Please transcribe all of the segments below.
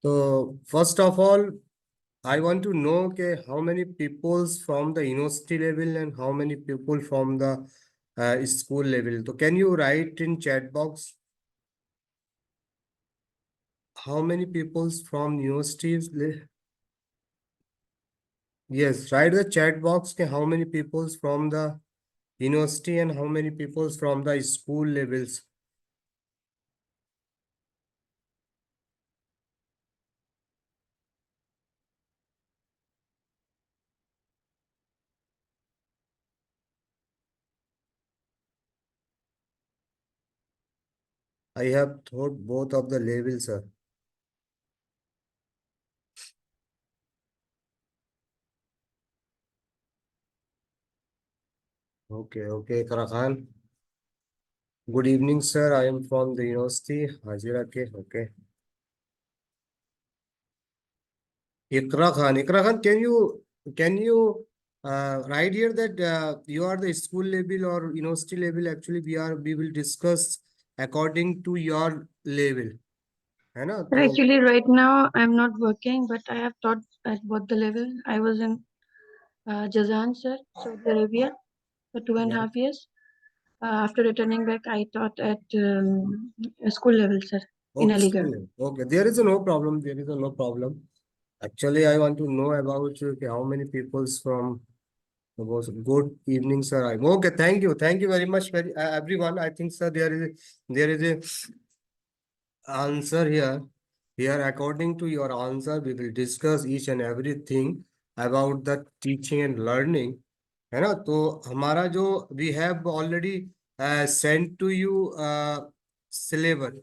So first of all, I want to know how many peoples from the university level and how many people from the school level. So can you write in chat box how many peoples from universities? Yes, write the chat box how many peoples from the university and how many peoples from the school levels. I have thought both of the levels, sir. Okay, Iqra Khan. Good evening, sir. I am from the university, Hazira Ke. Okay. Iqra Khan, can you write here that you are the school level or university level? Actually, we will discuss according to your level. है ना? Sir, तो actually, right now I'm not working, but I have taught at both the level. I was in Jazan, sir, Saudi Arabia, for 2.5 years. After returning back, I taught at school level, sir, in okay, Aligarh. okay. There is no problem. There is no problem. Actually, I want to know about how many peoples from was good evening, sir. Okay, thank you very much, everyone. I think, sir, there is a answer here. Here, according to your answer, we will discuss each and everything about the teaching and learning. है ना? तो हमारा जो we have already sent to you syllabus,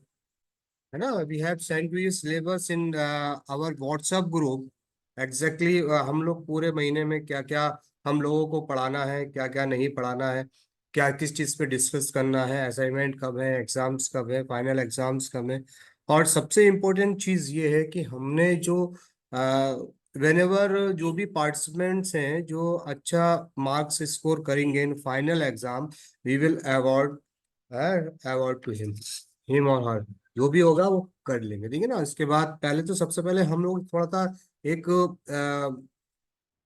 है ना? We have sent to you syllabus in our WhatsApp group. Exactly, हम लोग पूरे महीने में क्या क्या हम लोगों को पढ़ाना है, क्या क्या नहीं पढ़ाना है, क्या किस चीज़ पे डिस्कस करना है, असाइनमेंट कब है, एग्जाम्स कब है, फाइनल एग्जाम्स कब है। और सबसे इम्पोर्टेंट चीज़ ये है कि हमने जो वेनेवर जो भी पार्टिसिपेंट्स हैं जो अच्छा मार्क्स स्कोर करेंगे in final exam, we will award award to him और हर, जो भी होगा वो कर लेंगे, ठीक है ना। इसके बाद पहले तो सबसे पहले हम लोग थोड़ा सा एक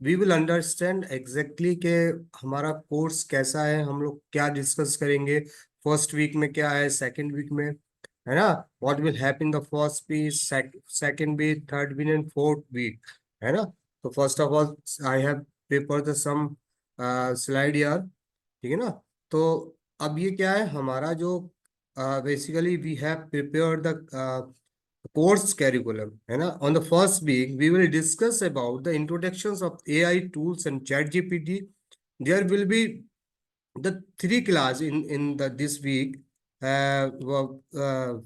वी विल अंडरस्टैंड एग्जैक्टली के हमारा कोर्स कैसा है, हम लोग क्या डिस्कस करेंगे, फर्स्ट वीक में क्या है, सेकंड वीक में, है ना, what will happen the first week, second week, third week and fourth week, है ना। तो first of all I have prepare the some slide यार, ठीक है ना। तो अब ये क्या है हमारा जो basically we have prepare the course curriculum, है ना। On the first week we will discuss about the introductions of AI tools and chat GPT. There will be the three class in the this week,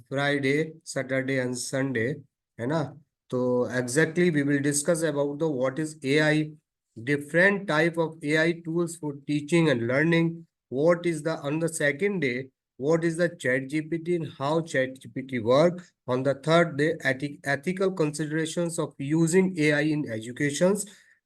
Friday, Saturday and Sunday, है ना। तो exactly we will discuss about the what is AI, different type of AI tools for teaching and learning, what is the on the second day, what is the chat GPT and how chat GPT work, on the third day ethical considerations of using AI in educations,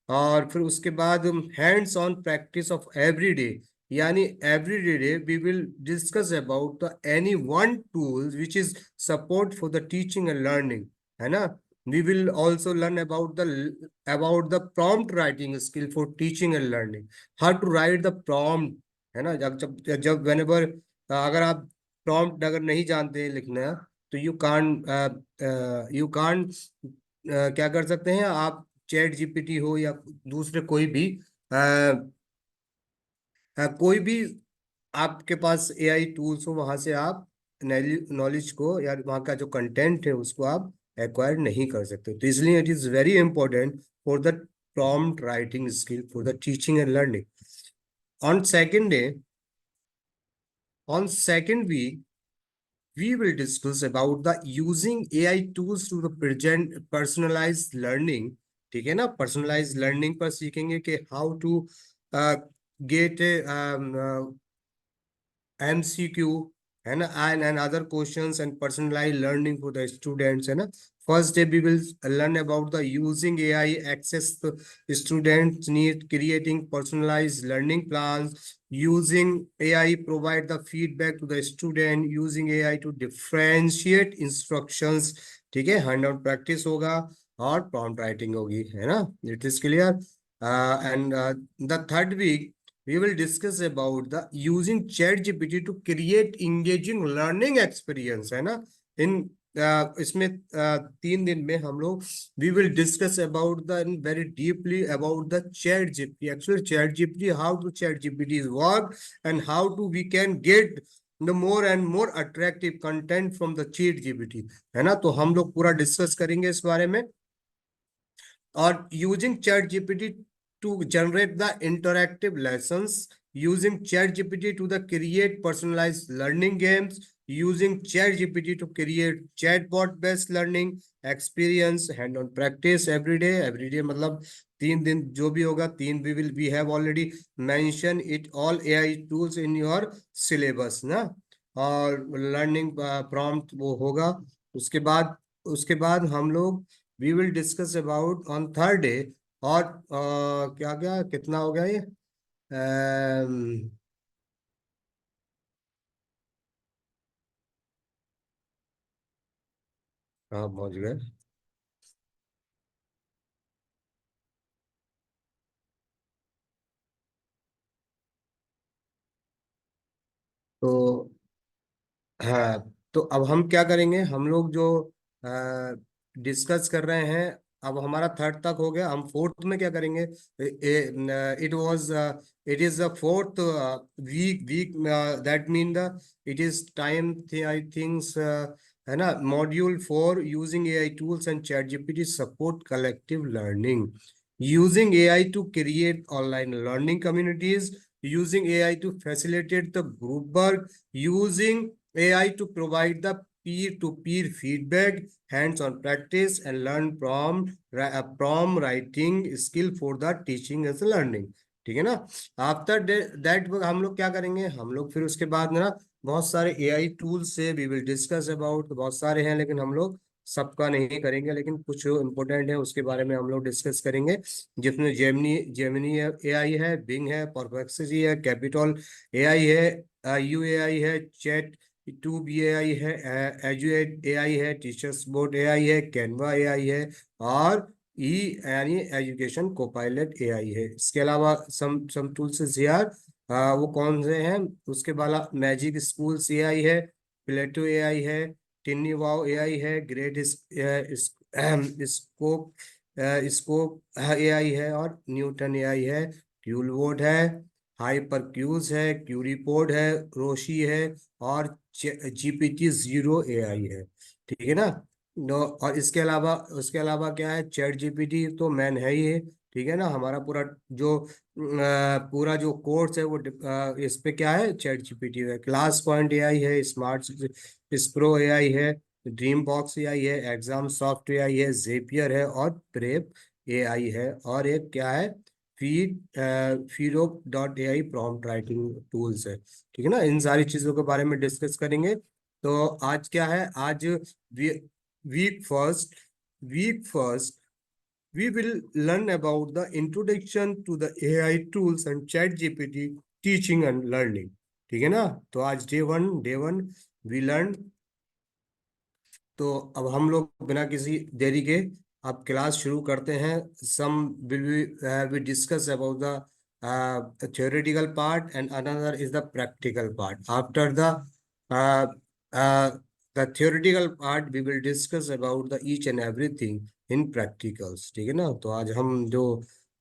और फिर उसके बाद hands on practice of every day, यानी every day we will discuss about the any one tool which is support for the teaching and learning, है ना। We will also learn about the prompt writing skill for teaching and learning, how to write the prompt, है ना। जब जब जब whenever अगर आप prompt अगर नहीं जानते हैं लिखना, तो यू कान क्या कर सकते हैं आप, चैट जीपीटी हो या दूसरे कोई भी आपके पास एआई टूल्स हो, वहां से आप नॉलेज को या वहाँ का जो कंटेंट है उसको आप एक्वायर नहीं कर सकते। तो इसलिए it is very important for the prompt writing skill for the teaching and learning. On second day, on second week, we will discuss about the using AI tools to the present personalized learning, ठीक है ना। Personalise learning पर सीखेंगे कि how to get MCQ, है ना, and other questions and personalized learning for the students, है ना। First day we will learn about the using AI access the students need, creating personalized learning plans, using AI provide the feedback to the student, using AI to differentiate instructions. ठीक है, hand out practice होगा और prompt writing होगी, है ना? It is clear. And the third week we will discuss about the using ChatGPT to create engaging learning experience, है ना? इन इसमें 3 दिन में हम लोग we will discuss about the very deeply about the ChatGPT. Actually, ChatGPT, how to ChatGPT work and how to we can get the more and more attractive content from the ChatGPT, है ना? तो हम लोग पूरा discuss करेंगे इस बारे में. Or using ChatGPT to generate the interactive lessons, using ChatGPT to the create personalized learning games, using ChatGPT to create chatbot based learning experience, hand on practice every day मतलब 3 दिन जो भी होगा 3 we have already mentioned it all AI tools in your syllabus ना. और learning prompt वो होगा. उसके बाद हम लोग we will discuss about on third day. और क्या क्या कितना हो गया ये? हाँ, पहुंच गए. तो हाँ, तो अब हम क्या करेंगे, हम लोग जो डिस्कस कर रहे हैं, अब हमारा थर्ड तक हो गया. हम फोर्थ में क्या करेंगे? It was it is the fourth week that mean the it is time I thinks, है ना? Module 4 using AI tools and ChatGPT support collective learning, using AI to create online learning communities, using AI to facilitate the group work, using AI to provide the peer-to-peer feedback, hands-on practice, and learn prompt writing skill for the teaching as learning. ठीक है ना? After that हम लोग क्या करेंगे, हम लोग फिर उसके बाद ना बहुत सारे एआई टूल्स से वी विल डिस्कस अबाउट. बहुत सारे हैं लेकिन हम लोग सबका नहीं करेंगे, लेकिन कुछ इंपॉर्टेंट है उसके बारे में हम लोग डिस्कस करेंगे. जिसमें जेमिनी जेमिनी एआई है, बिंग है, परप्लेक्सिटी है, कैपिटल एआई है, यू एआई है, चैट ट्यूब एआई है, एजुएट एआई है, टीचर्स बोर्ड एआई है, कैनवा एआई है, और ई यानी एजुकेशन कोपायलट एआई है. इसके अलावा सम टूल्स यार, वो कौन से हैं? उसके बाद मैजिक स्कूल्स एआई है, प्लेटो एआई है, टिन्नी वाव एआई है, ग्रेट स्कोप स्कोप एआई है, और न्यूटन एआई है, क्यूलवोट है, हाइपरक्यूज है, क्यूरीपोड है, रोशी है, और जीपीटी 0 एआई है. ठीक है ना? नो, और उसके अलावा क्या है? चैट जीपीटी तो मैन है ही है. ठीक है ना? हमारा पूरा जो कोर्स है वो इस पे क्या है? चैट जीपीटी है. क्लास पॉइंट एआई है, स्मार्ट स्प्रो एआई है, ड्रीम बॉक्स एआई है, एग्जाम सॉफ्ट एआई है, जेपियर है, और प्रेप एआई है, और एक क्या है? फीडो.ai प्रॉम्प्ट राइटिंग टूल्स है. ठीक है ना? इन सारी चीजों के बारे में डिस्कस करेंगे. तो आज क्या है? आज week first week first we will learn about the introduction to the AI tools and chat GPT teaching and learning. ठीक है ना? तो आज डे वन वी लर्न. तो अब हम लोग बिना किसी देरी के अब क्लास शुरू करते हैं. Some will we discuss about the theoretical part and another is the practical part. After uh, uh, the theoretical part we will discuss about the each and everything in practicals. ठीक है ना? तो आज हम जो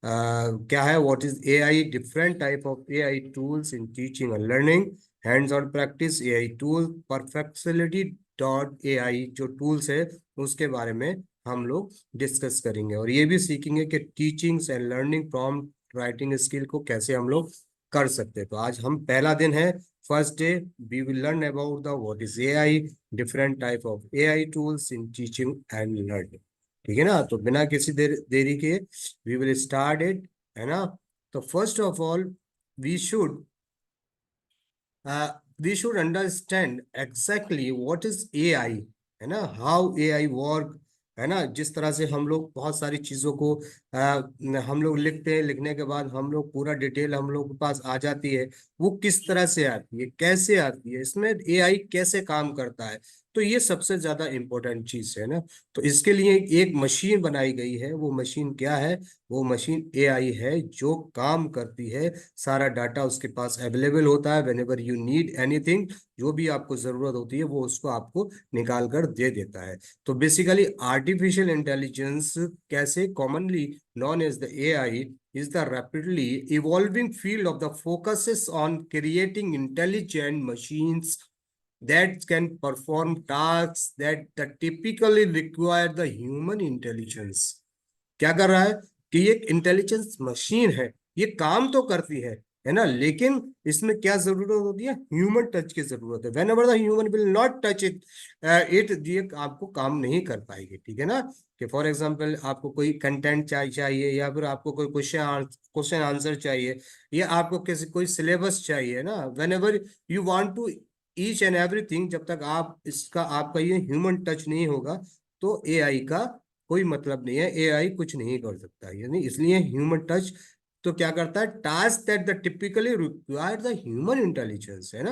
क्या है, what is AI, different type of AI tools in teaching and learning, hands on practice AI tool, perfectability dot AI जो टूल्स है उसके बारे में हम लोग डिस्कस करेंगे. और ये भी सीखेंगे कि teachings and learning prompt writing skill को कैसे हम लोग कर सकते हैं. तो आज हम पहला दिन है, first day. We will learn about the what is AI, different type of AI tools in teaching and learning. ठीक है ना? तो बिना किसी देरी के वी विल स्टार्ट इट, है ना? तो first of all we should we should understand exactly what is AI, है ना? How AI work, है ना, जिस तरह से हम लोग बहुत सारी चीजों को हम लोग लिखते हैं, लिखने के बाद हम लोग पूरा डिटेल हम लोग के पास आ जाती है, वो किस तरह से आती है, कैसे आती है, इसमें एआई कैसे काम करता है। तो ये सबसे ज्यादा इम्पोर्टेंट चीज है ना। तो इसके लिए एक मशीन बनाई गई है। वो मशीन क्या है? वो मशीन एआई है, जो काम करती है, सारा डाटा उसके पास अवेलेबल होता है। When ever you need anything, जो भी आपको जरूरत होती है वो उसको आपको निकाल कर दे देता है। तो बेसिकली आर्टिफिशियल इंटेलिजेंस, कैसे commonly known as the AI, is the rapidly evolving field of the focuses on creating intelligent machines that can perform tasks that typically require the human intelligence। क्या कर रहा है कि ये इंटेलिजेंस मशीन है, ये काम तो करती है ना, लेकिन इसमें क्या जरूरत होती है? ह्यूमन टच की जरूरत है। When ever the human will not touch it, ये आपको काम नहीं कर पाएगी, ठीक है ना। कि फॉर एग्जांपल आपको कोई कंटेंट चाहिए, या फिर आपको कोई क्वेश्चन आंसर चाहिए, या आपको किसी कोई सिलेबस चाहिए ना, whenever you want to each and everything, जब तक आप इसका आपका ये ह्यूमन टच नहीं होगा, तो एआई का कोई मतलब नहीं है, एआई कुछ नहीं कर सकता। यानी इसलिए ह्यूमन टच तो क्या करता है? Task that the typically require the human intelligence, है ना।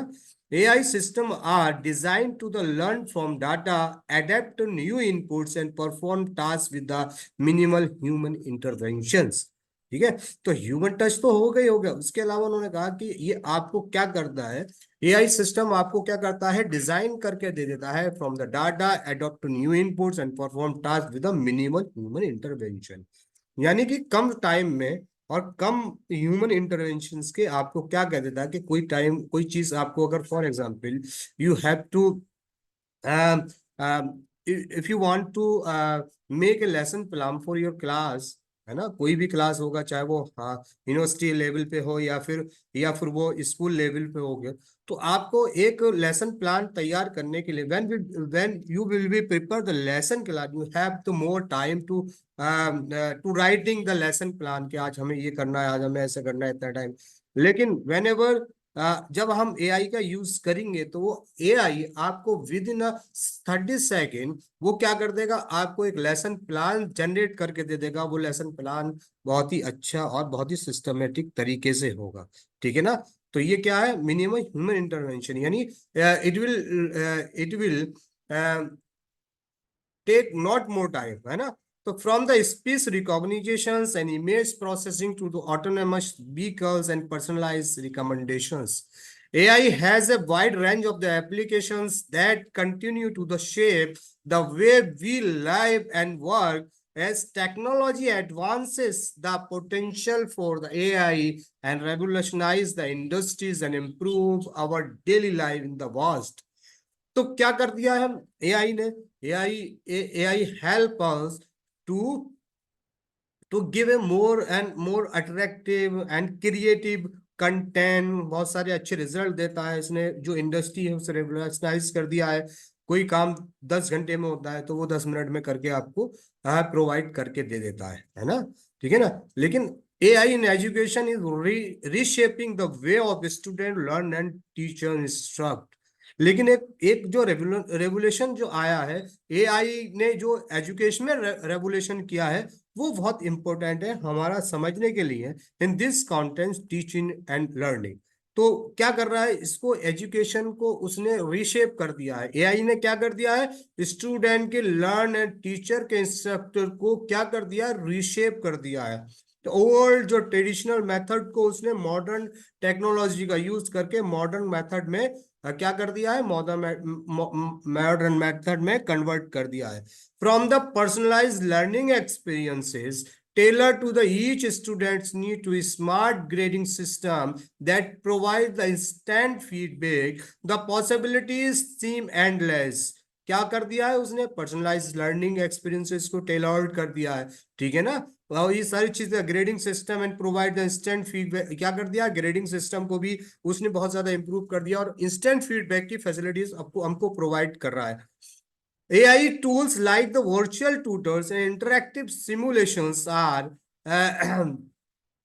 AI system are design to the learn from data, adapt to new inputs and perform task with the minimal human interventions. ठीक है। तो human touch तो हो गया, उसके अलावा उन्होंने कहा कि ये आपको क्या करता है, एआई सिस्टम आपको क्या करता है? डिजाइन करके दे देता है from the data, adopt new inputs and perform task with minimal human intervention. यानी कि कम टाइम में और कम ह्यूमन इंटरवेंशंस के आपको क्या कह देता है कि कोई टाइम कोई चीज आपको, अगर for example you have to if you want to make a lesson plan for your class, है ना, कोई भी क्लास होगा, चाहे वो हाँ यूनिवर्सिटी लेवल पे हो या फिर वो स्कूल लेवल पे हो गया, तो आपको एक लेसन प्लान तैयार करने के लिए when you will be prepare the lesson plan, you have the more time to writing the lesson plan, कि आज हमें ये करना है, आज हमें ऐसे करना है, इतना टाइम। लेकिन वेन एवर जब हम एआई का यूज करेंगे, तो वो एआई आपको विद इन 30 सेकेंड वो क्या कर देगा? आपको एक लेसन प्लान जनरेट करके दे देगा। वो लेसन प्लान बहुत ही अच्छा और बहुत ही सिस्टमेटिक तरीके से होगा, ठीक है ना। तो ये क्या है? मिनिमम ह्यूमन इंटरवेंशन, यानी it will take not more time, है ना। तो from the speech recognitions and image processing to the autonomous vehicles and personalised recommendations, AI has a wide range of the applications that continue to the shape the way we live and work. As technology advances, the potential for the AI and revolutionize the industries and improve our daily life in the vast। तो क्या कर दिया है हम AI ने? AI AI help us to to give a more attractive and creative content. बहुत सारे अच्छे रिजल्ट देता है। इसने जो इंडस्ट्री है उसे रेवोल्यूशनाइज कर दिया है। कोई काम 10 घंटे में होता है, तो वो 10 मिनट में करके आपको प्रोवाइड करके दे देता है ना, ठीक है ना। लेकिन AI in education is reshaping the way of student learn and teacher instruct. लेकिन एक जो रेवोल्यूशन जो आया है, एआई ने जो एजुकेशन में रेवोल्यूशन किया है, वो बहुत इंपॉर्टेंट है हमारा समझने के लिए। In this content teaching and learning, तो क्या कर रहा है? इसको एजुकेशन को उसने रीशेप कर दिया है। एआई ने क्या कर दिया है? स्टूडेंट के लर्न एंड टीचर के इंस्ट्रक्टर को क्या कर दिया? रीशेप कर दिया है। तो ओल्ड जो ट्रेडिशनल मेथड को उसने मॉडर्न टेक्नोलॉजी का यूज करके मॉडर्न मेथड में क्या कर दिया है? मॉडर्न मेथड में कन्वर्ट कर दिया है। From the personalized learning experiences tailored to the each student's need to a smart grading system that provides the instant feedback, the possibilities seem endless। क्या कर दिया है उसने? पर्सनलाइज लर्निंग एक्सपीरियंसेस को टेलर्ड कर दिया है, ठीक है ना। और ये सारी चीजें, grading system and provide the instant feedback, क्या कर दिया? ग्रेडिंग सिस्टम को भी उसने बहुत ज्यादा इंप्रूव कर दिया और इंस्टेंट फीडबैक की फैसिलिटीज आपको हमको प्रोवाइड कर रहा है। AI tools like the virtual tutors and interactive simulations uh,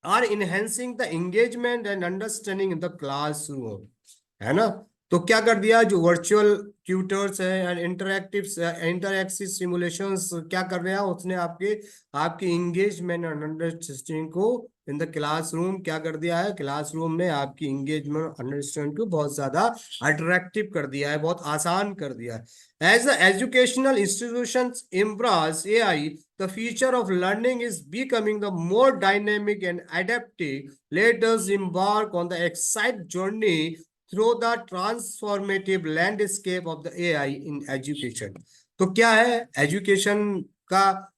are enhancing the engagement and understanding in the classroom, है ना। तो क्या कर दिया, जो वर्चुअल ट्यूटर्स है एंड इंटरएक्टिव सिमुलेशंस क्या कर रहे हैं, उसने आपके आपकी इंगेजमेंट एंड अंडरस्टैंडिंग को इन द क्लासरूम क्या कर दिया है, क्लासरूम में आपकी इंगेजमेंट अंडरस्टैंडिंग को बहुत ज्यादा अट्रैक्टिव कर दिया है, बहुत आसान कर दिया है। As the educational institutions embrace AI, the future of learning is becoming the more dynamic and adaptive. Let us embark on the exciting journey through the transformative landscape of the AI in education। तो क्या है education का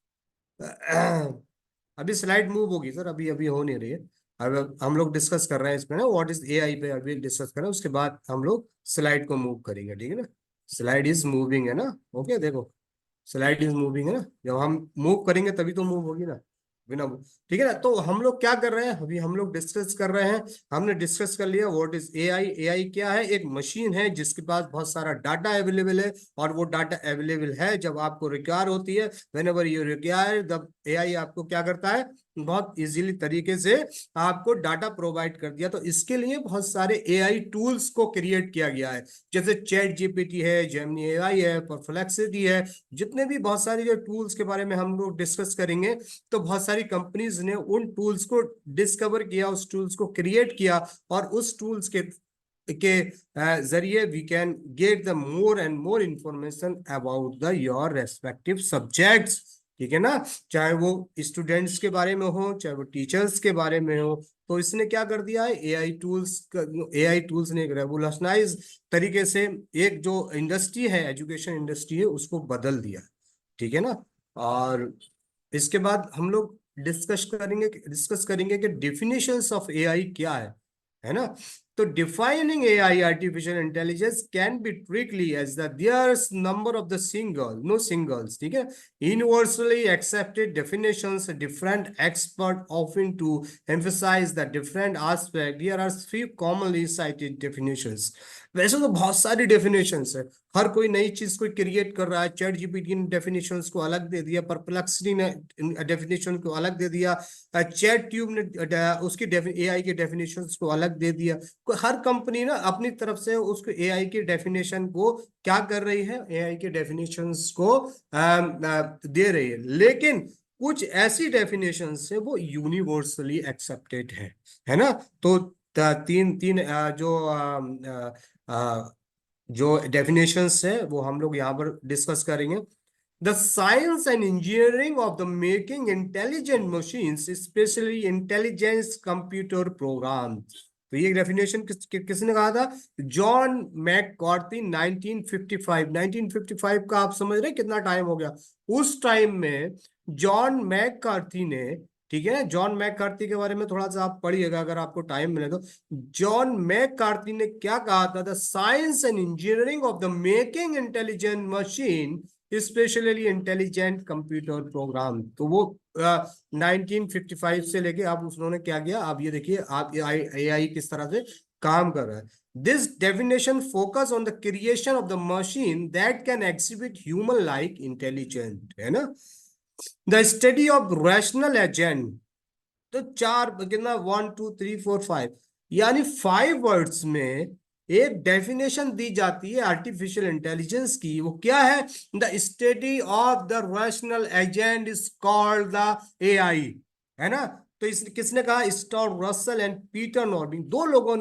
अभी slide move होगी sir, अभी अभी हो नहीं रही है। अब हम लोग डिस्कस कर रहे हैं इसमें ना, व्हाट इज एआई पे अभी डिस्कस कर रहे हैं, उसके बाद हम लोग स्लाइड को मूव करेंगे, ठीक है ना। स्लाइड इज मूविंग है ना, ओके देखो स्लाइड इज मूविंग है ना, जब हम मूव करेंगे तभी तो मूव होगी ना, बिना ठीक है ना। तो हम लोग क्या कर रहे हैं, अभी हम लोग डिस्कस कर रहे हैं, हमने डिस्कस कर लिया व्हाट इज एआई। एआई क्या है, एक मशीन है जिसके पास बहुत सारा डाटा अवेलेबल है, और वो डाटा अवेलेबल है जब आपको रिक्वायर होती है, when ever you require the AI आपको क्या करता है, बहुत इजीली तरीके से आपको डाटा प्रोवाइड कर दिया। तो इसके लिए बहुत सारे एआई टूल्स को क्रिएट किया गया है, जैसे चैट जीपीटी है, जेमिनी एआई है, परप्लेक्सिटी है, जितने भी बहुत सारी जो टूल्स के बारे में हम लोग डिस्कस करेंगे। तो बहुत सारी कंपनीज ने उन टूल्स को डिस्कवर किया, उस टूल्स को क्रिएट किया, और उस टूल्स के जरिए we can get the more and more information about the your respective subjects, ठीक है ना। चाहे वो स्टूडेंट्स के बारे में हो, चाहे वो टीचर्स के बारे में हो। तो इसने क्या कर दिया है, एआई टूल्स ने एक रेवोल्यूशनाइज तरीके से एक जो इंडस्ट्री है, एजुकेशन इंडस्ट्री है, उसको बदल दिया, ठीक है ना। और इसके बाद हम लोग डिस्कस करेंगे कि डिफिनेशंस ऑफ एआई क्या है ना। तो defining AI artificial intelligence can be tricky as the there's number of the no singles, ठीक है, universally accepted definitions. Different experts often to emphasize the different aspect. Here are few commonly cited definitions. वैसे तो बहुत सारी definitions है, हर कोई नई चीज को क्रिएट कर रहा है। चैट जीपीटी ने डेफिनेशंस को अलग दे दिया, परप्लेक्सिटी ने डेफिनेशन को अलग दे दिया, चैट ट्यूब ने उसकी एआई के डेफिनेशंस को अलग दे दिया। हर कंपनी ना अपनी तरफ से उसको एआई के डेफिनेशन को क्या कर रही है, एआई के डेफिनेशंस को दे रही है। लेकिन कुछ ऐसी डेफिनेशंस है वो यूनिवर्सली एक्सेप्टेड है ना। तो तीन तीन जो डेफिनेशंस है वो हम लोग यहाँ पर डिस्कस करेंगे। The science and engineering of the making intelligent machines, specially intelligence computer program. तो ये डेफिनेशन किसने कहा था, जॉन मैककार्थी 1955 का। आप समझ रहे कितना टाइम हो गया। उस टाइम में जॉन मैककार्थी ने, ठीक है, जॉन मैककार्थी के बारे में थोड़ा सा आप पढ़िएगा अगर आपको टाइम मिले तो। जॉन मैककार्थी ने क्या कहा था, the science and engineering of the making intelligent machine, specially intelligent computer program. तो वो 1955 से लेके अब उन्होंने क्या किया, आप ये देखिए, आप एआई किस तरह से काम कर रहा है। This definition focus on the creation of the machine that can exhibit human like intelligent, है ना। The study of rational agent. तो चार कितना, 1 2 3 4 5, यानी 5 वर्ड्स में एक डेफिनेशन दी जाती है आर्टिफिशियल इंटेलिजेंस की। वो क्या है, the study of the rational agent is called the AI, है ना। तो इस किसने कहा, स्टॉर्म रसल एंड पीटर नॉर्बिंग, दो लोगों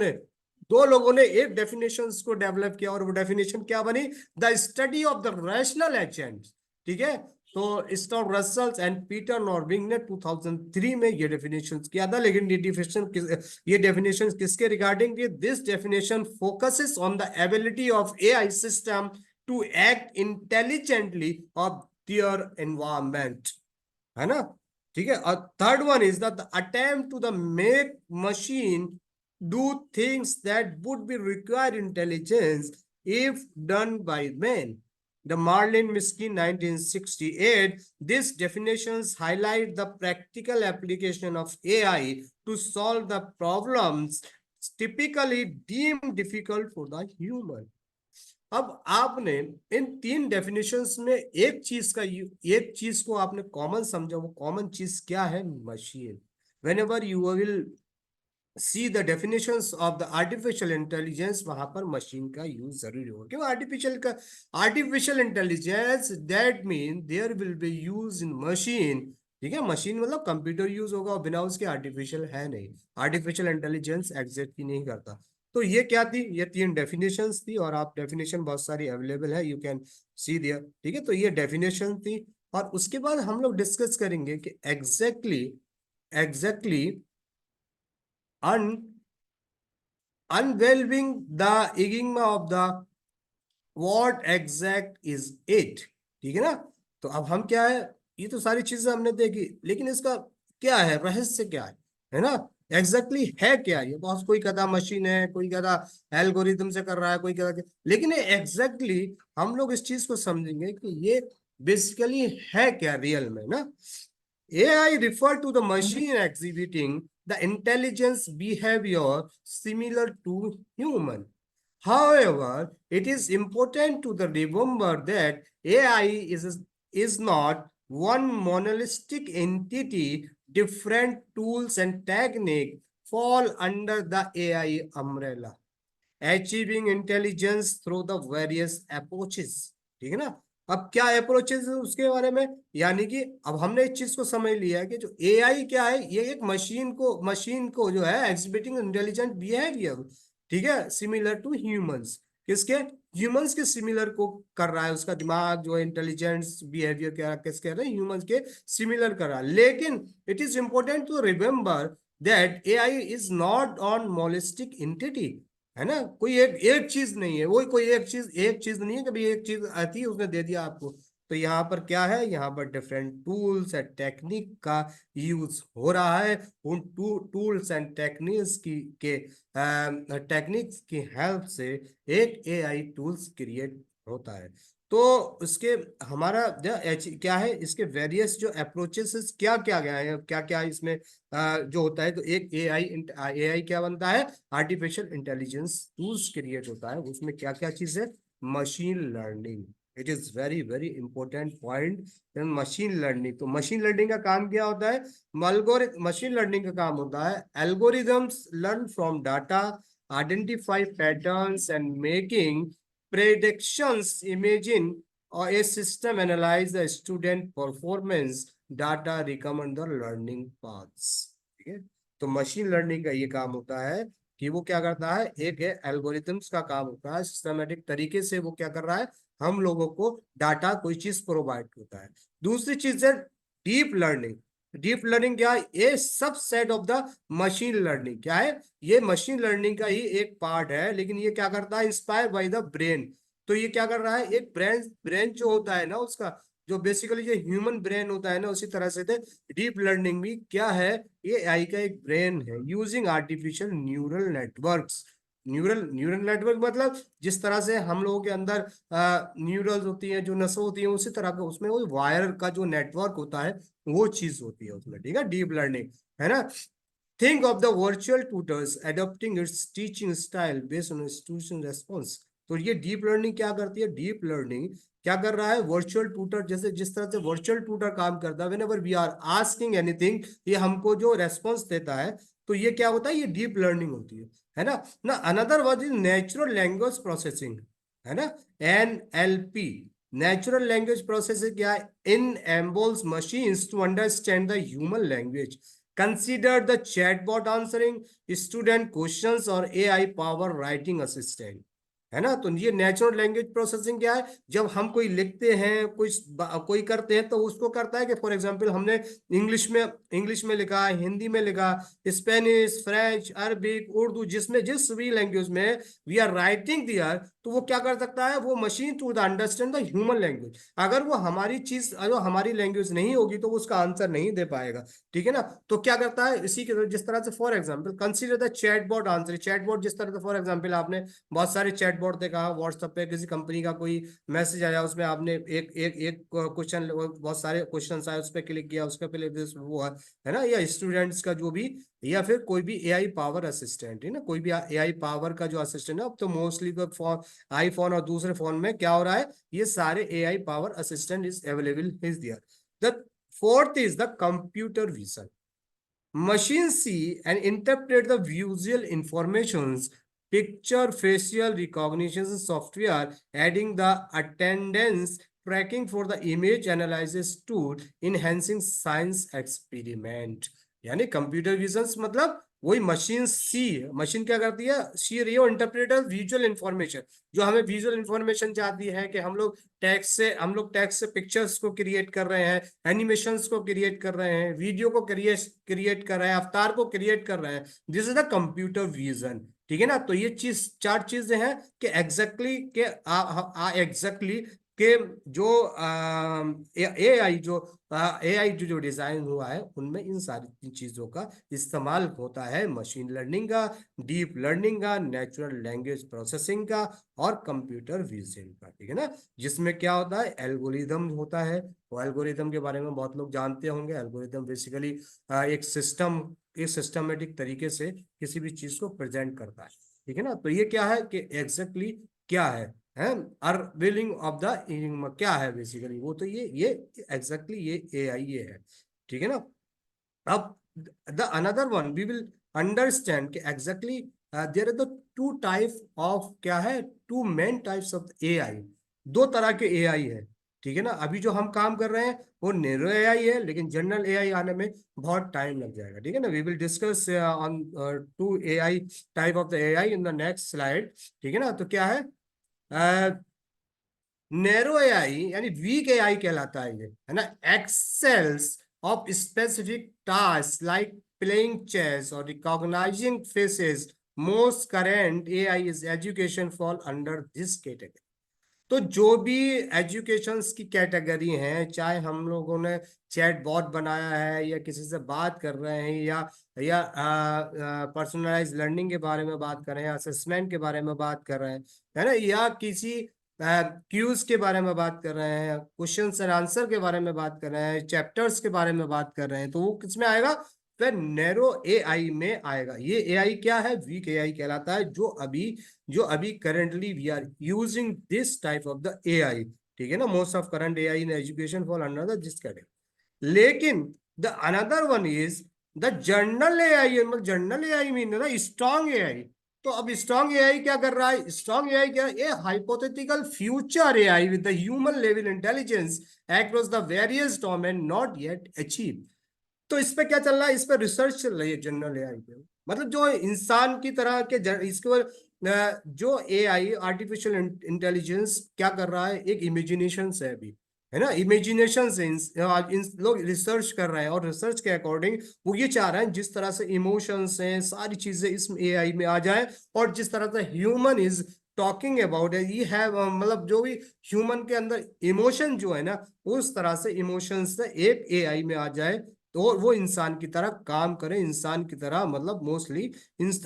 ने एक डेफिनेशन को डेवलप किया, और वो डेफिनेशन क्या बनी, the study of the rational agent, ठीक है। तो स्टॉर्म रसल्स एंड पीटर नॉर्बिंग ने 2003 में ये डेफिनेशन किया था। लेकिन ये डेफिनेशन किसके रिगार्डिंग थी, this definition focuses on the ability of AI system to act intelligently of their environment, है ना, ठीक है। और third one is the attempt to the make machine do things that would be required intelligence if done by men. The Marlin Minsky 1968. These definitions highlight the practical application of AI to solve the problems typically deemed difficult for the human. अब आपने इन तीन definitions में एक चीज को आपने common समझा। वो कॉमन चीज क्या है, machine. Whenever you will see the definitions of the artificial intelligence, वहां पर मशीन का यूज जरूरी होगा। क्यों artificial intelligence, that mean there will be use in machine. ठीक है, मशीन मतलब कंप्यूटर यूज होगा, और बिना उसके आर्टिफिशियल है नहीं। आर्टिफिशियल इंटेलिजेंस एग्जिस्ट ही नहीं करता। तो ये क्या थी, ये 3 डेफिनेशंस थी, और आप डेफिनेशन बहुत सारी अवेलेबल है, यू कैन सी दियर। ठीक है, तो ये डेफिनेशन थी। और उसके बाद हम लोग डिस्कस करेंगे कि exactly unveiling the enigma of the what exact is it। ठीक है ना। तो अब हम क्या है, ये तो सारी चीजें हमने देखी, लेकिन इसका क्या है, रहस्य क्या है ना। है क्या ये, बहुत कोई कहता मशीन है, कोई कहता एल्गोरिथम से कर रहा है, कोई कहता, लेकिन ये हम लोग इस चीज को समझेंगे कि ये बेसिकली है क्या रियल में ना। AI refer to the machine exhibiting the intelligence behavior similar to human. However, it is important to remember that AI is not one monolithic entity. Different tools and techniques fall under the AI umbrella, achieving intelligence through the various approaches। ठीक है ना। अब क्या approaches है उसके बारे में, यानी कि अब हमने इस चीज को समझ लिया है कि जो एआई क्या है, ये एक मशीन को जो है एग्जिबिटिंग इंटेलिजेंट बिहेवियर, ठीक है, सिमिलर टू ह्यूमंस। किसके, ह्यूमंस के सिमिलर को कर रहा है, उसका दिमाग जो है इंटेलिजेंस बिहेवियर क्या किसके रहा है, ह्यूमंस के सिमिलर कर रहा है। लेकिन it is important to remember that AI is not a monolithic entity, है ना। कोई एक एक चीज नहीं है, वो कोई एक चीज नहीं है, कभी एक चीज आती है उसने दे दिया आपको। तो यहाँ पर क्या है, यहाँ पर डिफरेंट टूल्स एंड टेक्निक का यूज हो रहा है। उन टूल्स एंड टेक्निक्स की हेल्प से एक एआई टूल्स क्रिएट होता है। तो उसके हमारा क्या है, इसके वेरियस जो अप्रोचेस क्या क्या गया है, क्या क्या इसमें जो होता है। तो एक एआई क्या बनता है, आर्टिफिशियल इंटेलिजेंस टूल्स क्रिएट होता है। उसमें क्या क्या चीज है, machine learning, it is very very important point. Machine learning, तो मशीन लर्निंग का काम क्या होता है, मशीन लर्निंग का काम होता है algorithms learn from data, identify patterns and making predictions। Imagine or a system analyze the student performance data, recommend the learning paths। ठीक है, तो मशीन लर्निंग का ये काम होता है कि वो क्या करता है, एक है एल्गोरिथम्स का काम होता है, सिस्टमेटिक तरीके से वो क्या कर रहा है, हम लोगों को डाटा कोई चीज प्रोवाइड करता है। दूसरी चीज है डीप लर्निंग। डीप लर्निंग क्या है, ये सब set of the machine learning क्या है, ये मशीन लर्निंग का ही एक पार्ट है, लेकिन ये क्या करता है, इंस्पायर बाय द ब्रेन। तो ये क्या कर रहा है, एक ब्रेन ब्रेन जो होता है ना उसका, जो बेसिकली जो ह्यूमन ब्रेन होता है ना, उसी तरह से डीप लर्निंग भी क्या है, ये आई का एक ब्रेन है, using artificial neural networks. Neural neural network मतलब जिस तरह से हम लोगों के अंदर न्यूरल्स होती हैं, जो नसों होती हैं, उसी तरह का उसमें वो वायर का जो नेटवर्क होता है, वो चीज होती है उसमें। ठीक है, डीप लर्निंग है ना। Think of the virtual tutors adopting its teaching style based on student response। तो ये डीप लर्निंग क्या करती है, डीप लर्निंग क्या कर रहा है, वर्चुअल ट्यूटर, जैसे जिस तरह से वर्चुअल ट्यूटर काम करता है, whenever we are asking anything, ये हमको जो रेस्पॉन्स देता है, तो ये क्या होता है, ये डीप लर्निंग होती है ना। ना another word is natural language processing, है ना, NLP। नेचुरल लैंग्वेज प्रोसेसिंग क्या है, enables machines to understand the human language. Consider the chatbot answering student questions or AI power writing assistant, है ना। तो ये नेचुरल लैंग्वेज प्रोसेसिंग क्या है, जब हम कोई लिखते हैं, कोई करते हैं, तो उसको करता है कि फॉर एग्जांपल हमने इंग्लिश में लिखा, हिंदी में लिखा, स्पेनिश, फ्रेंच, अरबिक, उर्दू, जिसमें जिस भी लैंग्वेज में वी आर राइटिंग दियर, तो वो क्या कर सकता है, वो machine to the understand the human language. अगर वो हमारी चीज, अगर हमारी लैंग्वेज नहीं होगी, तो वो उसका आंसर नहीं दे पाएगा। ठीक है ना। तो क्या करता है, इसी के जिस तरह से for example consider the chatbot answer. Chatbot जिस तरह से फॉर एग्जाम्पल आपने बहुत सारे चैटबॉट देखा, व्हाट्सएप पे किसी कंपनी का कोई मैसेज आया, उसमें आपने एक एक एक क्वेश्चन, बहुत सारे क्वेश्चन आए, उस पर क्लिक किया, उसका क्लिक, वो है ना, या स्टूडेंट्स का जो भी, या फिर कोई भी एआई पावर असिस्टेंट है ना, कोई भी एआई पावर का जो असिस्टेंट है। अब तो मोस्टली तो फोन, आईफोन और दूसरे फोन में क्या हो रहा है, ये सारे AI power assistant is available is there. The fourth is the computer vision. machine see and interpret the visual informations, picture, facial recognition software, adding the attendance tracking for the image analysis tool, enhancing science experiment. यानी computer vision मतलब वही machine सी, machine क्या करती है, सी रही है interpreter visual information, जो हमें विजुअल इंफॉर्मेशन चाहती है कि हम लोग टेक्स्ट से पिक्चर्स को क्रिएट कर रहे हैं, एनिमेशंस को क्रिएट कर रहे हैं, वीडियो को क्रिएट कर रहे हैं, अवतार को क्रिएट कर रहे हैं। This is the computer vision. ठीक है ना। तो ये चीज, चार चीजें हैं कि एग्जैक्टली के जो एआई जो डिजाइन हुआ है उनमें इन सारी चीजों का इस्तेमाल होता है, मशीन लर्निंग का, डीप लर्निंग का, नेचुरल लैंग्वेज प्रोसेसिंग का और कंप्यूटर विजन का। ठीक है ना। जिसमें क्या होता है, एल्गोरिदम होता है। वो एल्गोरिदम के बारे में बहुत लोग जानते होंगे। एल्गोरिदम बेसिकली एक सिस्टमेटिक तरीके से किसी भी चीज को प्रेजेंट करता है। ठीक है ना। तो ये क्या है कि एग्जैक्टली क्या है अनविलिंग ऑफ द क्या है बेसिकली, वो तो ये एग्जैक्टली ये एआई ये है। ठीक है ना। अब the another one we will understand कि exactly there are the two type of क्या है, two main types of AI. दो तरह के एआई है। ठीक है ना। अभी जो हम काम कर रहे हैं वो नैरो एआई है, लेकिन जनरल एआई आने में बहुत टाइम लग जाएगा। ठीक है ना। We will discuss on two AI type of the AI in the next slide. ठीक है ना। तो क्या है, नैरो एआई यानी वीक एआई कहलाता है ना। Excels of specific task like playing chess और recognising faces. Most current AI is education fall under this category. तो जो भी एजुकेशंस की कैटेगरी हैं, चाहे हम लोगों ने चैट बॉट बनाया है या किसी से बात कर रहे हैं या पर्सनलाइज लर्निंग के बारे में बात कर रहे हैं, असेसमेंट के बारे में बात कर रहे हैं, है ना, या किसी क्यूज के बारे में बात कर रहे हैं, क्वेश्चन एंड आंसर के बारे में बात कर रहे हैं, चैप्टर्स के बारे में बात कर रहे हैं, तो वो किस में आएगा, फिर नैरो एआई में आएगा। ये एआई क्या है, वीक एआई कहलाता है। जो अभी currently we are using this type of the AI. ठीक है ना। Most of current AI in education fall under this category. लेकिन the another one is the general AI. मतलब जनरल एआई मीन ना स्ट्रॉन्ग एआई। तो अब strong AI क्या कर रहा है, स्ट्रॉन्ग एआई क्या है, ए hypothetical future AI with the human level intelligence across the various domain not yet achieve. तो इस पे क्या चल रहा है, इस पे रिसर्च चल रही है जनरल एआई पे। मतलब जो इंसान की तरह के इसके जो एआई आर्टिफिशियल इंटेलिजेंस क्या कर रहा है, एक इमेजिनेशन है अभी, है ना, इमेजिनेशन से इन लोग रिसर्च कर रहे हैं और रिसर्च के अकॉर्डिंग वो ये चाह रहे हैं जिस तरह से इमोशंस हैं सारी चीजें इस एआई में आ जाए, और जिस तरह से ह्यूमन इज टॉकिंग अबाउट है ये है, मतलब जो भी ह्यूमन के अंदर इमोशन जो है ना, उस तरह से इमोशंस से एक एआई में आ जाए, तो वो इंसान की तरह काम करे, इंसान की तरह मतलब मोस्टली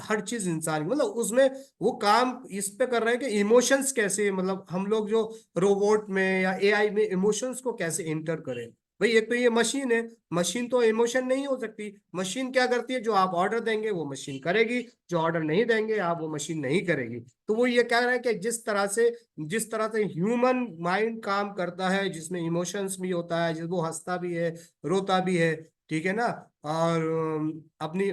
हर चीज इंसान मतलब उसमें वो काम इस पे कर रहे हैं कि इमोशंस कैसे, मतलब हम लोग जो रोबोट में या एआई में इमोशंस को कैसे इंटर करें। भाई एक तो ये मशीन है, मशीन तो इमोशन नहीं हो सकती। मशीन क्या करती है, जो आप ऑर्डर देंगे वो मशीन करेगी, जो ऑर्डर नहीं देंगे आप वो मशीन नहीं करेगी। तो वो ये कह रहा है कि जिस तरह से ह्यूमन माइंड काम करता है, जिसमें इमोशंस भी होता है, जिस वो हंसता भी है, रोता भी है, ठीक है ना, और अपनी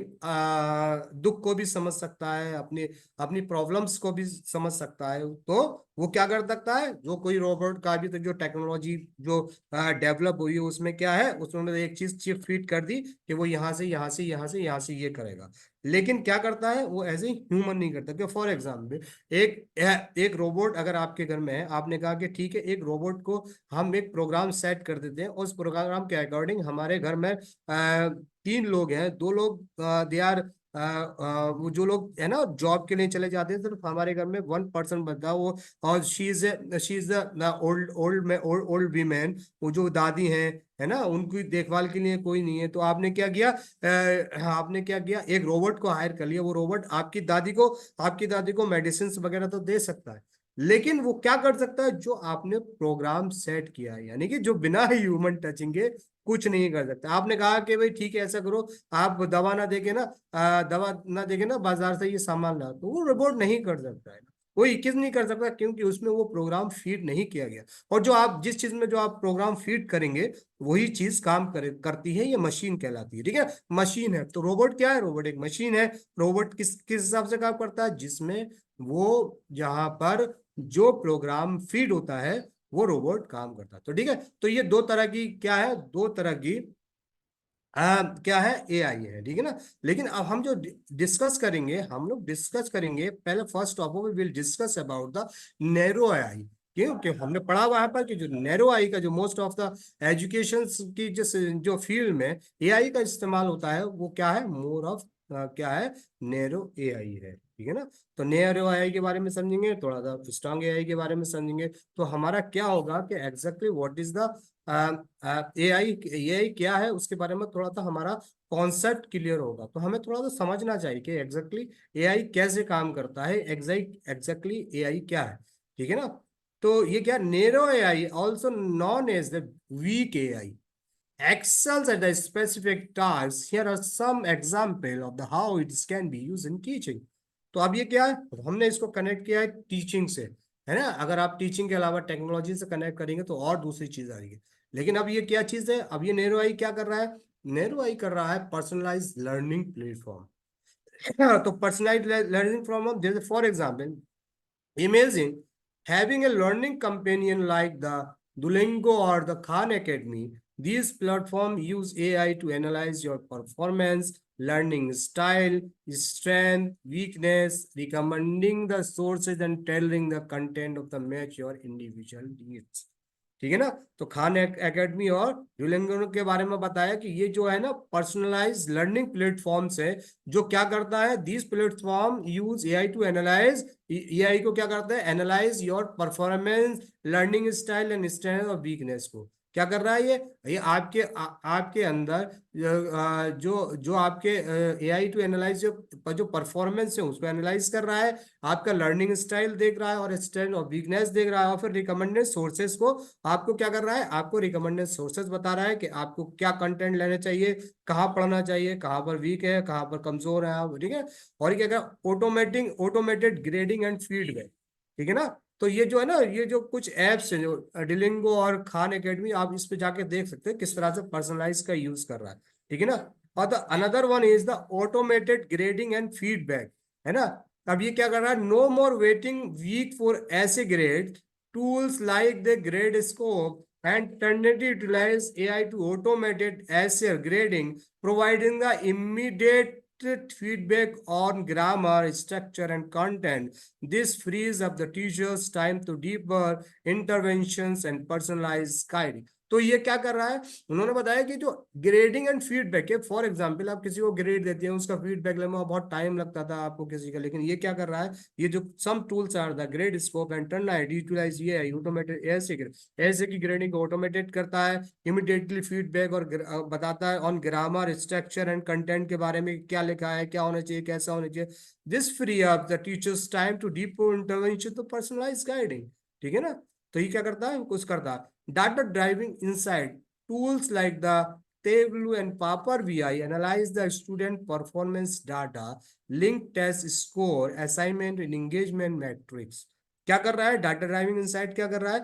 दुख को भी समझ सकता है, अपनी अपनी प्रॉब्लम्स को भी समझ सकता है। तो वो क्या कर सकता है, जो कोई रोबोट का भी तो जो टेक्नोलॉजी जो डेवलप हुई है उसमें क्या है, उसमें एक चीज चिप फीड कर दी कि वो यहाँ से ये करेगा। लेकिन क्या करता है वो एज ए ह्यूमन नहीं करता। कि फॉर एग्जाम्पल एक रोबोट अगर आपके घर में है, आपने कहा कि ठीक है एक रोबोट को हम एक प्रोग्राम सेट कर देते हैं, उस प्रोग्राम के अकॉर्डिंग हमारे घर में तीन लोग हैं, दो लोग दे आर वो जो लोग है ना जॉब के लिए चले जाते हैं, सिर्फ हमारे घर में वन पर्सन बनता है वो, और शी इज ओल्ड ओल्ड में ओल्ड वीमेन, वो जो दादी हैं, है ना, उनकी देखभाल के लिए कोई नहीं है। तो आपने क्या किया एक रोबोट को हायर कर लिया। वो रोबोट आपकी दादी को मेडिसिन वगैरह तो दे सकता है, लेकिन वो क्या कर सकता है, जो आपने प्रोग्राम सेट किया है, यानी कि जो बिना ह्यूमन टचिंग के कुछ नहीं कर सकता। आपने कहा कि भाई ठीक है ऐसा करो, आप दवा ना देके ना बाजार से ये सामान लाओ, तो वो रोबोट नहीं कर सकता है। कोई 21 नहीं कर सकता, क्योंकि उसमें वो प्रोग्राम फीड नहीं किया गया। और जो आप जिस चीज में जो आप प्रोग्राम फीड करेंगे वही चीज काम करती है, ये मशीन कहलाती है। ठीक है, मशीन है। तो रोबोट क्या है? रोबोट एक मशीन है। रोबोट किस किस हिसाब से काम करता है? जिसमें वो जहां पर जो प्रोग्राम फीड होता है वो रोबोट काम करता है। तो ठीक है, तो ये दो तरह की क्या है, दो तरह की क्या है, एआई है। ठीक है ना। लेकिन अब हम जो डिस्कस करेंगे, हम लोग डिस्कस करेंगे पहले फर्स्ट टॉपिक में will discuss about the narrow AI. क्योंकि हमने पढ़ा हुआ है पर कि जो नैरो आई का जो मोस्ट ऑफ द एजुकेशन की जो फील्ड में एआई का इस्तेमाल होता है वो क्या है, मोर ऑफ क्या है, नैरो एआई है। ठीक है ना। तो नैरो एआई के बारे में समझेंगे, थोड़ा सा स्ट्रांग एआई के बारे में समझेंगे, तो हमारा क्या होगा कि exactly what is the AI क्या है, उसके बारे में थोड़ा सा हमारा कॉन्सेप्ट क्लियर होगा। तो हमें थोड़ा सा समझना चाहिए कि एग्जैक्टली एआई कैसे काम करता है, एग्जैक्टली एआई क्या है। ठीक है ना। तो ये क्या, narrow AI also known as the weak AI excels at the specific tasks. Here are some example of the how it can be used in teaching. तो अब ये क्या है, हमने इसको कनेक्ट किया है टीचिंग से, है ना। अगर आप टीचिंग के अलावा टेक्नोलॉजी से कनेक्ट करेंगे तो और दूसरी चीज आएगी। लेकिन अब ये क्या चीज है, अब ये नेरो आई क्या कर रहा है, नेरो आई कर रहा है पर्सनलाइज लर्निंग प्लेटफॉर्म। तो पर्सनलाइज लर्निंग फ्रॉम, जैसे for example, imagine having a learning companion like the Duolingo or the Khan Academy. These platforms use AI to analyze your performance, learning style, strength, weakness, recommending the sources and tailoring the content of the match your individual needs. ठीक है ना। तो Khan academy और Duolingo के बारे में बताया कि ये जो है ना पर्सनलाइज लर्निंग प्लेटफॉर्म्स है, जो क्या करता है, these platform use AI to analyse, AI को क्या करता है, analyse your performance, learning style and strength और वीकनेस को क्या कर रहा है, ये आपके अंदर जो जो आपके एआई टू एनालाइज जो परफॉर्मेंस है उसको एनालाइज कर रहा है, आपका लर्निंग स्टाइल देख रहा है और स्ट्रेंथ और वीकनेस देख रहा है, और फिर रिकमेंडेड सोर्सेज को आपको क्या कर रहा है, आपको रिकमेंडेड सोर्सेज बता रहा है कि आपको क्या कंटेंट लेने चाहिए, कहाँ पढ़ना चाहिए, कहाँ पर वीक है, कहाँ पर कमजोर है आप। ठीक है। और ये क्या, ऑटोमेटेड ग्रेडिंग एंड फीडबैक। ठीक है ना। तो ये जो है ना, ये जो कुछ एप्स है, जो डिलिंगो और खान एकेडमी, आप इस पे जाके देख सकते हैं किस तरह से पर्सनलाइज का यूज कर रहा है। ठीक है ना। और the another one is the automated grading and feedback, है ना। अब ये क्या कर रहा है, no more waiting week for essay grade, tools like the grade scope and Trinity utilize AI to automated essay grading, providing the immediate feedback on grammar, structure, and content. This frees up the teacher's time to deeper interventions and personalized guiding. तो ये क्या कर रहा है, उन्होंने बताया कि जो ग्रेडिंग एंड फीडबैक है, फॉर एग्जांपल आप किसी को ग्रेड देते हैं, उसका फीडबैक लेने में बहुत टाइम लगता था आपको किसी का, लेकिन ये क्या कर रहा है, ये जो some tools are the Gradescope and Turnitin utilise, ये ऑटोमेटेड ऐसे की ग्रेडिंग को ऑटोमेटेड करता है, इमिडिएटली फीडबैक और बताता है on grammar, structure and content के बारे में क्या लिखा है, क्या होना चाहिए, कैसा होना चाहिए। This free up the teachers time to deeper intervention to personalise guiding. ठीक है ना। तो ये क्या करता है, कुछ करता है data driving insight, tools like the Tableau and Power BI analyze the student performance data, link test score, assignment and engagement metrics. क्या कर रहा है, डाटा ड्राइविंग इनसाइट क्या कर रहा है,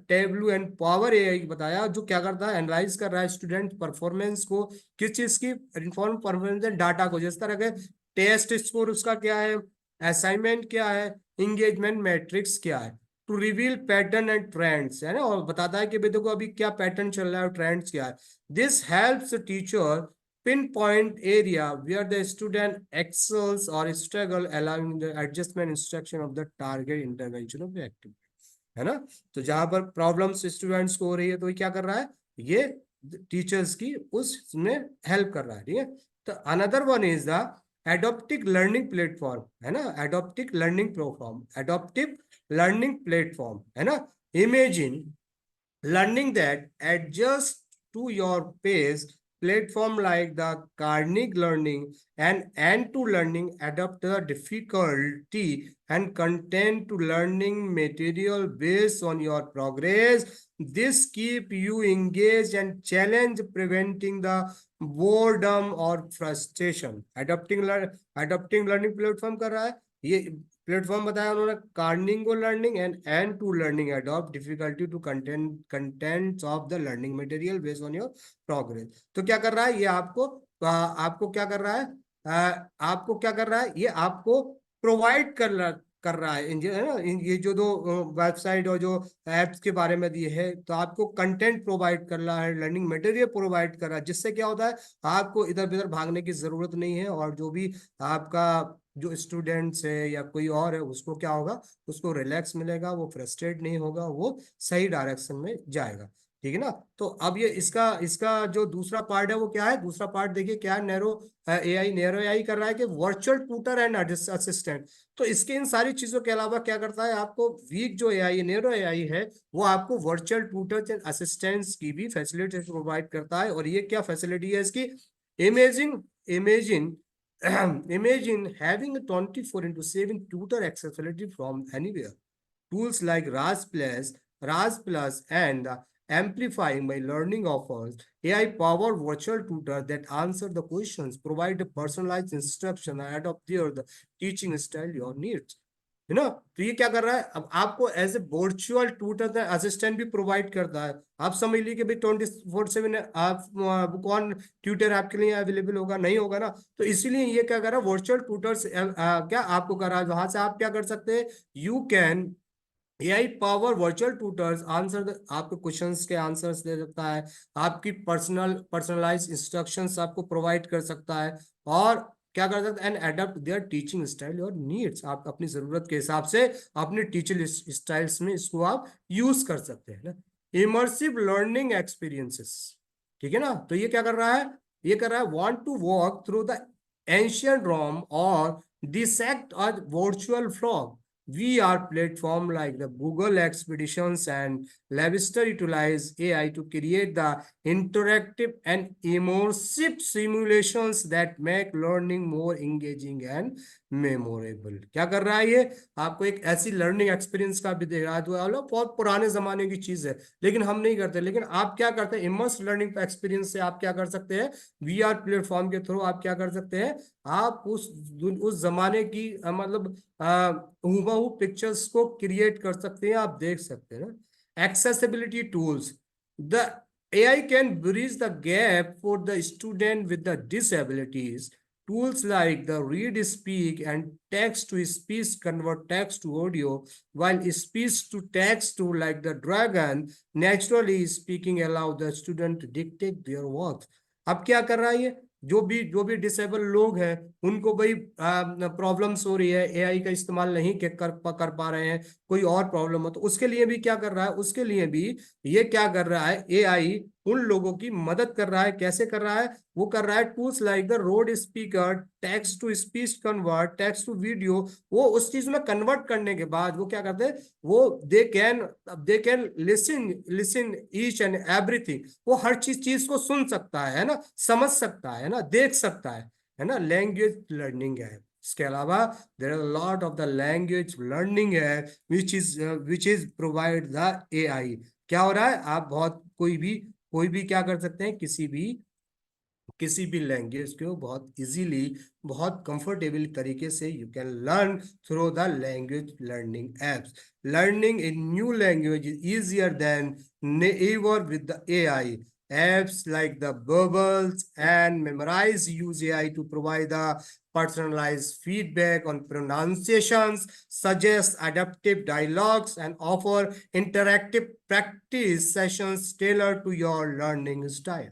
टेबलू एंड पावर एआई बताया, जो क्या करता है, एनालाइज कर रहा है स्टूडेंट परफॉर्मेंस को, किस चीज की, इन्फॉर्म परफॉर्मेंस डाटा को, जिस तरह के टेस्ट स्कोर उसका क्या है, असाइनमेंट क्या है, इंगेजमेंट मैट्रिक्स क्या है, to reveal pattern and trends, है ना, और बताता है कि भाई देखो अभी क्या पैटर्न चल रहा है और ट्रेंड्स क्या है। This helps teacher pinpoint area where the student excels or struggle, allowing the adjustment instruction of the target intervention of the activity, है ना। तो जहां पर प्रॉब्लम्स स्टूडेंट्स को हो रही है तो ये क्या कर रहा है, ये टीचर्स की उसमें हेल्प कर रहा है। ठीक है। तो another one is the adaptive learning platform, है ना, एडोप्टिव लर्निंग प्लेटफॉर्म, है ना। Imagine learning that adjust to your pace, platform like the Carnegie Learning and N2 Learning adapt the difficulty and content to learning material based on your progress. This keep you engaged and challenge, preventing the boredom or frustration. Adapting learning platform कर रहा है, ये platform बताया उन्होंने, कार्निंगो learning and to learning adopt difficulty to contents of the learning material based on your progress. तो क्या कर रहा है ये आपको क्या कर रहा है, आपको क्या कर रहा है, ये आपको प्रोवाइड कर रहा है है ना, ये जो दो वेबसाइट और जो एप्स के बारे में दिए है, तो आपको कंटेंट प्रोवाइड कर रहा है, लर्निंग मटेरियल प्रोवाइड कर रहा है, जिससे क्या होता है आपको इधर उधर भागने की जरूरत नहीं है, और जो भी आपका जो स्टूडेंट्स है या कोई और है उसको क्या होगा, उसको रिलैक्स मिलेगा, वो फ्रस्ट्रेट नहीं होगा, वो सही डायरेक्शन में जाएगा। ठीक है ना। तो अब ये इसका इसका जो दूसरा पार्ट है वो क्या है, दूसरा पार्ट देखिए क्या है, नैरो एआई कर रहा है कि वर्चुअल ट्यूटर एंड असिस्टेंट। तो इसके इन सारी चीजों के अलावा क्या करता है, आपको वीक जो एआई नैरो एआई है वो आपको वर्चुअल ट्यूटर्स एंड असिस्टेंट्स की भी फैसिलिटी प्रोवाइड करता है। और ये क्या फैसिलिटी है इसकी, imaging imagine imagine having a 24/7 tutor accessibility from anywhere. Tools like RAS Plus, and Amplifying My Learning offers AI-powered virtual tutor that answer the questions, provide a personalized instruction, and adapt the teaching style your needs. है ना। तो ये क्या कर रहा है, अब आपको as a virtual tutor assistant भी प्रोवाइड करता है। आप समझ लीजिए कि भाई 24/7 आप कौन ट्यूटर आपके लिए अवेलेबल होगा, नहीं होगा ना। तो इसीलिए ये क्या कर रहा है, वर्चुअल ट्यूटर्स क्या आपको कर रहा है, वहां से आप क्या कर सकते हैं, you can AI power virtual tutors answer आपके क्वेश्चंस के आंसर्स दे सकता है, आपकी पर्सनलाइज इंस्ट्रक्शंस आपको प्रोवाइड कर सकता है, और क्या कर सकता है, and adopt there teaching style और नीड्स। आप अपनी जरूरत के हिसाब से अपने टीचिंग स्टाइल्स में इसको आप यूज कर सकते हैं ना। इमर्सिव लर्निंग एक्सपीरियंसेस, ठीक है ना। तो ये क्या कर रहा है, ये कर रहा है want to walk through the ancient Rome और dissect a virtual frog. VR platform like the Google Expeditions and Labster utilize AI to create the interactive and immersive simulations that make learning more engaging and memorable. क्या कर रहा है ये, आपको एक ऐसी learning experience का भी दे रहा है, तो बहुत पुराने जमाने की चीज है, लेकिन हम नहीं करते। लेकिन आप क्या करते हैं, इमर्स लर्निंग एक्सपीरियंस से आप क्या कर सकते हैं, वीआर प्लेटफॉर्म के थ्रू आप क्या कर सकते हैं, आप उस जमाने की मतलब हूबहू पिक्चर्स को क्रिएट कर सकते हैं, आप देख सकते हैं ना। Accessibility tools, the AI can bridge the gap for the student with the disabilities. Tools like the read speak and text to speech convert text to audio, while speech to text to like the dragon naturally speaking allow the student to dictate their words. अब क्या कर रहा है ये, जो भी disable लोग हैं उनको भाई प्रॉब्लम्स हो रही है, एआई का इस्तेमाल नहीं कर पा रहे हैं, कोई और प्रॉब्लम हो, तो उसके लिए भी क्या कर रहा है, उसके लिए भी ये क्या कर रहा है, एआई उन लोगों की मदद कर रहा है। कैसे कर रहा है, वो कर रहा है tools like the road speaker, text to speech convert, text to video, वो उस चीज में कन्वर्ट करने के बाद वो क्या करते हैं, वो they can listen each and everything, वो हर चीज को सुन सकता है ना, समझ सकता है ना, देख सकता है ना। लैंग्वेज लर्निंग है, इसके अलावा there are lot of the language learning है which is provide the AI. क्या हो रहा है, आप बहुत कोई भी क्या कर सकते हैं, किसी भी लैंग्वेज को बहुत इजीली, बहुत कंफर्टेबल तरीके से you can learn through the language learning apps. Learning in new language is easier than ever with the AI. Apps like the Bubbles and Memrise use AI to provide the personalized feedback on pronunciations, suggest adaptive dialogues, and offer interactive practice sessions tailored to your learning style.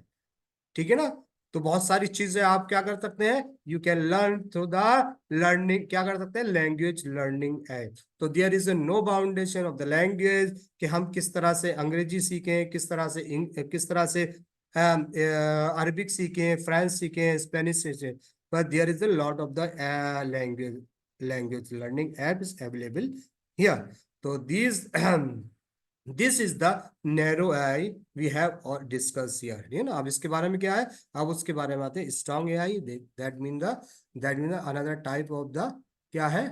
ठीक है ना। तो बहुत सारी चीजें आप क्या कर सकते हैं, you can learn through the learning, क्या कर सकते हैं, लैंग्वेज लर्निंग है। तो there is no boundation of the language, कि हम किस तरह से अंग्रेजी सीखें, किस तरह से अरबिक सीखें, फ्रेंच सीखें, स्पेनिश सीखें, but there is a lot of the language learning apps available here. So these this is the narrow AI we have और डिस्कस हियर, है ना। अब इसके बारे में क्या है, अब उसके बारे में आते हैं, strong AI, that mean another type of the, क्या है,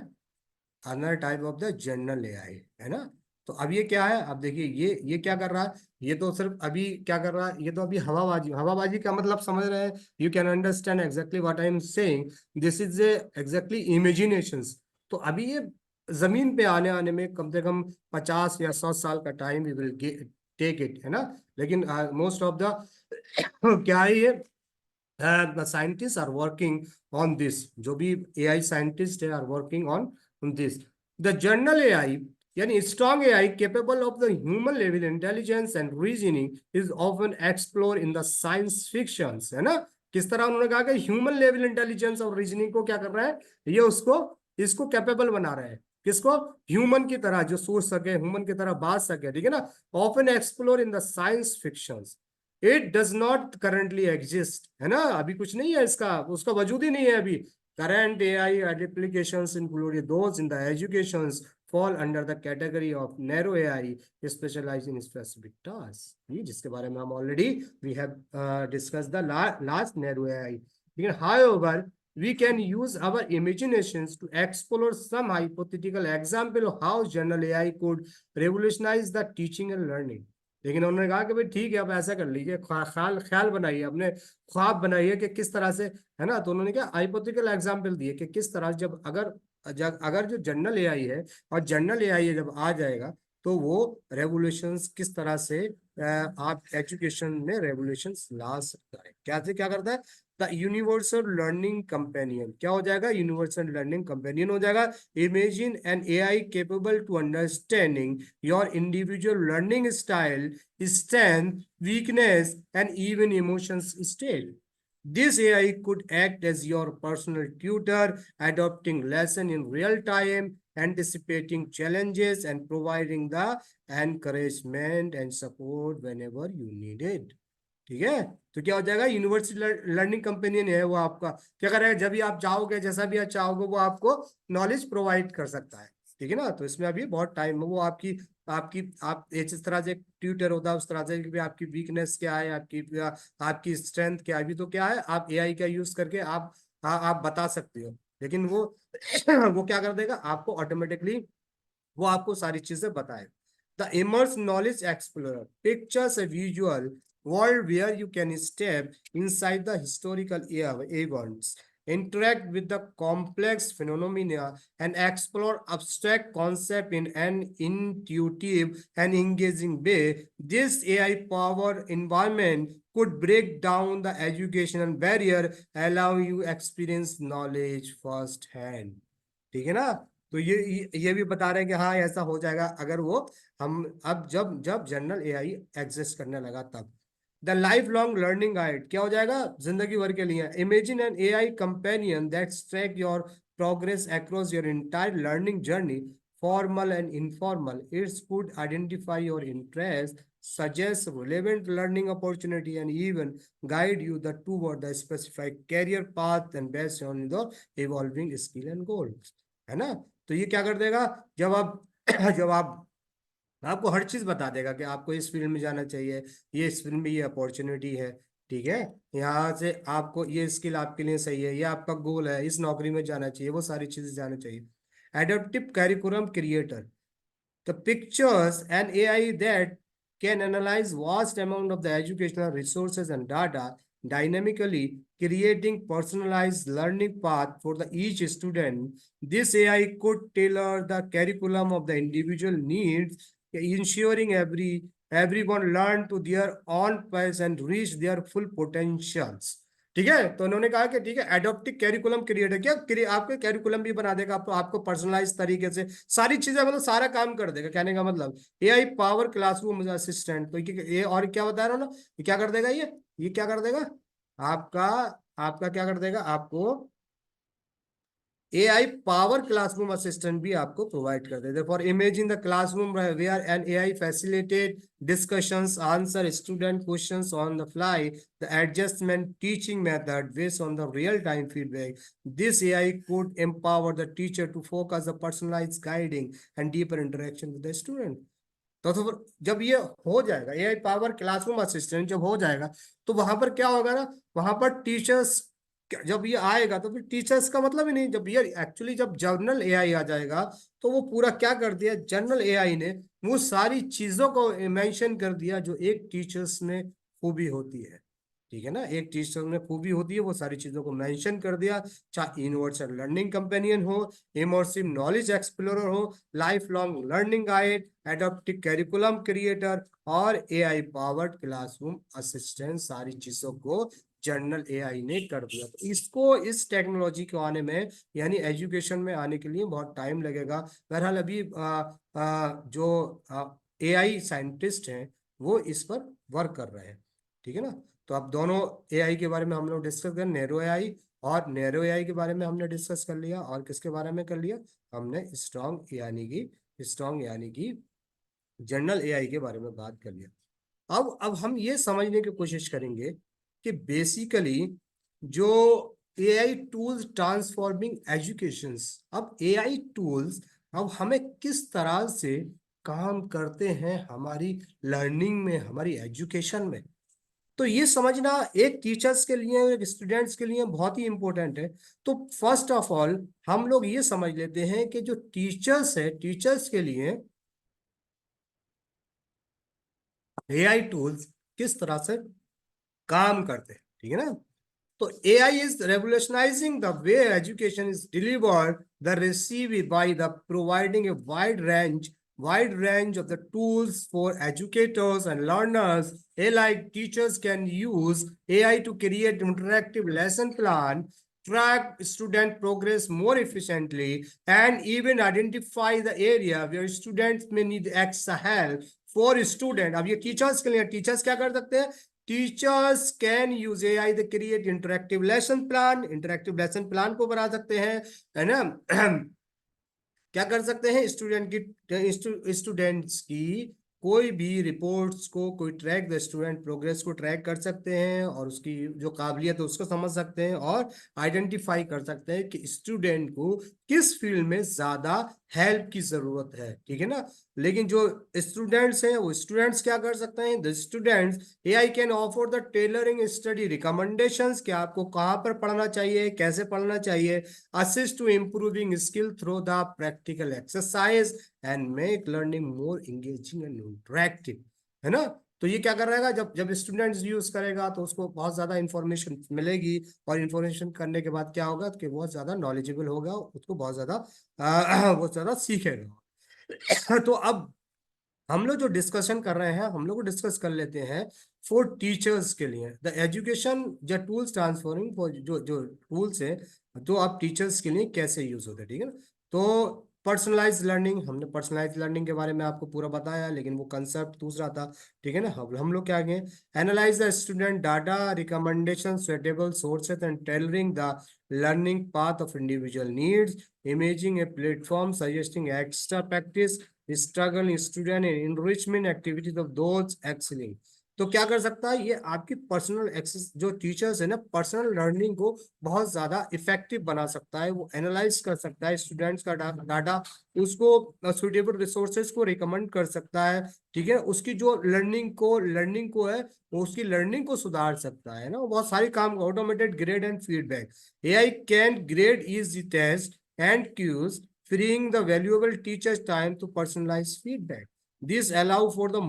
another type of the general AI, है ना। तो अब ये क्या है, अब देखिए ये क्या कर रहा है, ये तो सिर्फ अभी क्या कर रहा है, ये तो अभी हवाबाजी का मतलब समझ रहे हैं, you can understand exactly what I am saying, this is exactly imaginations. तो अभी ये जमीन पे आने में कम से कम 50 या 100 साल का time we will take it, है ना। लेकिन मोस्ट ऑफ द क्या है ये, the scientists are working on this, जो भी AI साइंटिस्ट है are working on this. The general AI यानी strong AI capable of the human level intelligence and reasoning is often explored in the science fictions, है ना। किस तरह उन्होंने कहा कि ह्यूमन लेवल इंटेलिजेंस और रीजनिंग को क्या कर रहा है, ये उसको इसको कैपेबल बना रहा है, किसको, ह्यूमन की तरह, जो सोच सके, ह्यूमन की तरह बात सके, ठीक है ना। Often explore in the science fictions, it does not currently exist, है ना, अभी कुछ नहीं है इसका, उसका वजूद ही नहीं है अभी। Current AI applications including those in the educations fall under the category of narrow AI specialized in specific tasks, ये जिसके बारे में हम already we have discussed the last narrow AI। लेकिन however we can use our imaginations to explore some hypothetical example of how general AI could revolutionize the teaching and learning। लेकिन उन्होंने कहा कि भाई ठीक है, अब ऐसा कर लीजिए, ख्याल ख्याल बनाइए, अपने ख्वाब बनाइए कि किस तरह से, है ना। तो उन्होंने क्या हाइपोथेटिकल एग्जांपल दिए कि किस तरह जब अगर जो जनरल AI है और जनरल AI जब आ जाएगा तो वो रेवोल्यूशंस किस तरह से आप एजुकेशन में रेवोल्यूशंस ला सकता है, क्या से क्या करता है। द यूनिवर्सल लर्निंग कंपेनियन क्या हो जाएगा, यूनिवर्सल लर्निंग कंपेनियन हो जाएगा। Imagine an AI capable to understanding your individual learning style, strength, weakness, and even emotions state. This AI could act as your personal tutor, adopting lesson in real time, anticipating challenges, and providing the encouragement and support whenever you need it। ठीक है, तो क्या हो जाएगा, universal learning companion है वो आपका, क्या करेगा, जब भी आप चाहोगे, जैसा भी आप चाहोगे, वो आपको नॉलेज प्रोवाइड कर सकता है, ठीक है ना। तो इसमें अभी बहुत टाइम है, वो आपकी आपकी आप जिस तरह से ट्यूटर होता है उस तरह से कि आपकी वीकनेस क्या है, आपकी स्ट्रेंथ क्या है, अभी तो क्या है, आप AI का यूज करके आप बता सकते हो, लेकिन वो वो क्या कर देगा आपको ऑटोमेटिकली, वो आपको सारी चीजें बताए। The immerse knowledge explorer pictures a visual world where you can step inside the historical events, interact with the complex phenomena, and explore abstract concept in an intuitive and engaging way. This AI powered environment could break down the educational barrier, allowing you experience knowledge firsthand। ठीक है ना। तो ये भी बता रहे हैं कि हाँ ऐसा हो जाएगा अगर वो, हम अब जब जब जनरल AI एग्जिस्ट करने लगा तब। The life long learning guide क्या हो जाएगा, जिंदगी भर के लिए। Imagine an AI companion that track your progress across your entire learning journey, formal and informal। It could identify your interest, suggest relevant learning opportunity, and even guide you toward the specific career path and based on the evolving skill and goals, है ना। तो ये क्या कर देगा, जब आप जब आप आपको हर चीज बता देगा कि आपको इस फील्ड में जाना चाहिए, ये इस फील्ड में ये अपॉर्चुनिटी है, ठीक है, यहाँ से आपको ये स्किल आपके लिए सही है, ये आपका गोल है, इस नौकरी में जाना चाहिए, वो सारी चीजें जाना चाहिए। Adaptive curriculum creator, the pictures and AI that can analyze vast amount of the educational resources and data dynamically, creating personalized learning path for the each student। This AI could tailor the curriculum of the individual needs, ensuring everyone learn to their own pace and reach their full potentials। ठीक है, तो उन्होंने कहा कि ठीक है, adaptive curriculum create है, क्या आपके कैरिकुलम भी बना देगा, आपको पर्सनलाइज तरीके से सारी चीजें, मतलब सारा काम कर देगा, कहने का मतलब। AI पावर क्लासरूम असिस्टेंट, तो ये और क्या बता रहा हूँ ना, ये क्या कर देगा, ये क्या कर देगा आपका, आपका क्या कर देगा आपको, AI पावर क्लासरूम असिस्टेंट भी आपको प्रोवाइड कर देते हैं। For imagine the classroom where an AI facilitate discussions, answer student questions on the fly, the adjustment teaching method based on the real time feedback. This AI could empower the teacher to focus the personalized guiding and deeper interaction with the student। तो फिर जब ये हो जाएगा, AI power classroom assistant जब हो जाएगा, तो वहां पर क्या होगा ना, वहां पर टीचर्स, जब ये आएगा तो फिर टीचर्स का मतलब ही नहीं, जब ये एक्चुअली जब जनरल AI आ जाएगा तो वो पूरा क्या कर दिया जनरल AI ने, वो सारी चीजों को मेंशन कर दिया जो एक टीचर्स में खूबी होती है। ठीक है ना। एक टीचर में खूबी होती है वो सारी चीजों को मेंशन कर दिया, चाहे यूनिवर्सल लर्निंग कंपेनियन हो, इमर्सिव नॉलेज एक्सप्लोरर हो, life long learning guide, adaptive curriculum creator और एआई पावर्ड क्लासरूम असिस्टेंट, सारी चीजों को जनरल एआई ने कर दिया। तो इसको इस टेक्नोलॉजी को आने में यानी एजुकेशन में आने के लिए बहुत टाइम लगेगा। बहरहाल अभी जो एआई साइंटिस्ट हैं वो इस पर वर्क कर रहे हैं, ठीक है ना। तो अब दोनों एआई के बारे में हम लोग डिस्कस कर, नैरो एआई और नैरो एआई के बारे में हमने डिस्कस कर लिया, और किसके बारे में कर लिया हमने, स्ट्रॉन्ग यानी कि जनरल एआई के बारे में बात कर लिया। अब हम ये समझने की कोशिश करेंगे कि बेसिकली जो एआई टूल्स ट्रांसफॉर्मिंग एजुकेशंस, अब एआई टूल्स अब हमें किस तरह से काम करते हैं हमारी लर्निंग में, हमारी एजुकेशन में। तो ये समझना एक टीचर्स के लिए, एक स्टूडेंट्स के लिए बहुत ही इंपॉर्टेंट है। तो फर्स्ट ऑफ ऑल हम लोग ये समझ लेते हैं कि जो टीचर्स है, टीचर्स के लिए एआई टूल्स किस तरह से काम करते हैं, ठीक है ना। तो AI is revolutionizing the way education is delivered, the received by the providing a wide range of the tools for educators and learners. Like teachers can use AI to create interactive lesson plan, track student progress more efficiently, and even identify the area where students may need extra help. For student, अब ये teachers के लिए, teachers क्या कर सकते हैं, teachers can use AI to create interactive lesson plan, interactive lesson plan को बना सकते हैं, है ना। क्या कर सकते हैं, स्टूडेंट्स की कोई भी रिपोर्ट्स को कोई ट्रैक द स्टूडेंट प्रोग्रेस को ट्रैक कर सकते हैं, और उसकी जो काबिलियत है उसको समझ सकते हैं, और आइडेंटिफाई कर सकते हैं कि स्टूडेंट को किस फील्ड में ज्यादा हेल्प की जरूरत है, ठीक है ना। लेकिन जो स्टूडेंट्स हैं वो स्टूडेंट्स क्या कर सकते हैं, the students AI can offer the tailoring study recommendations, कि आपको कहाँ पर पढ़ना चाहिए, कैसे पढ़ना चाहिए, assist to improving skill through the practical exercise and make learning more engaging and interactive, है ना। तो ये क्या कर रहेगा, जब जब स्टूडेंट्स यूज करेगा तो उसको बहुत ज्यादा इंफॉर्मेशन मिलेगी, और इंफॉर्मेशन करने के बाद क्या होगा कि बहुत ज्यादा नॉलेजेबल होगा, उसको बहुत ज्यादा बहुत ज्यादा सीखेगा। तो अब हम लोग जो डिस्कशन कर रहे हैं, हम लोग डिस्कस कर लेते हैं फॉर टीचर्स के लिए द एजुकेशन जो टूल्स ट्रांसफॉर्मिंग फॉर, जो जो टूल्स है जो आप टीचर्स के लिए कैसे यूज होते हैं, ठीक है ना। तो पर्सनलाइज लर्निंग, हमने पर्सनलाइज लर्निंग के बारे में आपको पूरा बताया, लेकिन वो कंसेप्ट दूसरा था, ठीक है ना। हम लोग क्या गए, analyse the student data, recommendation, suitable sources and tailoring the learning path of individual needs, imaging a platform suggesting extra practice, struggle student in enrichment activities of those excelling. तो क्या कर सकता है, ये आपकी पर्सनल एक्सेस, जो teachers है ना, पर्सनल लर्निंग को बहुत ज्यादा इफेक्टिव बना सकता है। वो एनालाइज कर सकता है स्टूडेंट्स का डाटा, उसको सुटेबल रिसोर्सेज को रिकमेंड कर सकता है, ठीक है। उसकी जो लर्निंग को है वो उसकी लर्निंग को सुधार सकता है ना, बहुत सारे काम। Automated grade and feedback, AI can grade easy test and quiz, freeing the valuable teacher's time to personalize feedback. This allow for the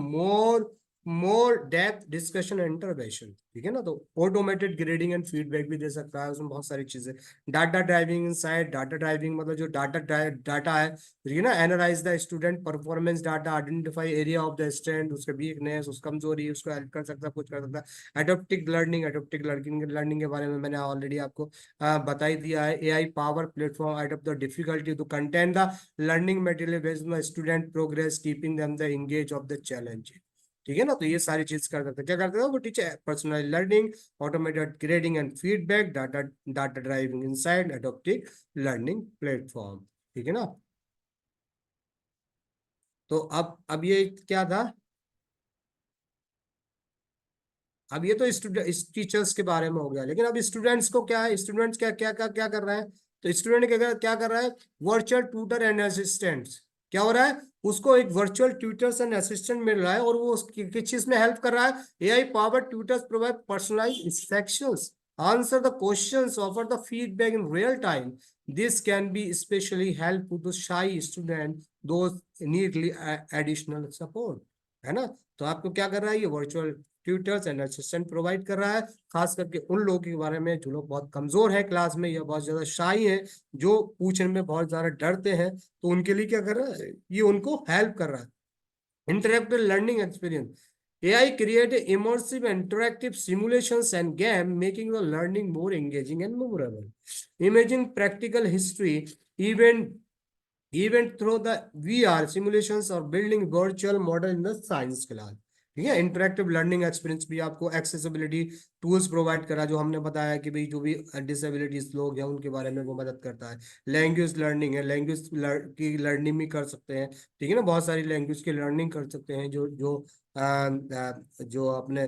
more depth discussion and intervention, ठीक है ना। तो ऑटोमेटेड ग्रेडिंग एंड फीडबैक भी दे सकता है, उसमें बहुत सारी चीजें। Data driving insight, data driving मतलब जो डाटा है, ठीक है ना। Analyse the student performance data, identify area of the student, उसके वीकनेस, उसकी कमजोरी, उसको हेल्प कर सकता है, कुछ कर सकता है। एडप्टिव लर्निंग के बारे में मैंने ऑलरेडी आपको बता ही दिया है। AI power platform adopt the difficulty to contain the learning material based on student progress, keeping them the engage of the challenge, ठीक है ना। तो ये सारी चीज कर सकते हैं, क्या करते हैं वो teacher, personal learning, automated grading and feedback, data data driving insight, adaptive learning platform, ठीक है ना। तो अब ये क्या था, अब ये तो स्टूडेंट टीचर्स के बारे में हो गया, लेकिन अब स्टूडेंट्स को क्या है, स्टूडेंट्स क्या कर रहे हैं। तो स्टूडेंट क्या कर रहा है, वर्चुअल ट्यूटर एंड असिस्टेंट्स, क्या हो रहा है, उसको एक वर्चुअल ट्यूटर्स एंड असिस्टेंट मिल रहा है, और वो किस चीज में हेल्प कर रहा है, AI powered tutors provide personalised instructions, answer the questions, offer the feedback in real time. This can be especially helpful to shy students, those need additional support. है ना। तो आपको क्या कर रहा है, ये virtual tutors and assistant provide कर रहा है, खास करके उन लोगों के बारे में जो लोग बहुत कमजोर है क्लास में या बहुत ज्यादा शाई है, जो पूछने में बहुत ज्यादा डरते हैं, तो उनके लिए क्या कर रहा है, ये उनको हेल्प कर रहा है। Interactive learning experience. AI create immersive interactive simulations and game, making the learning more engaging and memorable. Imagine practical history event through the VR simulations or building virtual model in the science class. ठीक है, interactive learning experience भी आपको accessibility tools provide करा, जो हमने बताया कि भाई जो भी डिसेबिलिटीज लोग हैं उनके बारे में वो मदद करता है। लैंग्वेज लर्निंग है, लैंग्वेज की लर्निंग भी कर सकते हैं, ठीक है ना, बहुत सारी लैंग्वेज की लर्निंग कर सकते हैं जो जो जो अपने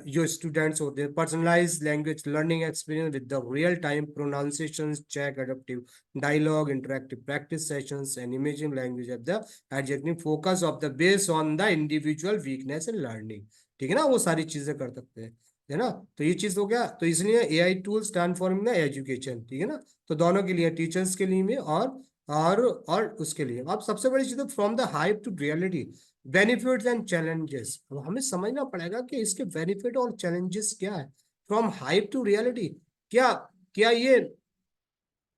जो स्टूडेंट्स होते हैं। Personalise language learning experience with the real time pronunciation check, adaptive dialogue, interactive practice sessions, and imaging language of the adjective focus of the based on the individual weakness and learning। ठीक है ना, वो सारी चीजें कर सकते हैं, है ना। तो ये चीज हो गया, तो इसलिए AI tools transforming the education, ठीक है ना। तो दोनों के लिए, टीचर्स के लिए भी और उसके लिए। अब सबसे बड़ी चीज, from the hype to reality, benefits and challenges. अब हमें समझना पड़ेगा कि इसके बेनिफिट और चैलेंजेस क्या है। फ्रॉम हाइप टू रियलिटी, क्या क्या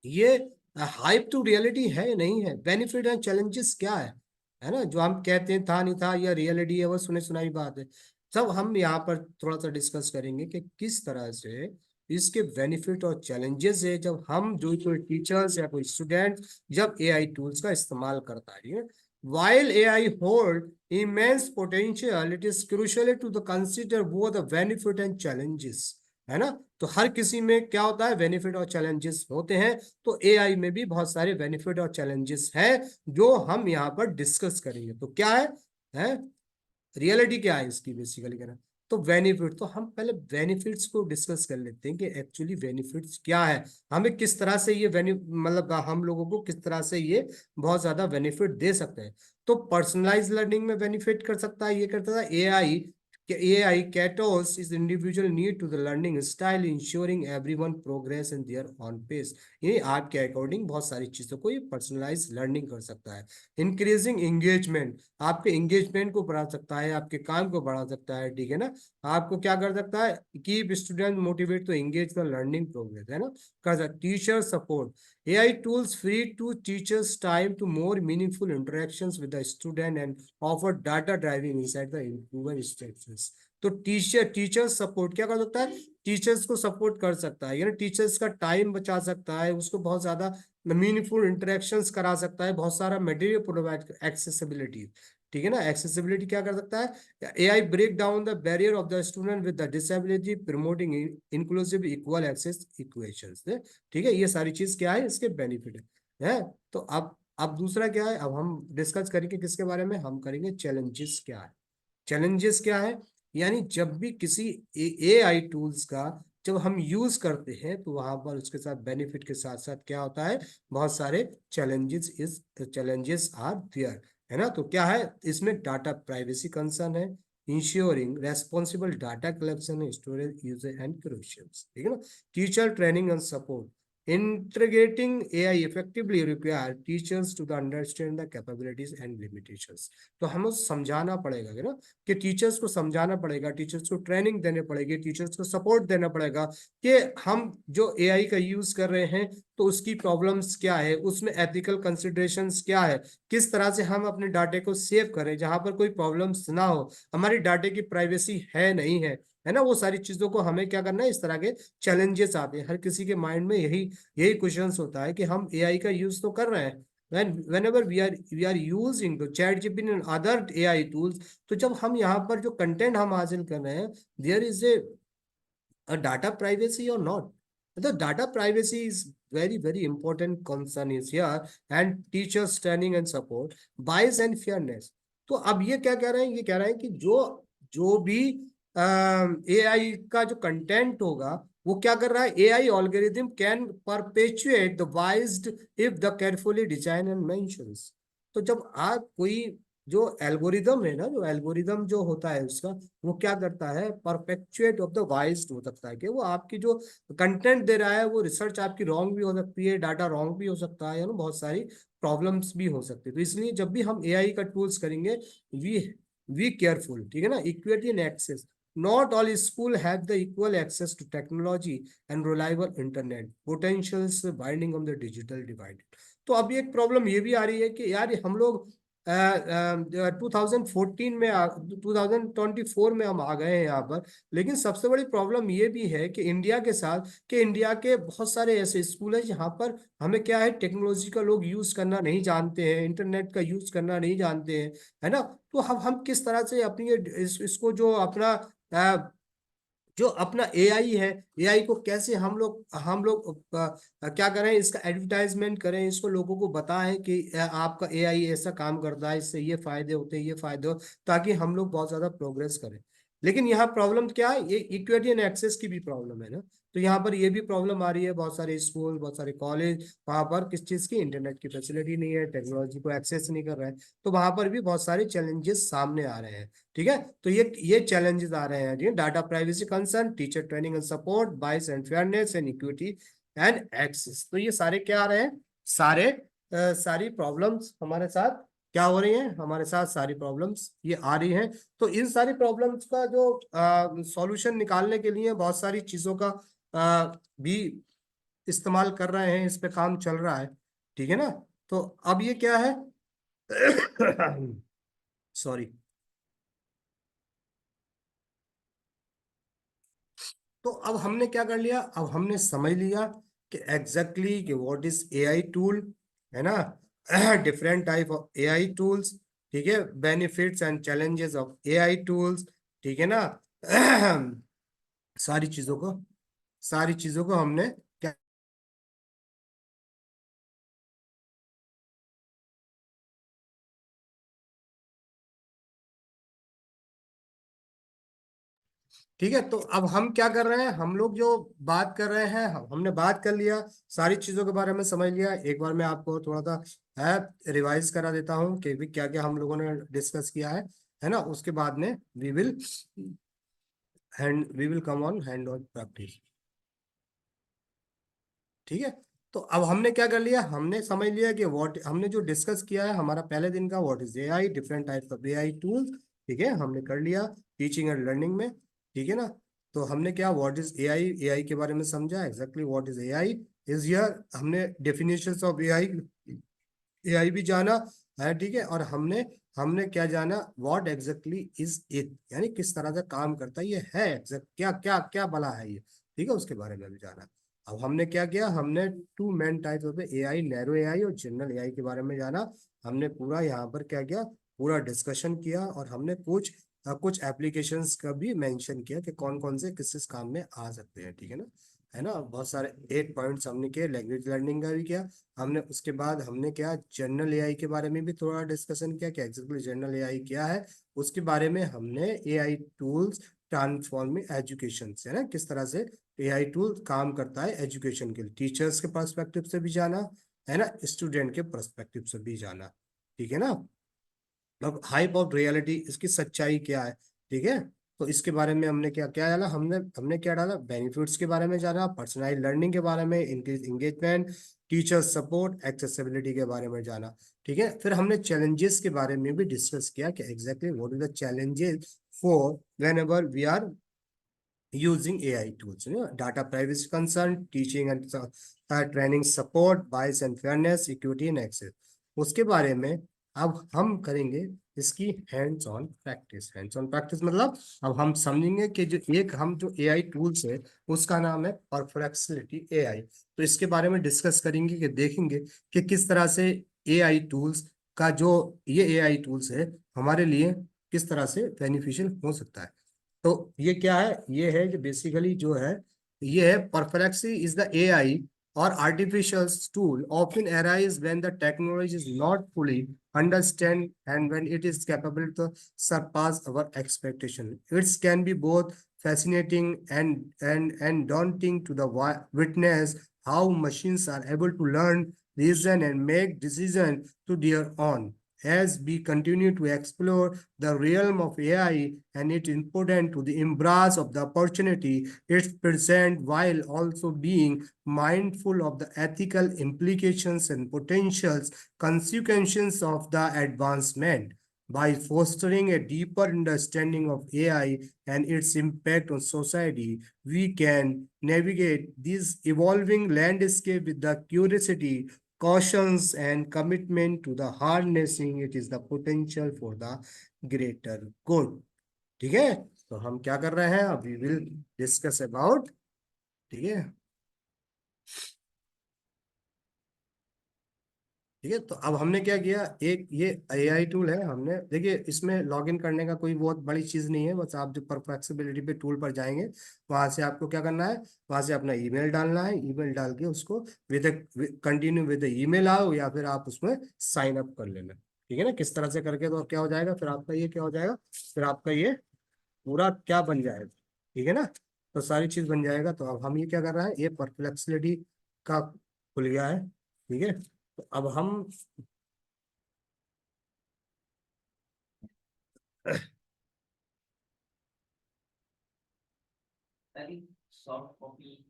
ये हाइप टू रियलिटी है या नहीं है, बेनिफिट एंड चैलेंजेस क्या है ना। जो हम कहते हैं था नहीं था या रियलिटी है, वो सुने सुनाई बात है। सब हम यहाँ पर थोड़ा सा डिस्कस करेंगे कि किस तरह से इसके बेनिफिट और चैलेंजेस है जब हम, जो कोई टीचर्स या कोई स्टूडेंट जब एआई टूल्स का इस्तेमाल करता है। While AI hold immense potential, it is crucial to the consider both the benefit and challenges, है ना। तो हर किसी में क्या होता है, बेनिफिट और चैलेंजेस होते हैं। तो एआई में भी बहुत सारे बेनिफिट और चैलेंजेस हैं जो हम यहाँ पर डिस्कस करेंगे। तो क्या है रियलिटी क्या है इसकी, बेसिकली कहना। तो बेनिफिट, तो हम पहले बेनिफिट्स को डिस्कस कर लेते हैं कि एक्चुअली बेनिफिट्स क्या है, हमें किस तरह से ये मतलब हम लोगों को किस तरह से ये बहुत ज्यादा बेनिफिट दे सकते हैं। तो पर्सनलाइज लर्निंग में बेनिफिट कर सकता है, ये करता है AI. AI caters is individual need to the learning style, ensuring everyone progress in their own pace। ये आपके अकॉर्डिंग बहुत सारी चीजों को ये पर्सनलाइज लर्निंग कर सकता है। इंक्रीजिंग एंगेजमेंट, आपके एंगेजमेंट को बढ़ा सकता है, आपके काम को बढ़ा सकता है, ठीक है ना। आपको क्या कर सकता है, keep student motivate to engage the learning progress, है ना। कर सकता। Teacher support, AI tools free to teachers time to more meaningful interactions with the student and offer data driving insight the improver instructions। तो teacher support क्या कर सकता है, teachers को सपोर्ट कर सकता है, यानी टीचर्स का टाइम बचा सकता है, उसको बहुत ज्यादा मीनिंगफुल इंटरेक्शंस करा सकता है, बहुत सारा मटेरियल प्रोवाइड, एक्सेसिबिलिटी, ठीक है ना। एक्सेसिबिलिटी क्या कर सकता है, AI break down the barrier of the student with the disability, promoting inclusive equal access equations. ठीक है, ये सारी चीज क्या है, इसके बेनिफिट है। तो अब दूसरा क्या है, अब हम डिस्कस करेंगे किसके बारे में, हम करेंगे चैलेंजेस क्या है। चैलेंजेस क्या है, यानी जब भी किसी एआई टूल्स का जब हम यूज करते हैं तो वहां पर उसके साथ बेनिफिट के साथ साथ क्या होता है, बहुत सारे चैलेंजेस आर देयर, है ना। तो क्या है इसमें, डाटा प्राइवेसी कंसर्न है, ensuring responsible data collection, storage, user and protections, ठीक है ना। Teacher training and support, integrating AI effectively require teachers to understand the capabilities and limitations। तो हमें समझाना पड़ेगा कि ना, कि टीचर्स को समझाना पड़ेगा, टीचर्स को ट्रेनिंग देने पड़ेगी, टीचर्स को सपोर्ट देना पड़ेगा कि हम जो एआई का यूज कर रहे हैं तो उसकी प्रॉब्लम्स क्या है, उसमें एथिकल कंसिडरेशंस क्या है, किस तरह से हम अपने डाटे को सेव करें जहां पर कोई प्रॉब्लम्स ना हो, हमारी डाटे की प्राइवेसी है नहीं है ना। वो सारी चीजों को हमें क्या करना है, इस तरह के चैलेंजेस आते हैं, हर किसी के माइंड में यही यही क्वेश्चंस होता है कि हम एआई का यूज तो कर रहे हैं, whenever we are using the ChatGPT and other AI tools, तो जब हम यहाँ पर जो कंटेंट हम हासिल कर रहे हैं, there is a data privacy or not। The data privacy is very important concern is here, and teachers training and support, bias and fairness। तो अब ये क्या कह रहे हैं, ये कह रहे हैं कि जो जो भी एआई का जो कंटेंट होगा वो क्या कर रहा है, AI algorithm can perpetuate the biased if the carefully design and mentions. तो जब आप कोई जो एल्गोरिदम है ना, जो एल्गोरिदम जो होता है उसका, वो क्या करता है, परपेचुएट ऑफ द वाइज्ड हो सकता है कि वो आपकी जो कंटेंट दे रहा है वो रिसर्च आपकी रॉन्ग भी हो सकती है, डाटा रॉन्ग भी हो सकता है ना, बहुत सारी प्रॉब्लम्स भी हो सकती है। तो इसलिए जब भी हम एआई का टूल्स करेंगे, वी बी केयरफुल, ठीक है ना, equity in access, not all school have the equal access to technology and reliable internet, potentials binding on the digital divide. तो अभी एक प्रॉब्लम ये भी आ रही है कि यार हम लोग 2014 में 2024 में हम आ गए हैं यहाँ पर, लेकिन सबसे बड़ी प्रॉब्लम ये भी है कि इंडिया के साथ, कि इंडिया के बहुत सारे ऐसे स्कूल हैं जहाँ पर हमें क्या है, टेक्नोलॉजी का लोग यूज करना नहीं जानते हैं, इंटरनेट का यूज करना नहीं जानते हैं, है ना। तो हम किस तरह से अपनी इसको जो अपना जो अपना एआई है, एआई को कैसे हम लोग क्या करें, इसका एडवर्टाइजमेंट करें, इसको लोगों को बताएं कि आपका एआई ऐसा काम करता है, इससे ये फायदे होते हैं, ये फायदे हो, ताकि हम लोग बहुत ज्यादा प्रोग्रेस करें। लेकिन यहाँ प्रॉब्लम क्या है, ये इक्विटी एंड एक्सेस की भी प्रॉब्लम है ना। तो यहाँ पर ये भी प्रॉब्लम आ रही है, बहुत सारे स्कूल, बहुत सारे कॉलेज, वहां पर किस चीज की, इंटरनेट की फैसिलिटी नहीं है, टेक्नोलॉजी को एक्सेस नहीं कर रहा है, तो वहां पर भी बहुत सारे चैलेंजेस सामने आ रहे हैं। ठीक है, तो ये चैलेंजेस आ रहे हैं, ठीक है, data privacy concern, teacher training and support, bias and fairness and equity and access. तो ये सारे क्या आ रहे हैं, सारी प्रॉब्लम्स हमारे साथ क्या हो रही हैं, हमारे साथ सारी प्रॉब्लम्स ये आ रही हैं। तो इन सारी प्रॉब्लम्स का जो सॉल्यूशन निकालने के लिए बहुत सारी चीजों का भी इस्तेमाल कर रहे हैं, इस पे काम चल रहा है, ठीक है ना। तो अब ये क्या है सॉरी। तो अब हमने क्या कर लिया, अब हमने समझ लिया कि एग्जैक्टली कि व्हाट इज एआई टूल, है ना, different type of AI tools, ठीक है, benefits and challenges of AI tools, ठीक है ना। सारी चीजों को सारी चीजों को हमने क्या, ठीक है। तो अब हम क्या कर रहे हैं, हम लोग जो बात कर रहे हैं, हमने बात कर लिया, सारी चीजों के बारे में समझ लिया। एक बार मैं आपको थोड़ा सा है रिवाइज करा देता हूँ कि भी क्या क्या हम लोगों ने डिस्कस किया है ना। उसके बाद में we will come on hand on practice, ठीक है। तो अब हमने क्या कर लिया, हमने समझ लिया कि व्हाट हमने जो डिस्कस किया है हमारा पहले दिन का, what is AI, different types of AI tools, ठीक है, हमने कर लिया टीचिंग एंड लर्निंग में, ठीक है ना। तो हमने क्या, व्हाट इज एआई, एआई के बारे में समझा, exactly what is AI is here, हमने डेफिनेशंस ऑफ एआई, एआई भी जाना है, ठीक है। और हमने हमने क्या जाना, व्हाट एग्जैक्टली इज इट, यानी किस तरह से काम करता है, ये है एग्जैक्ट क्या क्या क्या भला है ये, ठीक है, उसके बारे में भी जाना। अब हमने क्या किया, हमने two main type of AI, narrow AI और जनरल एआई के बारे में जाना। हमने पूरा यहाँ पर क्या किया, पूरा डिस्कशन किया, और हमने कुछ एप्लीकेशंस का भी मेंशन किया कि कौन कौन से किस किस काम में आ सकते हैं, ठीक है ना। बहुत सारे 8 पॉइंट्स हमने किए, लैंग्वेज लर्निंग का भी किया हमने। उसके बाद हमने क्या, जनरल एआई के बारे में भी थोड़ा डिस्कशन किया कि एग्जैक्टली जनरल एआई क्या है। उसके बारे में हमने एआई टूल्स ट्रांसफॉर्मिंग एजुकेशन, है ना, किस तरह से एआई टूल काम करता है एजुकेशन के लिए, टीचर्स के पर्सपेक्टिव से भी जाना, है ना, स्टूडेंट के पर्सपेक्टिव से भी जाना, ठीक है ना। अब हाइप ऑफ रियलिटी, इसकी सच्चाई क्या है, ठीक है। तो इसके बारे में हमने क्या क्या डाला, हमने हमने क्या डाला, बेनिफिट्स के बारे में जाना, पर्सनलाइज लर्निंग के बारे में, increase engagement, teacher support, accessibility के बारे में जाना, ठीक है। फिर हमने चैलेंजेस के बारे में भी डिस्कस किया कि exactly what is the challenges for whenever we are using AI tools, data privacy concern, teaching and training support, bias and fairness, equity and access। उसके बारे में अब हम करेंगे इसकी हैंड्स ऑन प्रैक्टिस मतलब अब हम समझेंगे कि जो एआई टूल्स है उसका नाम है परप्लेक्सिटी एआई। तो इसके बारे में डिस्कस करेंगे कि देखेंगे कि किस तरह से एआई टूल्स का जो ये एआई टूल्स है हमारे लिए किस तरह से बेनिफिशियल हो सकता है। तो ये क्या है, ये है कि बेसिकली जो है, ये है Perplexity is the AI or artificial tool often arise when the technology is not fully understand and when it is capable to surpass our expectation. It can be both fascinating and daunting to the witness how machines are able to learn, reason, and make decisions to their own. As we continue to explore the realm of AI, and it is important to the embrace of the opportunity it presents while also being mindful of the ethical implications and potential consequences of the advancement. By fostering a deeper understanding of AI and its impact on society, we can navigate this evolving landscape with the curiosity, cautions, and commitment to the harnessing it is the potential for the greater good. ठीक है, तो हम क्या कर रहे हैं, अब we will discuss about, ठीक है, ठीक है। तो अब हमने क्या किया, एक ये एआई टूल है, हमने देखिए इसमें लॉगिन करने का कोई बहुत बड़ी चीज नहीं है, बस आप जो परप्लेक्सिबिलिटी पे टूल पर जाएंगे, वहां से आपको क्या करना है, वहां से अपना ईमेल डालना है, ईमेल डाल के उसको विद कंटिन्यू विद ईमेल आओ, या फिर आप उसमें साइन अप कर लेना, ठीक है ना, किस तरह से करके, तो क्या हो जाएगा फिर आपका ये क्या हो जाएगा, फिर आपका ये पूरा क्या बन जाएगा, ठीक है ना, तो सारी चीज बन जाएगा। तो अब हम ये क्या कर रहे हैं, ये परप्लेक्सिटी का खुल गया है, ठीक है। तो अब हम सॉफ्ट कॉपी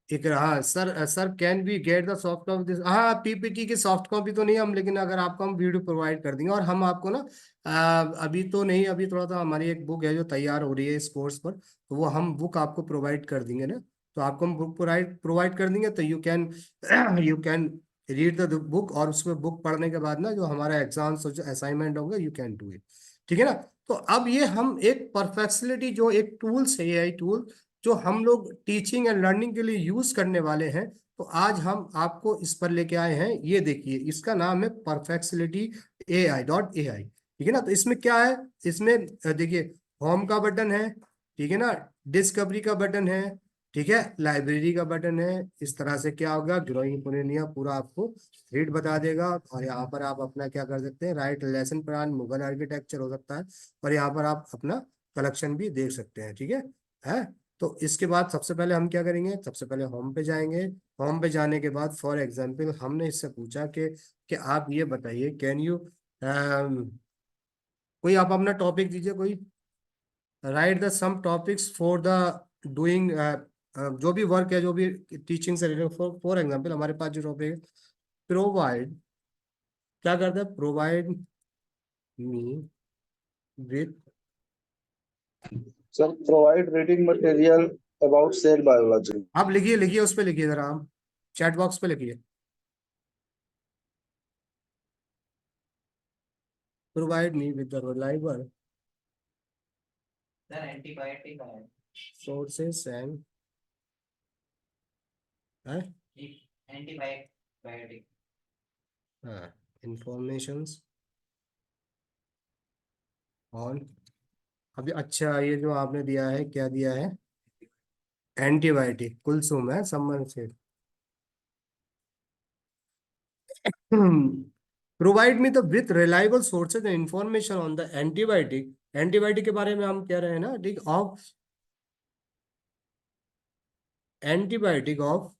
एक, हाँ sir, sir can we get the soft copy this, हाँ पीपीटी की सॉफ्ट कॉपी तो नहीं हम, लेकिन अगर आपको हम वीडियो प्रोवाइड कर देंगे, और हम आपको ना अभी तो नहीं, अभी थोड़ा सा हमारी एक बुक है जो तैयार हो रही है इस कोर्स पर, तो वो हम बुक आपको प्रोवाइड कर देंगे ना, तो आपको हम बुक प्रोवाइड प्रोवाइड कर देंगे, तो you can read the book, और उसमें बुक पढ़ने के बाद ना जो हमारा एग्जाम्स जो असाइनमेंट होंगे यू कैन डू इट, ठीक है ना। तो अब ये हम एक परफेक्सिलिटी जो एक टूल्स है, एआई टूल जो हम लोग टीचिंग एंड लर्निंग के लिए यूज करने वाले हैं, तो आज हम आपको इस पर लेके आए हैं, ये देखिए इसका नाम है परफेक्सिलिटी AI.ai, ठीक है ना। तो इसमें क्या है, इसमें देखिए होम का बटन है, ठीक है ना, डिस्कवरी का बटन है, ठीक है, लाइब्रेरी का बटन है, इस तरह से क्या होगा, ग्रोइंग पुनेनिया पूरा आपको रीड बता देगा, और यहाँ पर आप अपना क्या कर सकते हैं, right lesson plan, Mughal architecture हो सकता है, और यहाँ पर आप अपना कलेक्शन भी देख सकते हैं, ठीक है। तो इसके बाद सबसे पहले हम क्या करेंगे, सबसे पहले होम पे जाएंगे, होम पे जाने के बाद फॉर एग्जांपल हमने इससे पूछा कि आप ये बताइए, कैन यू कोई आप अपना टॉपिक दीजिए, कोई write the some topics for the doing, जो भी वर्क है, जो भी टीचिंग से रिलेटेड, फॉर एग्जांपल हमारे पास जो टॉपिक है, प्रोवाइड, क्या करता है, provide me with, Sir, provide reading material about cell biology. आप लिखिए, लिखिए उस पर लिखिए जरा, आप चैट बॉक्स पे लिखिए, provide me with the reliable sir antibiotic है sources and antibiotic informations on, अभी अच्छा ये जो आपने दिया है, क्या दिया है, एंटीबायोटिक कुलसुम है सम्मन से, provide me the with reliable sources and information on the antibiotic, antibiotic के बारे में हम कह रहे हैं ना, ठीक, ऑफ एंटीबायोटिक ऑफ,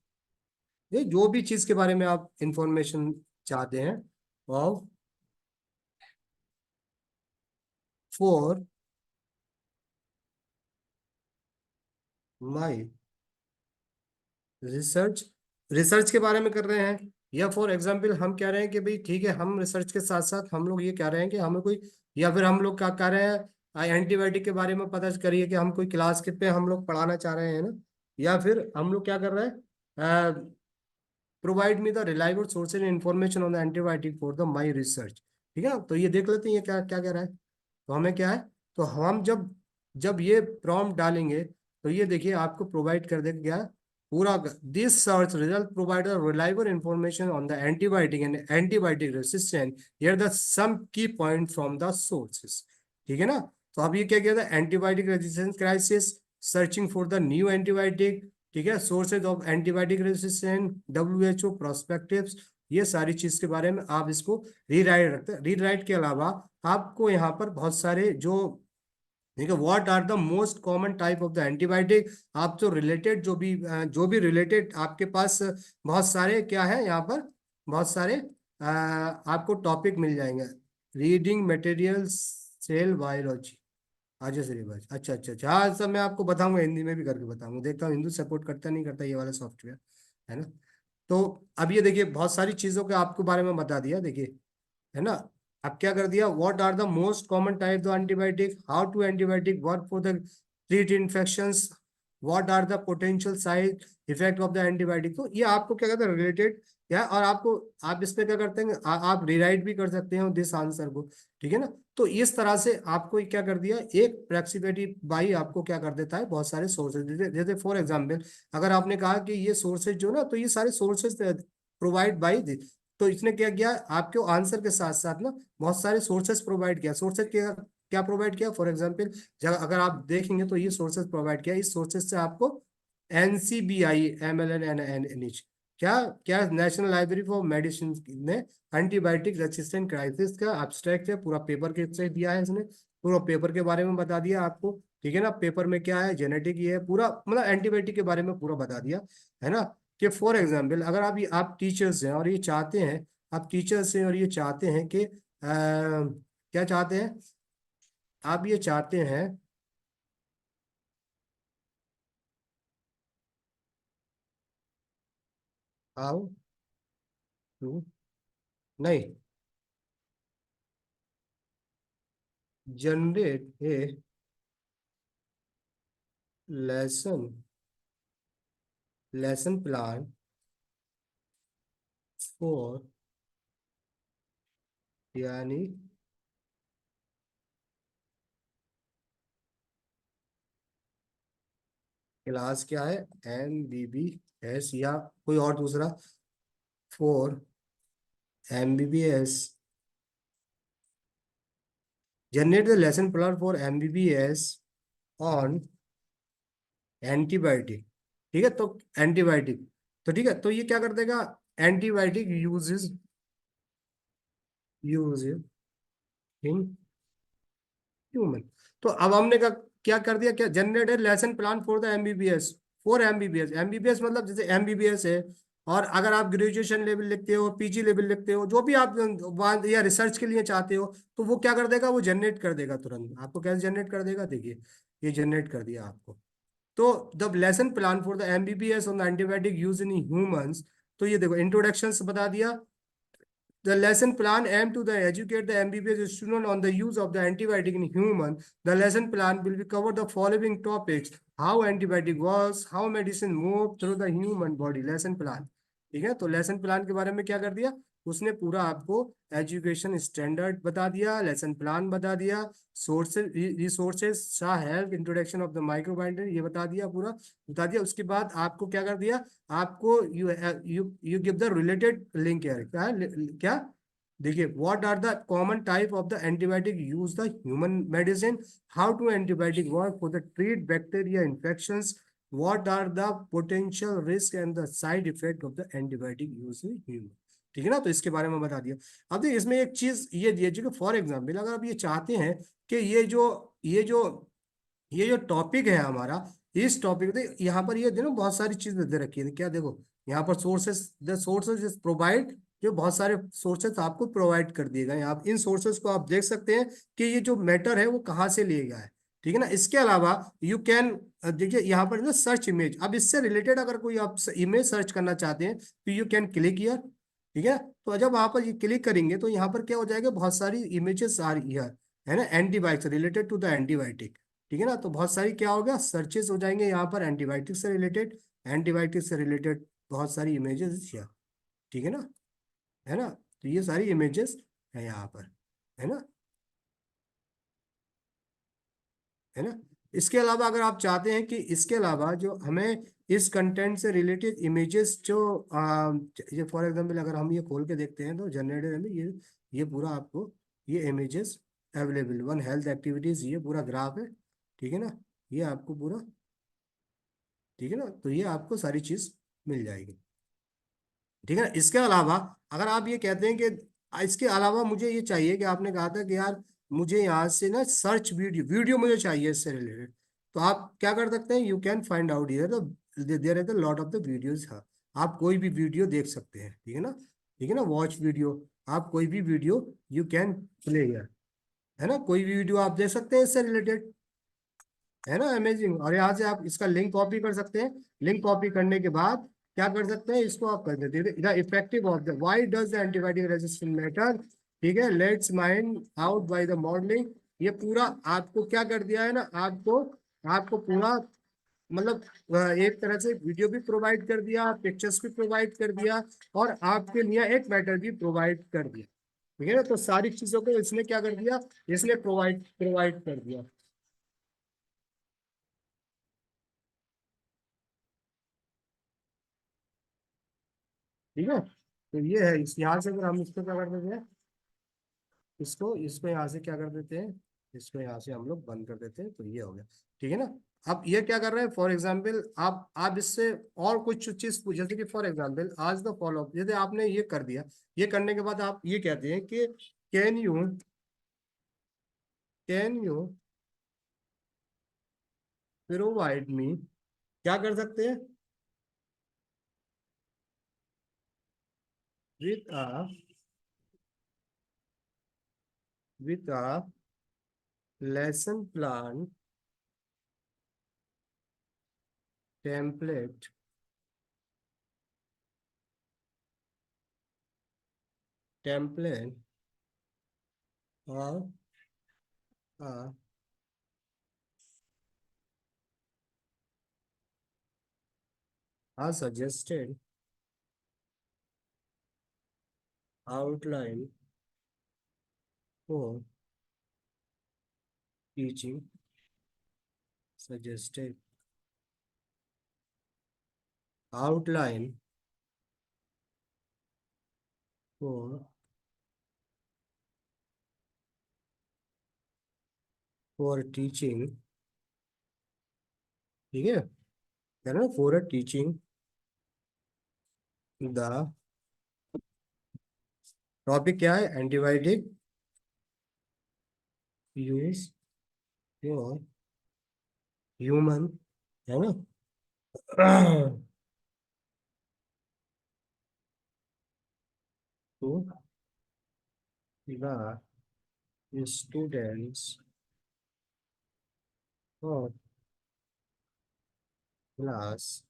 ये जो भी चीज के बारे में आप इंफॉर्मेशन चाहते हैं, of for my research, research के बारे में कर रहे हैं, या फॉर एग्जांपल हम कह रहे हैं कि भाई ठीक है, हम रिसर्च के साथ साथ हम लोग ये कह रहे हैं कि हमें कोई, या फिर हम लोग क्या कह रहे हैं, एंटीबायोटिक के बारे में पता करिए कि हम कोई क्लास के पे हम लोग पढ़ाना चाह रहे हैं ना, या फिर हम लोग क्या कर रहे हैं, provide me the reliable sources and information on the antibiotic for the my research, ठीक है। तो ये देख लेते हैं ये क्या क्या कह रहा है, तो हमें क्या है, तो हम जब जब ये प्रॉम्प्ट डालेंगे, तो ये देखिए आपको प्रोवाइड कर देगा क्या, पूरा, this search result provide reliable information on the antibiotic and antibiotic resistant, here the some key point from the sources, ठीक है ना। तो अब ये क्या किया था, antibiotic resistance crisis, searching for the new antibiotic, ठीक है, sources of antibiotic resistance, WHO prospectives, ये सारी चीज के बारे में आप इसको रीराइट रखते हैं। रीराइट के अलावा आपको यहाँ पर बहुत सारे जो, ठीक है, what are the most common type of the antibiotic, आप जो रिलेटेड जो भी रिलेटेड आपके पास बहुत सारे क्या है यहाँ पर, बहुत सारे आपको टॉपिक मिल जाएंगे, रीडिंग मटेरियल, सेल बायोलॉजी, आज से रिवाज, अच्छा अच्छा अच्छा, हाँ सब मैं आपको बताऊंगा, हिंदी में भी करके बताऊंगा, देखता हूँ हिंदू सपोर्ट करता नहीं करता ये वाला सॉफ्टवेयर, है ना। तो अब ये देखिए बहुत सारी चीजों के आपको बारे में बता दिया, देखिए, है ना, अब क्या कर दिया, what are the most common type of antibiotic, how to antibiotic work for the treat infections, what are the potential side effect of the antibiotic. तो ये आपको क्या कहते हैं रिलेटेड या, और आपको आप इस पे क्या करते हैं, आप रिराइट भी कर सकते हैं दिस आंसर को, ठीक है ना। तो इस तरह से आपको क्या कर दिया, एक फ्लेक्सिबिलिटी बाई आपको क्या कर देता है, बहुत सारे सोर्सेज, जैसे फॉर एग्जाम्पल अगर आपने कहा कि ये सोर्सेज जो ना, तो ये सारे सोर्सेज प्रोवाइड बाई, तो इसने क्या किया, आपके आंसर के साथ साथ ना बहुत सारे सोर्सेज प्रोवाइड किया। सोर्सेज क्या क्या प्रोवाइड किया, फॉर एग्जांपल अगर आप देखेंगे तो ये सोर्सेज प्रोवाइड किया, इस सोर्सेज से आपको NCBI MLN क्या क्या नेशनल लाइब्रेरी फॉर मेडिसिन ने एंटीबायोटिक रेजिस्टेंट क्राइसिस का एब्स्ट्रैक्ट है, पूरा पेपर के से दिया है इसने, पूरा पेपर के बारे में बता दिया आपको, ठीक है ना। पेपर में क्या है, जेनेटिक ये है पूरा, मतलब एंटीबायोटिक के बारे में पूरा बता दिया, है ना। कि फॉर एग्जाम्पल अगर आप टीचर्स हैं और ये चाहते हैं, आप टीचर्स हैं और ये चाहते हैं कि क्या चाहते हैं, आप ये चाहते हैं, हाउ टू, नहीं, generate a lesson plan for, यानी क्लास क्या है, MBBS या कोई और दूसरा, for MBBS, generate the lesson plan for MBBS on antibiotic, ठीक है। तो एंटीबायोटिक, तो ठीक है, तो ये क्या कर देगा, एंटीबायोटिक यूज इन ह्यूमन। तो अब हमने क्या कर दिया, क्या generated lesson plan for the MBBS, for MBBS मतलब जैसे MBBS है, और अगर आप ग्रेजुएशन लेवल लिखते हो, PG लेवल लिखते हो, जो भी आप या रिसर्च के लिए चाहते हो, तो वो क्या कर देगा, वो जनरेट कर देगा तुरंत आपको। कैसे जनरेट कर देगा, देखिए ये जनरेट कर दिया आपको। तो the lesson plan for the MBBS on the antibiotic use in humans, तो ये देखो इंट्रोडक्शन बता दिया। The lesson plan aim to educate the MBBS student on the use of the antibiotic in human. The lesson plan will be cover the following topics: how antibiotic works, how medicine move through the human body. Lesson plan, ठीक है। तो lesson plan के बारे में क्या कर दिया, उसने पूरा आपको एजुकेशन स्टैंडर्ड बता दिया, लेसन प्लान बता दिया, sources resources help, introduction of the microbiology ये बता दिया, पूरा बता दिया। उसके बाद आपको क्या कर दिया, आपको you give the related link है, क्या क्या, देखिए what are the common type of the antibiotic use the human medicine, how to antibiotic work for the treat bacteria infections, what are the potential risk and the side effect of the antibiotic use in human, ठीक है ना। तो इसके बारे में बता दिया। अब देखिए इसमें एक चीज ये दीजिए कि फॉर एग्जांपल अगर आप ये चाहते हैं कि ये जो टॉपिक है हमारा, इस टॉपिक में यहाँ पर ये देखो बहुत सारी चीजें दे रखी है, क्या देखो यहाँ पर सोर्सेज प्रोवाइड, जो बहुत सारे सोर्सेज आपको प्रोवाइड कर दिए गए हैं, आप इन सोर्सेज को आप देख सकते हैं कि ये जो मैटर है वो कहाँ से लिया गया है, ठीक है ना। इसके अलावा यू कैन, देखिए यहाँ पर ना सर्च इमेज, अब इससे रिलेटेड अगर कोई आप इमेज सर्च करना चाहते हैं तो यू कैन क्लिक हियर, ठीक है। तो जब वहां पर ये क्लिक करेंगे तो यहाँ पर क्या हो जाएगा, बहुत सारी इमेजेस आ रही है ना, antibiotic related to the antibiotic, ठीक है ना। तो बहुत सारी क्या होगा, सर्चेस हो जाएंगे यहाँ पर एंटीबायोटिक से रिलेटेड बहुत सारी इमेजेस, ठीक है ना, है ना। तो ये सारी इमेजेस है यहाँ पर, है ना, है ना। इसके अलावा अगर आप चाहते हैं कि इसके अलावा जो हमें इस कंटेंट से रिलेटेड इमेजेस जो ये फॉर एग्जांपल अगर हम ये खोल के देखते हैं तो जनरेटेड में ये पूरा आपको ये images available, one health activities, ये पूरा ग्राफ है, ठीक है ना, ये आपको पूरा, ठीक है ना। तो ये आपको सारी चीज मिल जाएगी, ठीक है ना। इसके अलावा अगर आप ये कहते हैं कि इसके अलावा मुझे ये चाहिए कि आपने कहा था कि यार मुझे यहाँ से ना सर्च वीडियो मुझे चाहिए इससे रिलेटेड, तो आप क्या कर सकते हैं, you can find out here there is the lot of the videos, हाँ आप कोई भी वीडियो देख सकते हैं, ठीक है ना, ठीक है ना, वॉच वीडियो, आप कोई भी video you can play here, है ना, कोई भी वीडियो आप देख सकते हैं इससे रिलेटेड, है ना, अमेजिंग। और यहाँ से आप इसका लिंक कॉपी कर सकते हैं, लिंक कॉपी करने के बाद क्या कर सकते हैं, इसको आप कर देते हैं, the effective of the why does the antibiotic resistance matter ठीक है, let's mind out by the modelling. ये पूरा आपको क्या कर दिया है ना, आपको आपको पूरा मतलब एक तरह से वीडियो भी प्रोवाइड कर दिया, पिक्चर्स भी प्रोवाइड कर दिया, और आपके लिए एक मैटर भी प्रोवाइड कर दिया। ठीक है ना, तो सारी चीजों को इसने क्या कर दिया, इसने प्रोवाइड प्रोवाइड कर दिया। ठीक है, तो ये है इस यहाँ से अगर हम इसको क्या कर देते हैं, इसको इसको यहाँ से क्या कर देते हैं, इसको यहाँ से हम लोग बंद कर देते हैं, तो ये हो गया। ठीक है ना। अब ये क्या कर रहे हैं, फॉर एग्जाम्पल आप इससे और कुछ चीज जैसे कि फॉर एग्जाम्पल आज द फॉलो, जैसे आपने ये कर दिया, ये करने के बाद आप ये कहते हैं कि कैन यू प्रोवाइड मी, क्या कर सकते हैं, with a with a lesson plan template template और suggested outline for teaching, suggested outline for teaching। ठीक है, कह रहे ना फॉर टीचिंग द, टॉपिक क्या है, एंटीबायोटिक यूज फॉर ह्यूमन, है ना। तो the students of class।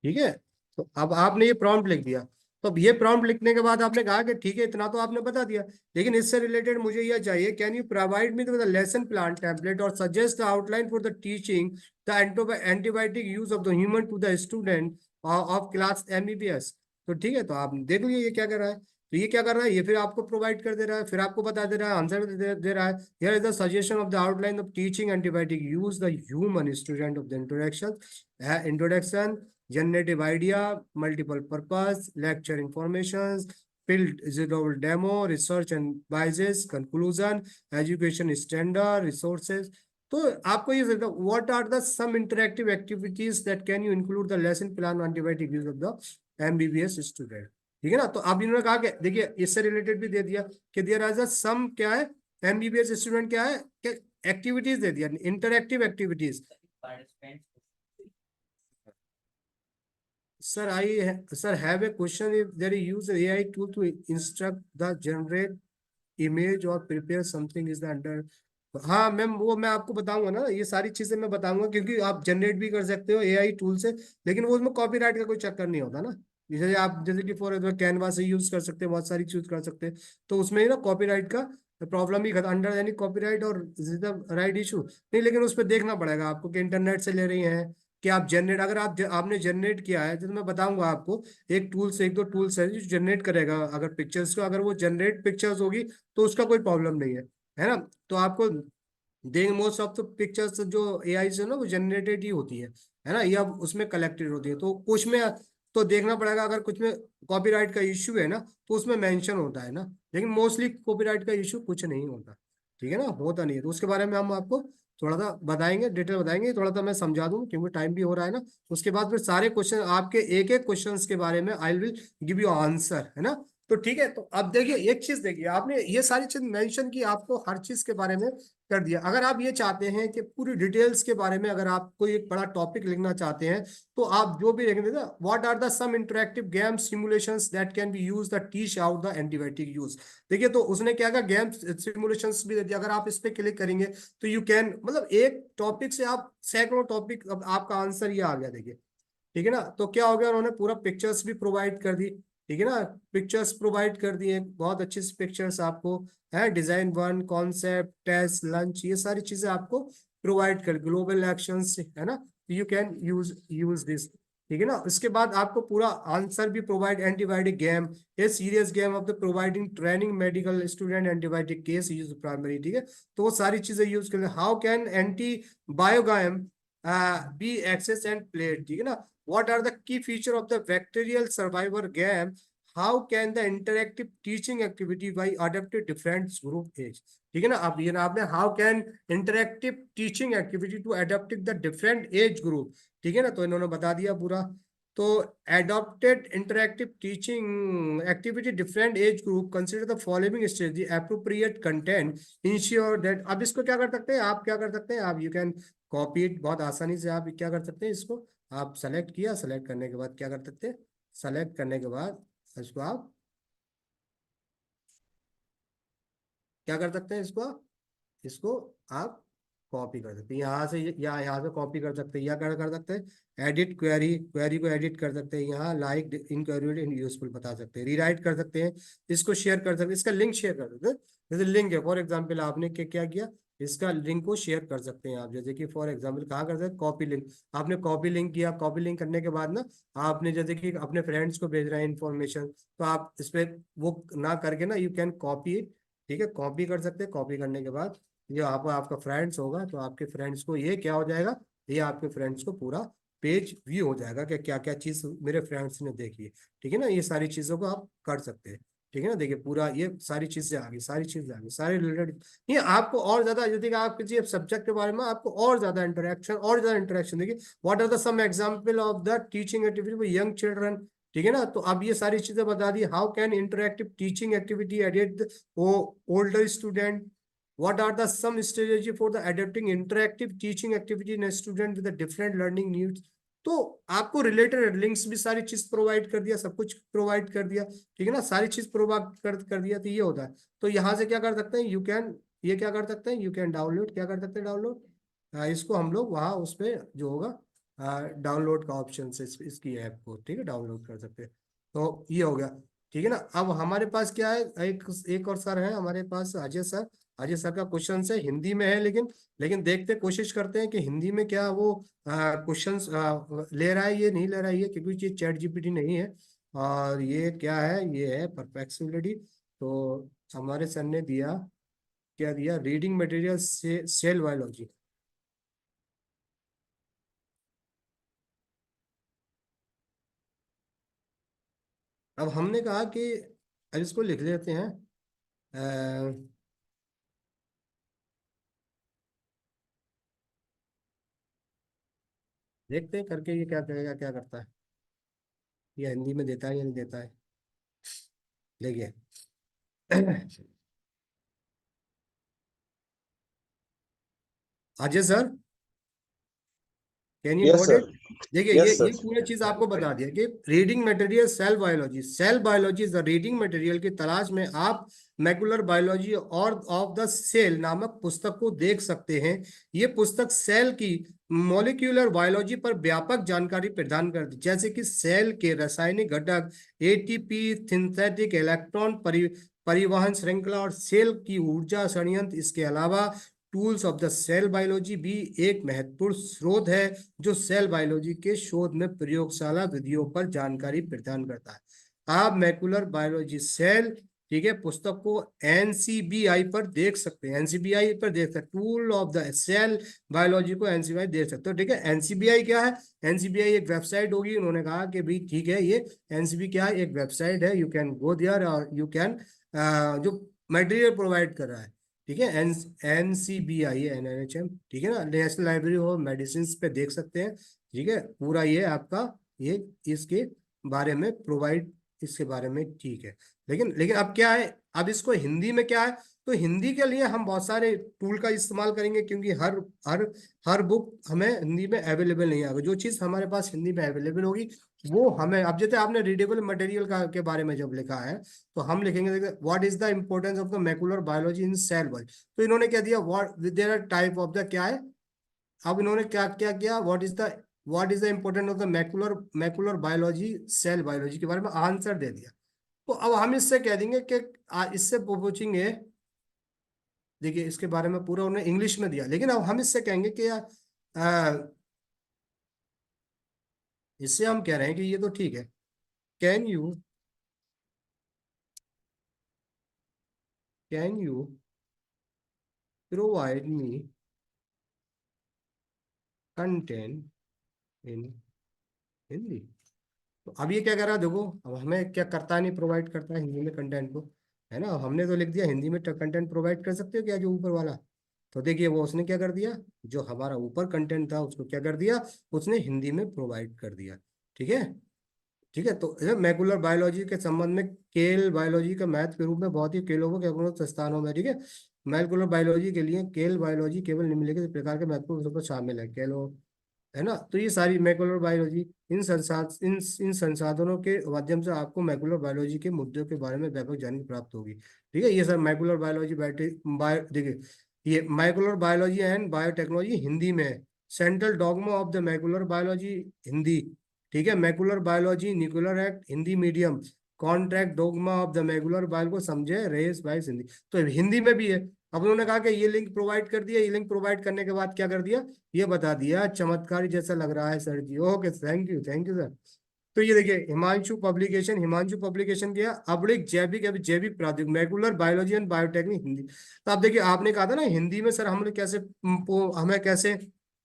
ठीक है, तो अब आपने ये प्रॉम्प्ट लिख दिया, तो अब ये प्रॉम्प्ट लिखने के बाद आपने कहा कि ठीक है इतना तो आपने बता दिया, लेकिन इससे रिलेटेड मुझे यह चाहिए, can you provide me the lesson plan template और suggest the outline for the teaching the antibiotic use of the human to the student of class MBBS. तो ठीक है, तो आप देख लीजिए ये क्या कर रहा है, तो ये क्या कर रहा है, ये फिर आपको प्रोवाइड कर दे रहा है, फिर आपको बता दे रहा है, आंसर दे रहा है, here is the suggestion of the outline of teaching antibiotic use the human student of the introduction, generative idea, multiple purpose, lecture informations, field digital demo, research and biases, conclusion, education standard, resources। तो आपको ये what are the some interactive activities that can you include the lesson plan antibiotic use of the MBBS student. ठीक है ना, तो अब इन्होंने कहा कि देखिए इससे रिलेटेड भी दे दिया कि देयर आर द सम क्या है, एमबीबीएस स्टूडेंट क्या है, एक्टिविटीज दे दिया, interactive activities. Participants. Sir, sir, have a question. If there is use AI tool to instruct the generate image or prepare something is the under। हाँ ma'am, वो मैं आपको बताऊंगा ना, ये सारी चीजें मैं बताऊंगा, क्योंकि आप जनरेट भी कर सकते हो एआई टूल से, लेकिन वो उसमें कॉपीराइट का कोई चक्कर नहीं होता ना। जैसे आप जैसे कि फॉर एग्जाम्पल कैनवा से यूज कर सकते हैं, बहुत सारी चीज कर सकते हैं, तो उसमें ही ना कॉपीराइट का प्रॉब्लम ही खत्म, अंडर यानी कॉपीराइट और राइट इशू नहीं, लेकिन उस पर देखना पड़ेगा आपको कि इंटरनेट से ले रही हैं कि आप जनरेट, अगर आपने जनरेट किया है तो मैं बताऊंगा आपको, एक टूल से, एक दो टूल्स है जो जनरेट करेगा अगर पिक्चर्स को, अगर वो जनरेट पिक्चर्स होगी तो उसका कोई प्रॉब्लम नहीं है ना। तो आपको देंगे मोस्ट ऑफ द पिक्चर्स जो एआई से ना वो जनरेटेड ही होती है ना, या उसमें कलेक्टेड होती है, तो कुछ में तो देखना पड़ेगा, अगर कुछ में कॉपीराइट का इश्यू है ना तो उसमें मेंशन होता है ना, लेकिन मोस्टली कॉपीराइट का इश्यू कुछ नहीं होता। ठीक है ना, होता नहीं है, तो उसके बारे में हम आपको थोड़ा सा बताएंगे, डिटेल बताएंगे, थोड़ा सा मैं समझा दूं क्योंकि टाइम भी हो रहा है ना। उसके बाद फिर सारे क्वेश्चन आपके एक एक क्वेश्चन के बारे में I will give you answer, है ना। तो ठीक है, तो अब देखिए एक चीज देखिए, आपने ये सारी चीज मेंशन की, आपको हर चीज के बारे में कर दिया। अगर आप ये चाहते हैं कि पूरी डिटेल्स के बारे में, अगर आप कोई एक बड़ा टॉपिक लिखना चाहते हैं, तो आप जो भी लिखेंगे ना, what are the some interactive game simulations that can be use the teach out the antibiotic use. देखिए, तो उसने क्या कहा, गेम सिमुलेशंस भी दे दिया, अगर आप इस पे क्लिक करेंगे तो यू कैन, मतलब एक टॉपिक से आप सैकड़ों टॉपिक, अब आपका आंसर ये आ गया देखिए। ठीक है ना, तो क्या हो गया, उन्होंने पूरा पिक्चर्स भी प्रोवाइड कर दी, ठीक है ना, पिक्चर्स प्रोवाइड कर दिए, बहुत अच्छी पिक्चर्स आपको है, डिजाइन 1, कॉन्सेप्ट, टेस्ट, लंच, ये सारी चीजें आपको प्रोवाइड कर, ग्लोबल एक्शंस, है ना, यू कैन यूज दिस। ठीक है ना, उसके बाद आपको पूरा आंसर भी provide, antibiotic game, a serious game of the providing training medical student, antibiotic case use primary. ठीक है, तो वो सारी चीजें यूज कर, how can anti bio game be access and played. ठीक है ना, what are the key feature of the bacterial survivor game, how can the interactive teaching activity by adapted different group age। ठीक है ना, अब ये ना आपने how can interactive teaching activity to adapt the different age group। ठीक है ना, तो इन्होंने बता दिया पूरा। तो adopted interactive teaching activity different age group consider the following strategy, appropriate content, ensure that। अब इसको क्या कर सकते हैं आप, क्या कर सकते हैं आप, यू कैन कॉपी इट, बहुत आसानी से आप क्या कर सकते हैं, इसको आप सेलेक्ट किया, सेलेक्ट करने के बाद क्या कर सकते हैं, सेलेक्ट करने के बाद इसको आप क्या कर सकते हैं, इसको आप कॉपी कर सकते हैं यहाँ से, या यहाँ से कॉपी कर सकते हैं, या कर सकते हैं एडिट क्वेरी, क्वेरी को एडिट कर सकते हैं, यहाँ लाइक इनक्वेरी इन यूजफुल बता सकते हैं, रीराइट कर सकते हैं, इसको शेयर कर सकते हैं, इसका लिंक शेयर कर सकते हैं। जैसे लिंक है, फॉर एग्जाम्पल आपने क्या किया, इसका लिंक को शेयर कर सकते हैं आप, जैसे कि फॉर एग्जाम्पल कहाँ कर सकते हैं, कॉपी लिंक, आपने कॉपी लिंक किया, कॉपी लिंक करने के बाद ना आपने जैसे कि अपने फ्रेंड्स को भेज रहे हैं इन्फॉर्मेशन, तो आप इस पर वो ना करके ना, यू कैन कॉपी इट। ठीक है, कॉपी कर सकते हैं, कॉपी करने के बाद ये आपका फ्रेंड्स होगा, तो आपके फ्रेंड्स को ये क्या हो जाएगा, ये आपके फ्रेंड्स को पूरा पेज व्यू हो जाएगा कि क्या क्या चीज मेरे फ्रेंड्स ने देखी है। ठीक है ना, ये सारी चीजों को आप कर सकते हैं। ठीक है ना, देखिए पूरा ये सारी चीजें आ गई, सारी चीजें आ गई, सारे रिलेटेड। ये आपको और ज्यादा, यदि आप किसी सब्जेक्ट के बारे में आपको और ज्यादा इंटरेक्शन देखिए, what are the some example of the teaching activity for young children. ठीक है ना, तो अब ये सारी चीजें बता दी, how can interactive teaching activity added older student, what are the some strategy for the adapting interactive teaching activity in a student with a different learning needs। तो आपको रिलेटेड लिंक्स भी सारी चीज प्रोवाइड कर दिया, सब कुछ प्रोवाइड कर दिया। ठीक है ना, सारी चीज प्रोवाइड कर दिया, तो ये होता है। तो यहाँ से क्या कर सकते हैं, यू कैन, ये क्या कर सकते हैं, यू कैन डाउनलोड, क्या कर सकते हैं डाउनलोड, इसको हम लोग वहाँ उस पर जो होगा डाउनलोड का ऑप्शन से इसकी ऐप को, ठीक है, डाउनलोड कर सकते हैं। तो ये हो गया। ठीक है ना, अब हमारे पास क्या है, एक और सर है हमारे पास, अजय सर। अजय सर का क्वेश्चन है, हिंदी में है, लेकिन देखते कोशिश करते हैं कि हिंदी में क्या वो क्वेश्चंस ले रहा है, ये नहीं ले रहा है, ये क्योंकि ये चैट जीपीटी नहीं है, और ये क्या है, ये है परप्लेक्सिटी। तो हमारे सर ने दिया, क्या दिया, रीडिंग मटेरियल से सेल बायोलॉजी। अब हमने कहा कि अब इसको लिख लेते हैं, देखते हैं करके ये क्या करेगा, क्या करता है, ये हिंदी में देता है या नहीं देता है। देखिए Ajay sir, can you Yes, note sir. It. देखिए Yes, sir. ये पूरी चीज आपको बता दिया कि reading material cell biology, cell biology is the reading material की तलाश में आप मैकुलर बायोलॉजी और ऑफ द सेल नामक पुस्तक को देख सकते हैं। ये पुस्तक सेल की मॉलिक्यूलर बायोलॉजी पर व्यापक जानकारी प्रदान करती, जैसे कि सेल के रासायनिक घटक, एटीपी सिंथेटिक इलेक्ट्रॉन परिवहन श्रृंखला और सेल की ऊर्जा संयंत्र। इसके अलावा tools of the cell biology भी एक महत्वपूर्ण स्रोत है जो सेल बायोलॉजी के शोध में प्रयोगशाला विधियों पर जानकारी प्रदान करता है। आप मैकुलर बायोलॉजी सेल, ठीक है, पुस्तक को एनसीबीआई पर देख सकते हैं, एनसीबीआई पर देख सकते हैं, tool of the cell biology को एनसीबीआई देख सकते हो। ठीक है, एनसीबीआई क्या है, एनसीबीआई एक वेबसाइट होगी, उन्होंने कहा कि भाई ठीक है, ये एनसीबी क्या है, एक वेबसाइट है, यू कैन गो देयर और यू कैन जो मटेरियल प्रोवाइड कर रहा है। ठीक है, एनसीबीआई है, एनएचएम, ठीक है ना, नेशनल लाइब्रेरी ऑफ मेडिसिन पे देख सकते हैं। ठीक है, पूरा ये आपका ये इसके बारे में प्रोवाइड, इसके बारे में, ठीक है। लेकिन अब क्या है, अब इसको हिंदी में क्या है, तो हिंदी के लिए हम बहुत सारे टूल का इस्तेमाल करेंगे, क्योंकि हर हर हर बुक हमें हिंदी में अवेलेबल नहीं आएगा। जो चीज़ हमारे पास हिंदी में अवेलेबल होगी वो हमें, अब जैसे आपने रीडेबल मटेरियल का के बारे में जब लिखा है, तो हम लिखेंगे what is the importance of the molecular biology in cell biology. तो इन्होंने क्या दिया, what there are type of the, क्या है, अब इन्होंने क्या क्या किया, what is the what is the importance of the molecular biology, cell biology के बारे में आंसर दे दिया। तो अब हम इससे कह देंगे कि इससे पूछेंगे, देखिए इसके बारे में पूरा उन्होंने इंग्लिश में दिया, लेकिन अब हम इससे कहेंगे कि इससे हम कह रहे हैं कि ये तो ठीक है, can you provide me content in Hindi. तो अब ये क्या कर रहा है, देखो अब हमें क्या करता है, नहीं प्रोवाइड करता है हिंदी में कंटेंट को, है ना। हमने तो लिख दिया हिंदी में कंटेंट प्रोवाइड कर सकते हो क्या, जो ऊपर वाला। तो देखिए वो उसने क्या कर दिया, जो हमारा ऊपर कंटेंट था उसको क्या कर दिया, उसने हिंदी में प्रोवाइड कर दिया। ठीक है, ठीक है। तो मैकुलर बायोलॉजी के संबंध में केल बायोलॉजी का महत्व के रूप में बहुत ही केलों के अपने संस्थानों में, ठीक है, मैकुलर बायोलॉजी के लिए केल बायोलॉजी केवल निम्नलिखित प्रकार के महत्वपूर्ण विषयों पर शामिल है, केलो, है ना। तो ये सारी मैकुलर बायोलॉजी, इन संसाधनों के माध्यम से आपको मैकुलर बायोलॉजी के मुद्दों के बारे में व्यापक जानकारी प्राप्त होगी। ठीक है, ये सब मैकुलर बायोलॉजी देखिए ये macular biology and biotechnology Hindi में है। Central dogma of the molecular biology Hindi, ठीक है। Macular biology nuclear act Hindi medium, contract dogma of the macular bio को समझे रेस वाइस हिंदी, तो हिंदी में भी है। अब उन्होंने कहा कि ये लिंक प्रोवाइड कर दिया, ये लिंक प्रोवाइड करने के बाद क्या कर दिया, ये बता दिया, चमत्कारी जैसा लग रहा है sir ji, okay thank you sir. तो ये देखिए हिमांशु पब्लिकेशन किया अब्लिक जैविक जैविक प्रौद्योगिकी macular biology and biotechnic Hindi. तो आप देखिए आपने कहा था ना हिंदी में सर हम लोग कैसे हमें कैसे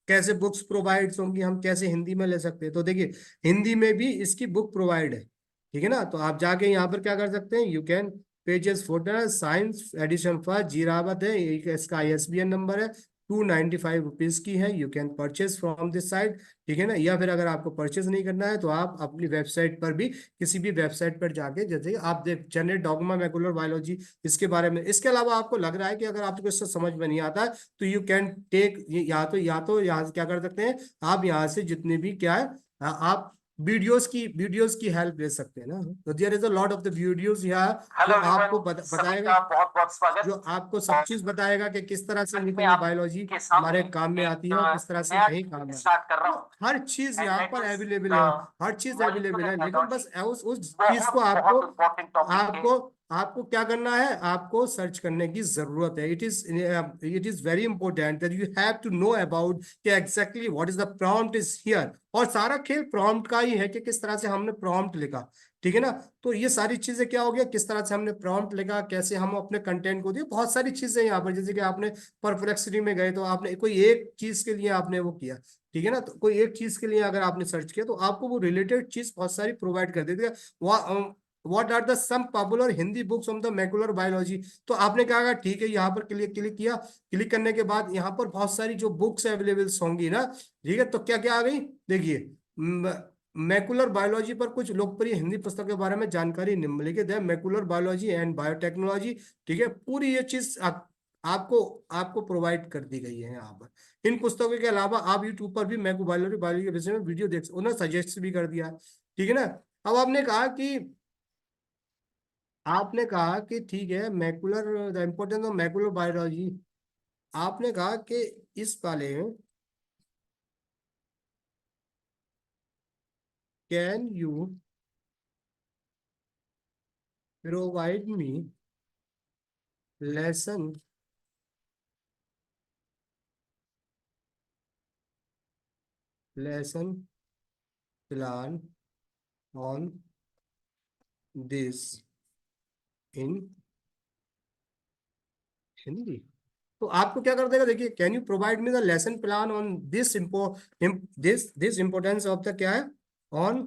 कैसे बुक्स प्रोवाइड होंगी, हम कैसे हिंदी में ले सकते हैं। तो देखिए हिंदी में भी इसकी बुक प्रोवाइड है, ठीक है ना। तो आप जाके यहाँ पर क्या कर सकते हैं, you can pages photo science edition first जीरावत है, इसका ISBN नंबर है, 295 रुपीज की है, you can purchase from this site, ठीक है ना। या फिर अगर आपको परचेज नहीं करना है तो आप अपनी वेबसाइट पर भी, किसी भी वेबसाइट पर जाके, जैसे आप जनरेट डॉगमा मैकुलर बायोलॉजी इसके बारे में, इसके अलावा आपको लग रहा है कि अगर आपको इससे समझ में नहीं आता है तो यू कैन टेक, या तो यहाँ से क्या कर सकते हैं आप, यहाँ से जितने भी क्या है आप वीडियोस की हेल्प ले सकते हैं ना। तो there is a lot of the videos यहाँ जो आपको बताएगा, बहुत बहुत स्वागत। जो आपको सब चीज बताएगा कि किस तरह से न्यूक्लियर बायोलॉजी हमारे काम में आती है और किस तरह से नहीं काम में। स्टार्ट कर रहा हूँ। हर चीज यहाँ पर अवेलेबल है, हर चीज अवेलेबल है, लेकिन बस उस चीज को आपको आपको क्या करना है, आपको सर्च करने की जरूरत है। It is very important that you have to know about कि exactly what is the prompt is here. और सारा खेल प्रॉम्प्ट का ही है कि किस तरह से हमने प्रॉम्प्ट लिखा, ठीक है ना। तो ये सारी चीजें क्या हो गया, किस तरह से हमने प्रॉम्प्ट लिखा, कैसे हम अपने कंटेंट को दिए, बहुत सारी चीजें यहाँ पर, जैसे कि आपने परप्लेक्सिटी में गए तो आपने कोई एक चीज के लिए आपने वो किया, ठीक है ना। तो कोई एक चीज के लिए अगर आपने सर्च किया तो आपको वो रिलेटेड चीज बहुत सारी प्रोवाइड कर देती है। What are the some popular Hindi books on the molecular biology. तो आपने कहा ठीक है, यहाँ पर क्लिक किया, क्लिक करने के बाद यहाँ पर बहुत सारी जो बुक्स अवेलेबल होंगी ना, ठीक है। तो क्या क्या आ गई, देखिए मैकुलर बायोलॉजी पर कुछ लोकप्रिय हिंदी पुस्तकों के बारे में जानकारी निम्नलिखित है, मैकुलर बायोलॉजी एंड बायोटेक्नोलॉजी, ठीक है। पूरी ये चीज आपको आपको प्रोवाइड कर दी गई है यहाँ पर। इन पुस्तकों के अलावा आप यूट्यूब पर भी बायोलॉजी के विषय में वीडियो देख सकते, उन्होंने सजेस्ट भी कर दिया, ठीक है ना। अब आपने कहा कि ठीक है macular the importance of macular biology, आपने कहा कि इस वाले can you provide me lesson plan on this in Hindi. तो आपको क्या कर देगा, देखिए can you provide me the lesson plan on this this importance of the क्या है ऑन।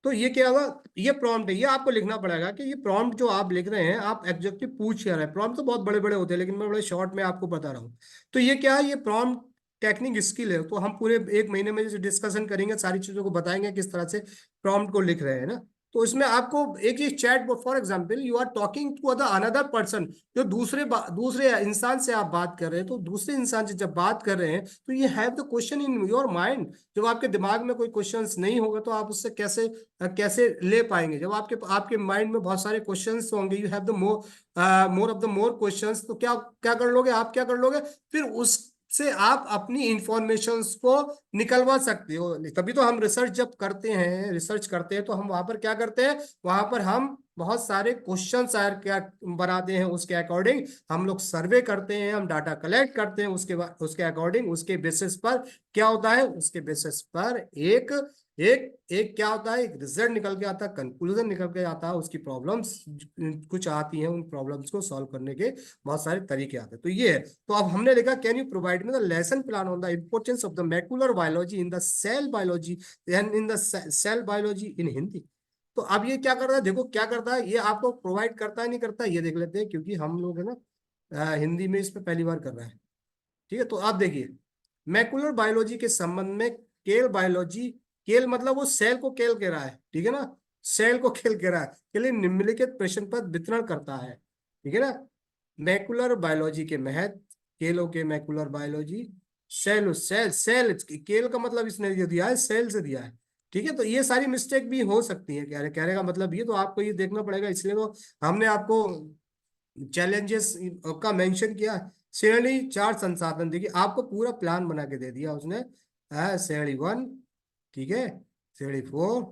तो ये क्या होगा, ये प्रॉम्प्ट है, ये आपको लिखना पड़ेगा कि ये प्रॉम्प्ट जो आप लिख रहे हैं आप एब्जेक्टिव पूछ क्या रहे हैं। प्रॉम्प्ट तो बहुत बड़े बड़े होते हैं लेकिन मैं बड़े शॉर्ट में आपको बता रहा हूँ। तो ये क्या है, ये प्रॉम्प्ट टेक्निक स्किल है। तो हम पूरे 1 महीने में जैसे डिस्कशन करेंगे, सारी चीजों को बताएंगे किस तरह से प्रॉम्प्ट को लिख रहे हैं ना। तो इसमें आपको एक ही chat, for example you are talking to another person, जो दूसरे इंसान से आप बात कर रहे हैं, तो दूसरे इंसान से जब बात कर रहे हैं तो ये have the question in your mind. जब आपके दिमाग में कोई क्वेश्चंस नहीं होगा तो आप उससे कैसे कैसे ले पाएंगे। जब आपके माइंड में बहुत सारे क्वेश्चंस होंगे, you have the more of the more questions, तो क्या क्या कर लोगे आप, क्या कर लोगे फिर से आप अपनी इंफॉर्मेशंस को निकलवा सकते हो। तभी तो हम रिसर्च जब करते हैं, रिसर्च करते हैं, तो हम वहां पर क्या करते हैं, वहां पर हम बहुत सारे क्वेश्चन क्या बनाते हैं, उसके अकॉर्डिंग हम लोग सर्वे करते हैं, हम डाटा कलेक्ट करते हैं, उसके बाद उसके अकॉर्डिंग उसके बेसिस पर क्या होता है, उसके बेसिस पर एक एक एक क्या होता है, एक रिजल्ट निकल के आता है, कंक्लूजन निकल के आता है, उसकी प्रॉब्लम्स कुछ आती हैं, उन प्रॉब्लम्स को सॉल्व करने के बहुत सारे तरीके आते हैं। तो ये है। तो अब हमने देखा, can you provide me the lesson plan on the importance of the molecular biology in the cell biology and in the cell biology in Hindi. तो अब ये क्या करता है, देखो क्या करता है, ये आपको प्रोवाइड करता है नहीं करता है, ये देख लेते हैं, क्योंकि हम लोग है ना हिंदी में इस पे पहली बार कर रहे हैं। ठीक है, तो आप देखिए, मैकुलर बायोलॉजी के संबंध में केल बायोलॉजी, केल मतलब वो सेल को केल कह रहा है, ठीक है ना, सेल को केल कह रहा है, के लिए निम्नलिखित प्रश्न पर वितरण करता है, ठीक है ना। मैकुलर बायोलॉजी के महत्व, केलों के molecular biology, cell cell cell, केल का मतलब इसने ये दिया है, सेल से दिया है, ठीक है। तो ये सारी मिस्टेक भी हो सकती है, कहने का मतलब ये, तो आपको ये देखना पड़ेगा, इसलिए तो हमने आपको चैलेंजेस का मेंशन किया। श्रेणी 4 संसाधन, देखिए आपको पूरा प्लान बना के दे दिया उसने, श्रेणी 1, ठीक है, श्रेणी 4,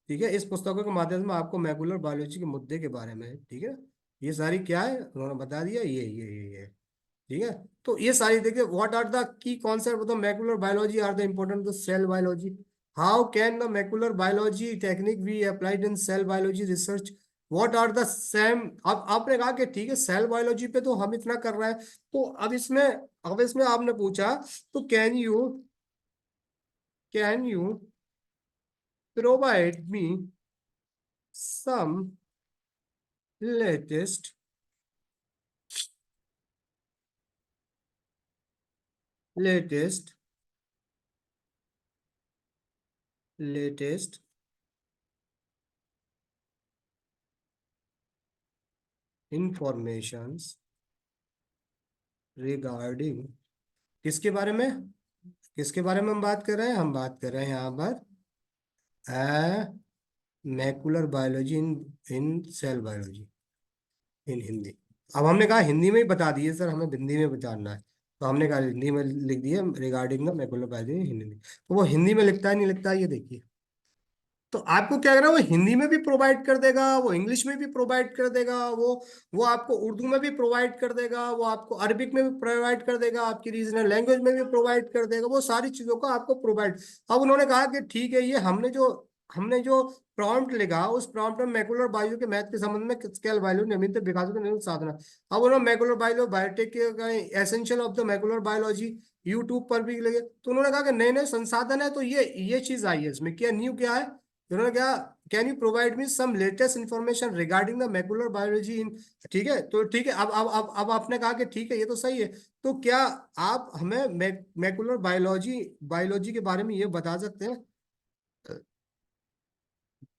ठीक है। इस पुस्तकों के माध्यम से आपको मैकुलर बायोलॉजी के मुद्दे के बारे में, ठीक है, ये सारी क्या है उन्होंने बता दिया, ये ठीक है। तो ये सारी देखिए, what are the key concept of the molecular biology are the important the cell biology, how can the molecular biology technique be applied in cell biology research, what are the same. अब आपने कहा कि ठीक है, cell biology पे तो हम इतना कर रहे हैं, तो अब इसमें आपने पूछा, तो can you provide me some latest latest informations regarding, किसके बारे में, किसके बारे में हम बात कर रहे हैं, हम बात कर रहे हैं यहाँ पर macular biology in cell biology in Hindi. अब हमने कहा हिंदी में ही बता दिए सर, हमें हिंदी में जानना है, तो हमने कहा हिंदी में लिख दिया regarding the molecular biology in Hindi. तो वो हिंदी में लिखता है नहीं लिखता है, ये देखिए। तो आपको क्या करना है, वो हिंदी में भी प्रोवाइड कर देगा, वो इंग्लिश में भी प्रोवाइड कर देगा, वो आपको उर्दू में भी प्रोवाइड कर देगा, वो आपको अरबिक में भी प्रोवाइड कर देगा, आपकी रीजनल लैंग्वेज में भी प्रोवाइड कर देगा, वो सारी चीजों को आपको प्रोवाइड। अब उन्होंने कहा कि ठीक है, ये हमने जो प्रॉम्प्ट लिखा, उस प्रॉम्प्ट में मैकुलर बायो के मैथ के संबंध में स्केल वैल्यू नियमित विकास के नियमित साधना। अब उन्होंने मैकुलर बायो बायोटेक के essential of the molecular biology YouTube पर भी लगे, तो उन्होंने कहा कि नए नए संसाधन है, तो ये चीज आई है इसमें, क्या न्यू क्या है, उन्होंने क्या, can you provide me some latest information regarding the molecular biology in, ठीक है। तो ठीक है, अब आपने कहा कि ठीक है, ये तो सही है, तो क्या आप हमें मैकुलर बायोलॉजी के बारे में ये बता सकते हैं,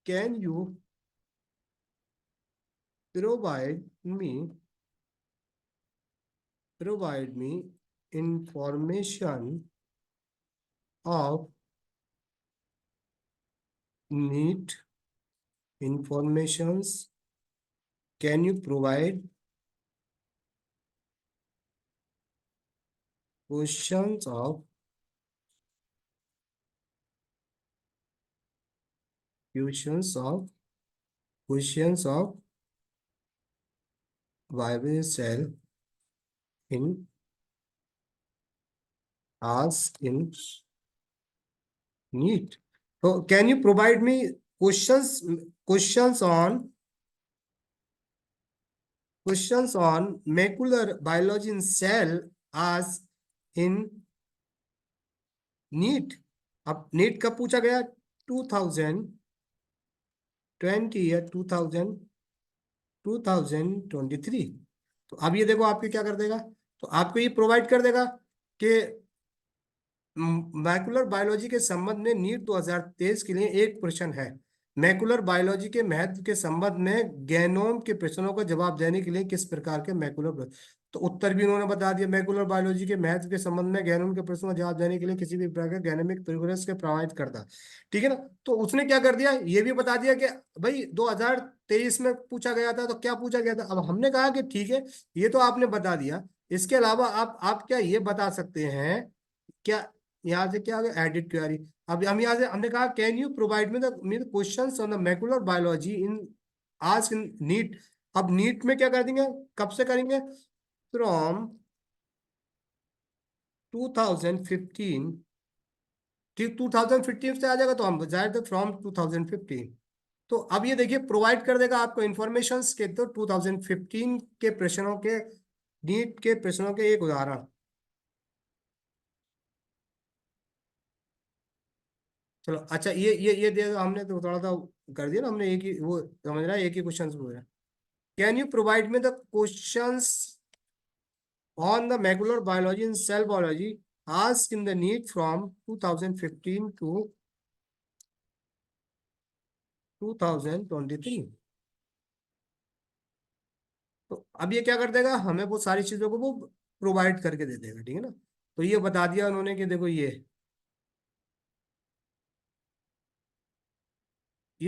can you provide me information of NEET informations, can you provide questions of questions of viable cell in asked in NEET. So can you provide me questions on macular biology in cell as in NEET? अब NEET कब पूछा गया, 2020 या 2023। तो अब ये देखो आपके क्या कर देगा, तो आपको ये प्रोवाइड कर देगा कि मैकुलर बायोलॉजी के संबंध में नीट 2023 के लिए एक प्रश्न है, मैकुलर बायोलॉजी के महत्व के संबंध में गैनोम के प्रश्नों का जवाब देने के लिए किस प्रकार के मैकुलर, तो उत्तर भी उन्होंने बता दिया, मैकुलर बायोलॉजी के महत्व के संबंध में गैनोम के प्रश्नों का जवाब देने के लिए किसी भी प्रकार के गैनोमिक प्रोग्रेस के प्रभावित करता, ठीक है ना। तो उसने क्या कर दिया, ये भी बता दिया कि भाई 2023 में पूछा गया था, तो क्या पूछा गया था। अब हमने कहा कि ठीक है, ये तो आपने बता दिया, इसके अलावा आप क्या ये बता सकते हैं क्या, यहाँ से क्या एडिट क्वेरी, अब हम यहाँ से हमने कहा can you provide me the questions on the molecular biology in ask in NEET. अब नीट में क्या कर देंगे, कब से करेंगे, फ्रॉम 2015, ठीक 2015 से आ जाएगा तो हम जाए तो फ्रॉम 2015। तो अब ये देखिए प्रोवाइड कर देगा आपको इंफॉर्मेशन के, तो 2015 के प्रश्नों के, नीट के प्रश्नों के एक उदाहरण। चलो अच्छा, ये दे हमने तो थोड़ा सा कर दिया ना हमने, एक ही वो समझ रहा है, एक ही क्वेश्चन पूछ रहा है। Can you provide me the questions on the molecular biology in cell biology asked in the NEET from 2015 to 2023। तो अब ये क्या कर देगा, हमें वो सारी चीजों को वो प्रोवाइड करके दे देगा, ठीक है ना। तो ये बता दिया उन्होंने कि देखो ये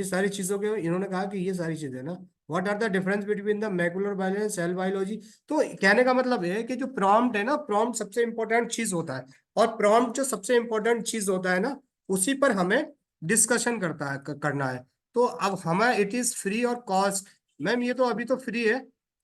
सारी चीजों के इन्होंने कहा कि ये सारी चीजें ना, what are the difference between the molecular biology and cell biology. तो कहने का मतलब है कि जो प्रॉम्प्ट है ना, प्रॉम्प्ट सबसे इंपॉर्टेंट चीज होता है, और प्रॉम्प्ट जो सबसे इंपॉर्टेंट चीज होता है ना, उसी पर हमें डिस्कशन करना है। तो अब हमें इट इज फ्री और कॉस्ट, मैम ये तो अभी तो फ्री है,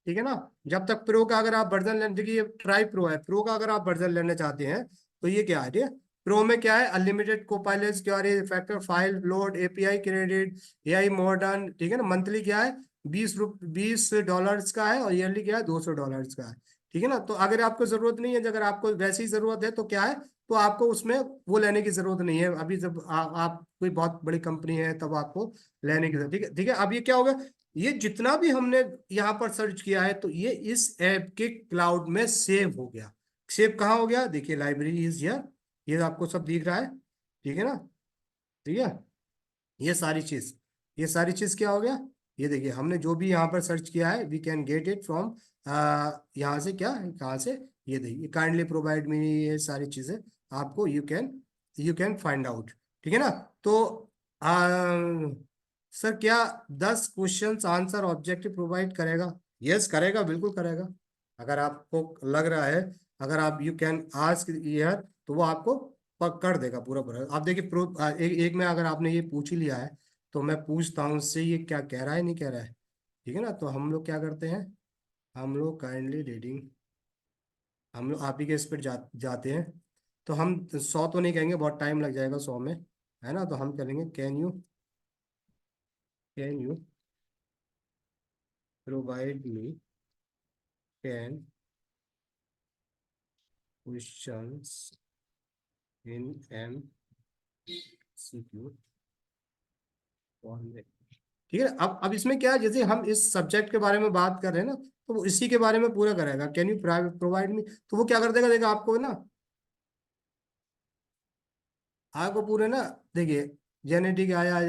ठीक है ना। जब तक प्रो का अगर आप वर्जन लेने, देखिए ट्राई प्रो है, प्रो का अगर आप वर्जन लेना चाहते हैं तो ये क्या है, ठीक है। प्रो में क्या है, अनलिमिटेड कोपाइलट, क्या है, factor file load, API credit, AI modern, ठीक है ना। मंथली क्या है, $20 का है, और ईयरली क्या है, $200 का है, ठीक है ना। तो अगर आपको जरूरत नहीं है, अगर आपको वैसी ही जरूरत है तो क्या है, तो आपको उसमें वो लेने की जरूरत नहीं है अभी, जब आप कोई बहुत बड़ी कंपनी है तब आपको लेने की जरूरत, ठीक है, ठीक है। अब ये क्या होगा, ये जितना भी हमने यहाँ पर सर्च किया है तो ये इस ऐप के क्लाउड में सेव हो गया। सेव कहाँ हो गया, देखिए लाइब्रेरी इज हियर, ये आपको सब दिख रहा है, ठीक है ना, ठीक है। ये सारी चीज क्या हो गया, ये देखिए हमने जो भी यहाँ पर सर्च किया है we can get it from, यहाँ से क्या, कहाँ से, ये देखिए काइंडली प्रोवाइड मी, ये सारी चीजें आपको यू कैन फाइंड आउट, ठीक है ना। तो सर क्या 10 क्वेश्चंस आंसर ऑब्जेक्टिव प्रोवाइड करेगा, यस करेगा, बिल्कुल करेगा। अगर आपको लग रहा है, अगर आप यू कैन आस्क ईयर, तो वो आपको कर देगा पूरा पूरा। आप देखिए एक में अगर आपने ये पूछ ही लिया है, तो मैं पूछता हूँ उससे ये क्या कह रहा है, नहीं कह रहा है, ठीक है ना। तो हम लोग क्या करते हैं, हम लोग काइंडली रीडिंग, हम लोग आप ही के इस पर जाते हैं। तो हम 100 तो नहीं कहेंगे, बहुत टाइम लग जाएगा 100 में, है ना। तो हम करेंगे can you provide me 10 questions in MCQ format, ठीक है। अब इसमें क्या है, जैसे हम इस सब्जेक्ट के बारे में बात कर रहे हैं ना, तो वो इसी के बारे में पूरा करेगा, कैन यू प्रोवाइड मी, तो वो क्या कर देगा, देखा आपको ना, आपको पूरे ना, देखिए जेनेटिक आया,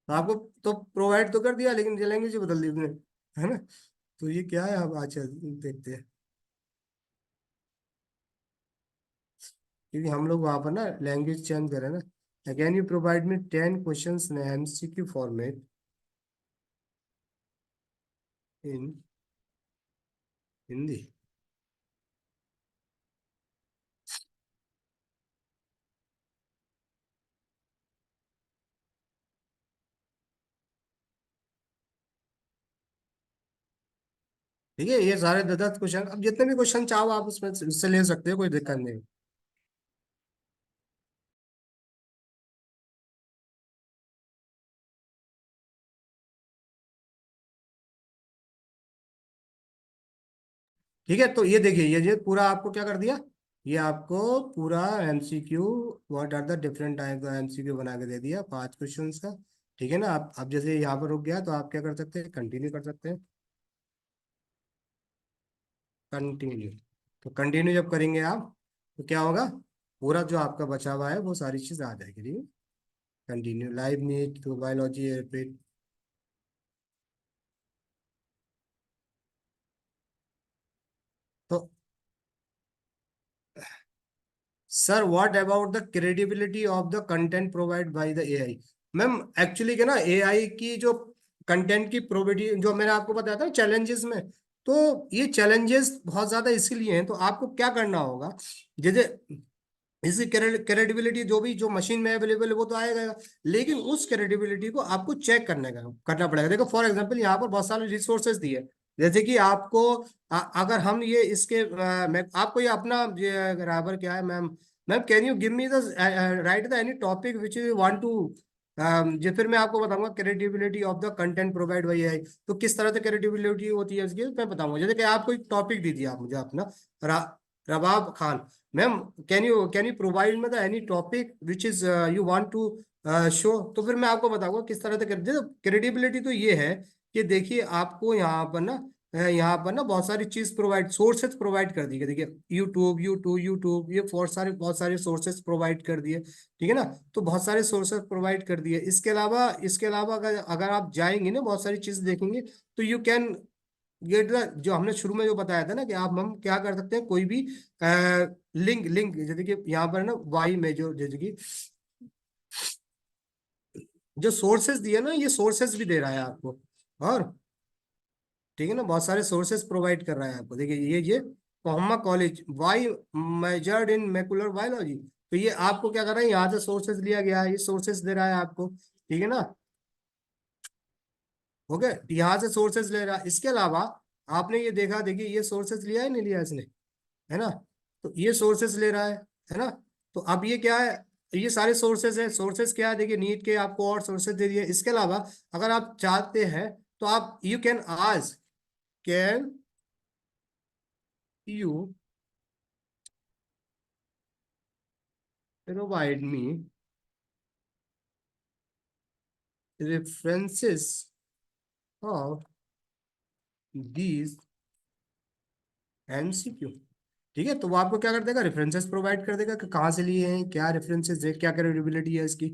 तो आपको तो प्रोवाइड तो कर दिया, लेकिन लैंग्वेज ही बदल दी उसने, है ना। तो ये क्या है, अब अच्छा देखते हैं, क्योंकि हम लोग वहां पर ना लैंग्वेज चेंज करें ना। Can you provide me 10 questions in MCQ format in Hindi. ठीक है, ये सारे 10 क्वेश्चन, अब जितने भी क्वेश्चन चाहो आप उसमें उससे ले सकते हो, कोई दिक्कत नहीं। ठीक है, तो ये देखिए ये पूरा आपको क्या कर दिया, ये आपको पूरा MCQ, what are the different type का MCQ बना के दे दिया 5 क्वेश्चन का, ठीक है ना। आप अब जैसे यहाँ पर रुक गया तो आप क्या कर सकते हैं, कंटिन्यू कर सकते हैं, कंटिन्यू। तो कंटिन्यू जब करेंगे आप, तो क्या होगा, पूरा जो आपका बचा हुआ है वो सारी चीज आ जाएगी, ठीक है। कंटिन्यू लाइव मीट तो बायोलॉजी रिपीट। तो sir what about the credibility of the content provide by the AI। Ma'am actually क्या ना, AI की जो कंटेंट की प्रोबेबिलिटी जो मैंने आपको बताया था चैलेंजेस में, तो ये चैलेंजेस बहुत ज्यादा इसीलिए हैं। तो आपको क्या करना होगा, जैसे इसकी क्रेडिबिलिटी जो भी जो मशीन में अवेलेबल है वो तो आएगा, लेकिन उस क्रेडिबिलिटी को आपको चेक करना पड़ेगा। देखो फॉर एग्जांपल यहाँ पर बहुत सारे रिसोर्सेज दिए, जैसे कि आपको अगर हम ये इसके मैं आपको ये अपना ये बराबर क्या है ma'am, ma'am can you give me the right the any topic which you want to, जो फिर मैं आपको बताऊंगा credibility of the content provide by AI, तो किस तरह से क्रेडिबिलिटी होती है इसकी मैं बताऊंगा। जैसे कि आप कोई टॉपिक दीजिए आप मुझे अपना, Rabab Khan, ma'am can you provide me the any topic which is you want to show, तो फिर मैं आपको बताऊंगा किस तरह से क्रेडिबिलिटी तो ये है कि देखिए आपको यहाँ पर ना बहुत सारी चीज प्रोवाइड सोर्सेज प्रोवाइड कर दी गई। देखिए यूट्यूब ये बहुत सारे सोर्सेज प्रोवाइड कर दिए, ठीक है ना। तो बहुत सारे सोर्सेज प्रोवाइड कर दिए। इसके अलावा अगर आप जाएंगे ना बहुत सारी चीज देखेंगे, तो यू कैन गेट द, जो हमने शुरू में जो बताया था ना कि आप हम क्या कर सकते हैं, कोई भी लिंक लिंक जैसे कि यहाँ पर ना वाई में जो जैसे कि जो सोर्सेस दिए ना, ये सोर्सेस भी दे रहा है आपको, और ठीक है ना बहुत सारे सोर्सेस प्रोवाइड कर रहा है आपको। देखिए ये कोहम्मा college why measured in molecular biology, तो ये आपको क्या कर रहा है, यहाँ से सोर्सेस लिया गया है, ये सोर्सेस दे रहा है आपको, ठीक है ना। हो गया, यहाँ से सोर्सेस ले रहा है। इसके अलावा आपने ये देखा, देखिए ये सोर्सेस लिया है नहीं लिया इसने, है ना, तो ये सोर्सेस ले रहा है ना। तो अब ये क्या है, ये सारे सोर्सेस है। सोर्सेस क्या है, देखिए नीट के आपको और सोर्सेस दे दिए। इसके अलावा अगर आप चाहते हैं तो आप you can you provide me references of these MCQ, ठीक है। तो वो आपको क्या कर देगा, रेफरेंसेस प्रोवाइड कर देगा कि कहाँ से लिए हैं, क्या रेफरेंसेस है, क्या क्रेडिबिलिटी है इसकी,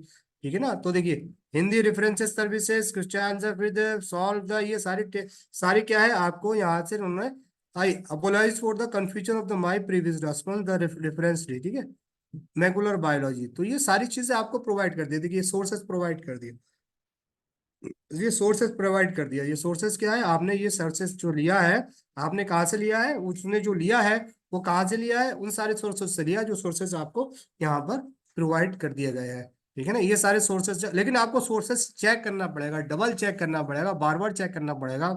ठीक है ना। तो देखिए Hindi references services question answer with solve the, ये सारी क्या है आपको यहाँ से उन्होंने, I apologise for the confusion of the my previous response the reference D, ठीक है, मैकुलर बायोलॉजी। तो ये सारी चीजें आपको प्रोवाइड कर दी, देखिए सोर्सेस प्रोवाइड कर दिए, ये सोर्सेस प्रोवाइड कर दिया। ये सोर्सेस क्या है, आपने ये सोर्सेस जो लिया है, आपने कहाँ से लिया है, उसने जो लिया है वो कहाँ से लिया है, उन सारे सोर्सेस से लिया जो सोर्सेस आपको यहाँ पर प्रोवाइड कर दिया गया है, ठीक है ना। ये सारे सोर्सेस, लेकिन आपको सोर्सेस चेक करना पड़ेगा, डबल चेक करना पड़ेगा, बार बार चेक करना पड़ेगा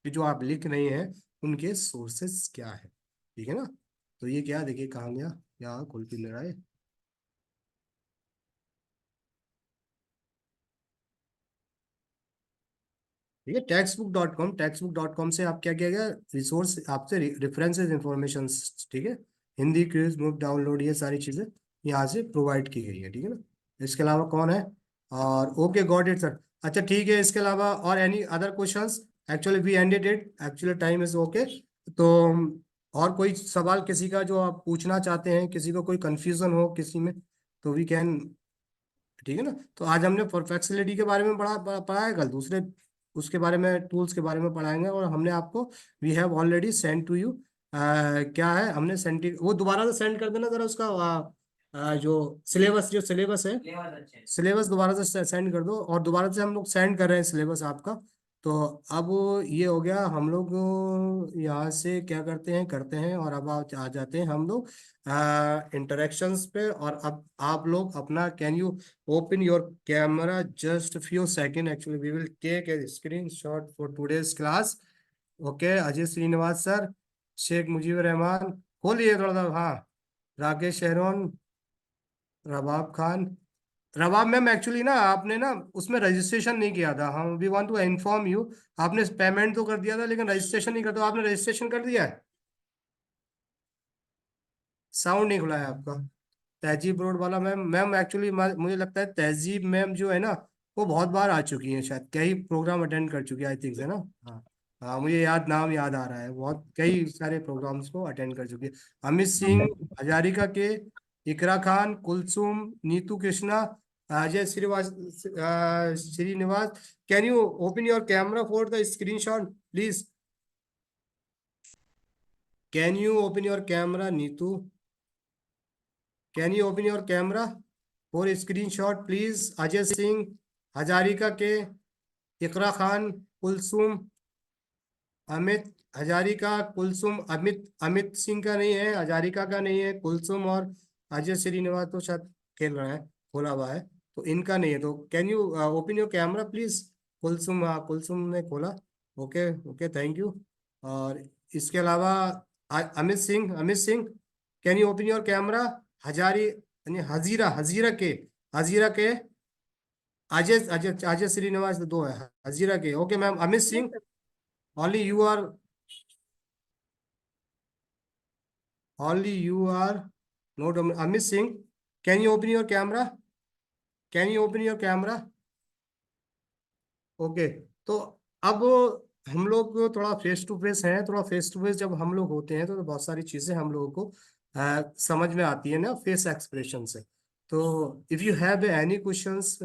कि जो आप लिख रहे हैं उनके सोर्सेस क्या है, ठीक है ना। तो ये क्या, देखिए कहाँ गया, यहाँ खोल के ले रहा है, ठीक है। टेक्स्ट बुक डॉट कॉम से आप क्या किया गया, रिसोर्स आपसे रेफरेंसेस इंफॉर्मेशन, ठीक है, हिंदी क्विज बुक डाउनलोड, ये सारी चीजें यहाँ से प्रोवाइड की गई है, ठीक है ना। इसके अलावा कौन है, और ओके गॉट इट सर, अच्छा ठीक है। इसके अलावा और any other questions, actually we ended it, actually time is okay. तो और कोई सवाल किसी का जो आप पूछना चाहते हैं, किसी को कोई कंफ्यूजन हो किसी में, तो वी कैन, ठीक है ना। तो आज हमने परप्लेक्सिटी के बारे में पढ़ा है, कल दूसरे उसके बारे में टूल्स के बारे में पढ़ाएंगे। और हमने आपको we have already send to you, क्या है हमने सेंड, वो दोबारा से सेंड कर देना जरा उसका जो सिलेबस है, लेवल अच्छे। सिलेबस दोबारा से सेंड कर दो। और दोबारा से हम लोग सेंड कर रहे हैं सिलेबस आपका। तो अब ये हो गया, हम लोग यहाँ से क्या करते हैं और अब आ जाते हैं हम लोग इंटरेक्शंस पे। और अब आप लोग अपना, can you open your camera just few second, actually we will take a screen shot for today's class. Okay, Ajay Srinivas sir, Sheikh Mujibur Rahman, खोलिए थोड़ा सा, हाँ, राकेश शहरोन, रबाब खान, रबाब मैम एक्चुअली ना आपने ना उसमें रजिस्ट्रेशन नहीं किया था, हम we want to inform you, आपने पेमेंट तो कर दिया था लेकिन रजिस्ट्रेशन नहीं करता, आपने रजिस्ट्रेशन कर दिया है, साउंड नहीं खुला है आपका। तहजीब रोड वाला मैम, मैम एक्चुअली मुझे लगता है तहजीब मैम जो है ना वो बहुत बार आ चुकी हैं, शायद कई प्रोग्राम अटेंड कर चुकी है, आई थिंक है ना। हाँ हाँ, मुझे नाम याद आ रहा है, बहुत कई सारे प्रोग्राम्स को अटेंड कर चुकी है। Amit Singh Hazarika K, Iqra Khan, Kulsum, Neetu Krishna, Ajay Srinivas, can you open your camera for the screenshot please, can you open your camera Neetu, can you open your camera for screenshot please, Ajay Singh Hazarika K, Iqra Khan, Kulsum, Amit Hazarika, Kulsum, Amit Singh का नहीं है, हजारिका का नहीं है, कुलसुम और अजय श्रीनिवास तो शायद खेल रहा है, खोला हुआ है, तो इनका नहीं है। तो can you open your camera please? Kulsum, हाँ कुलसुम ने खोला। Okay okay, thank you. और इसके अलावा Amit Singh, can you open your camera? Hazari यानी हजीरा के अजय अजय अजय श्रीनिवास दो है, हजीरा के। Okay ma'am, Amit Singh, only you are not Amit Singh. Can you open your camera? Can you open your camera? Okay. तो अब हम लोग थोड़ा फेस टू फेस हैं, थोड़ा फेस टू फेस जब हम लोग होते हैं तो बहुत सारी चीजें हम लोगों को समझ में आती है ना फेस एक्सप्रेशन से। तो if you have any questions,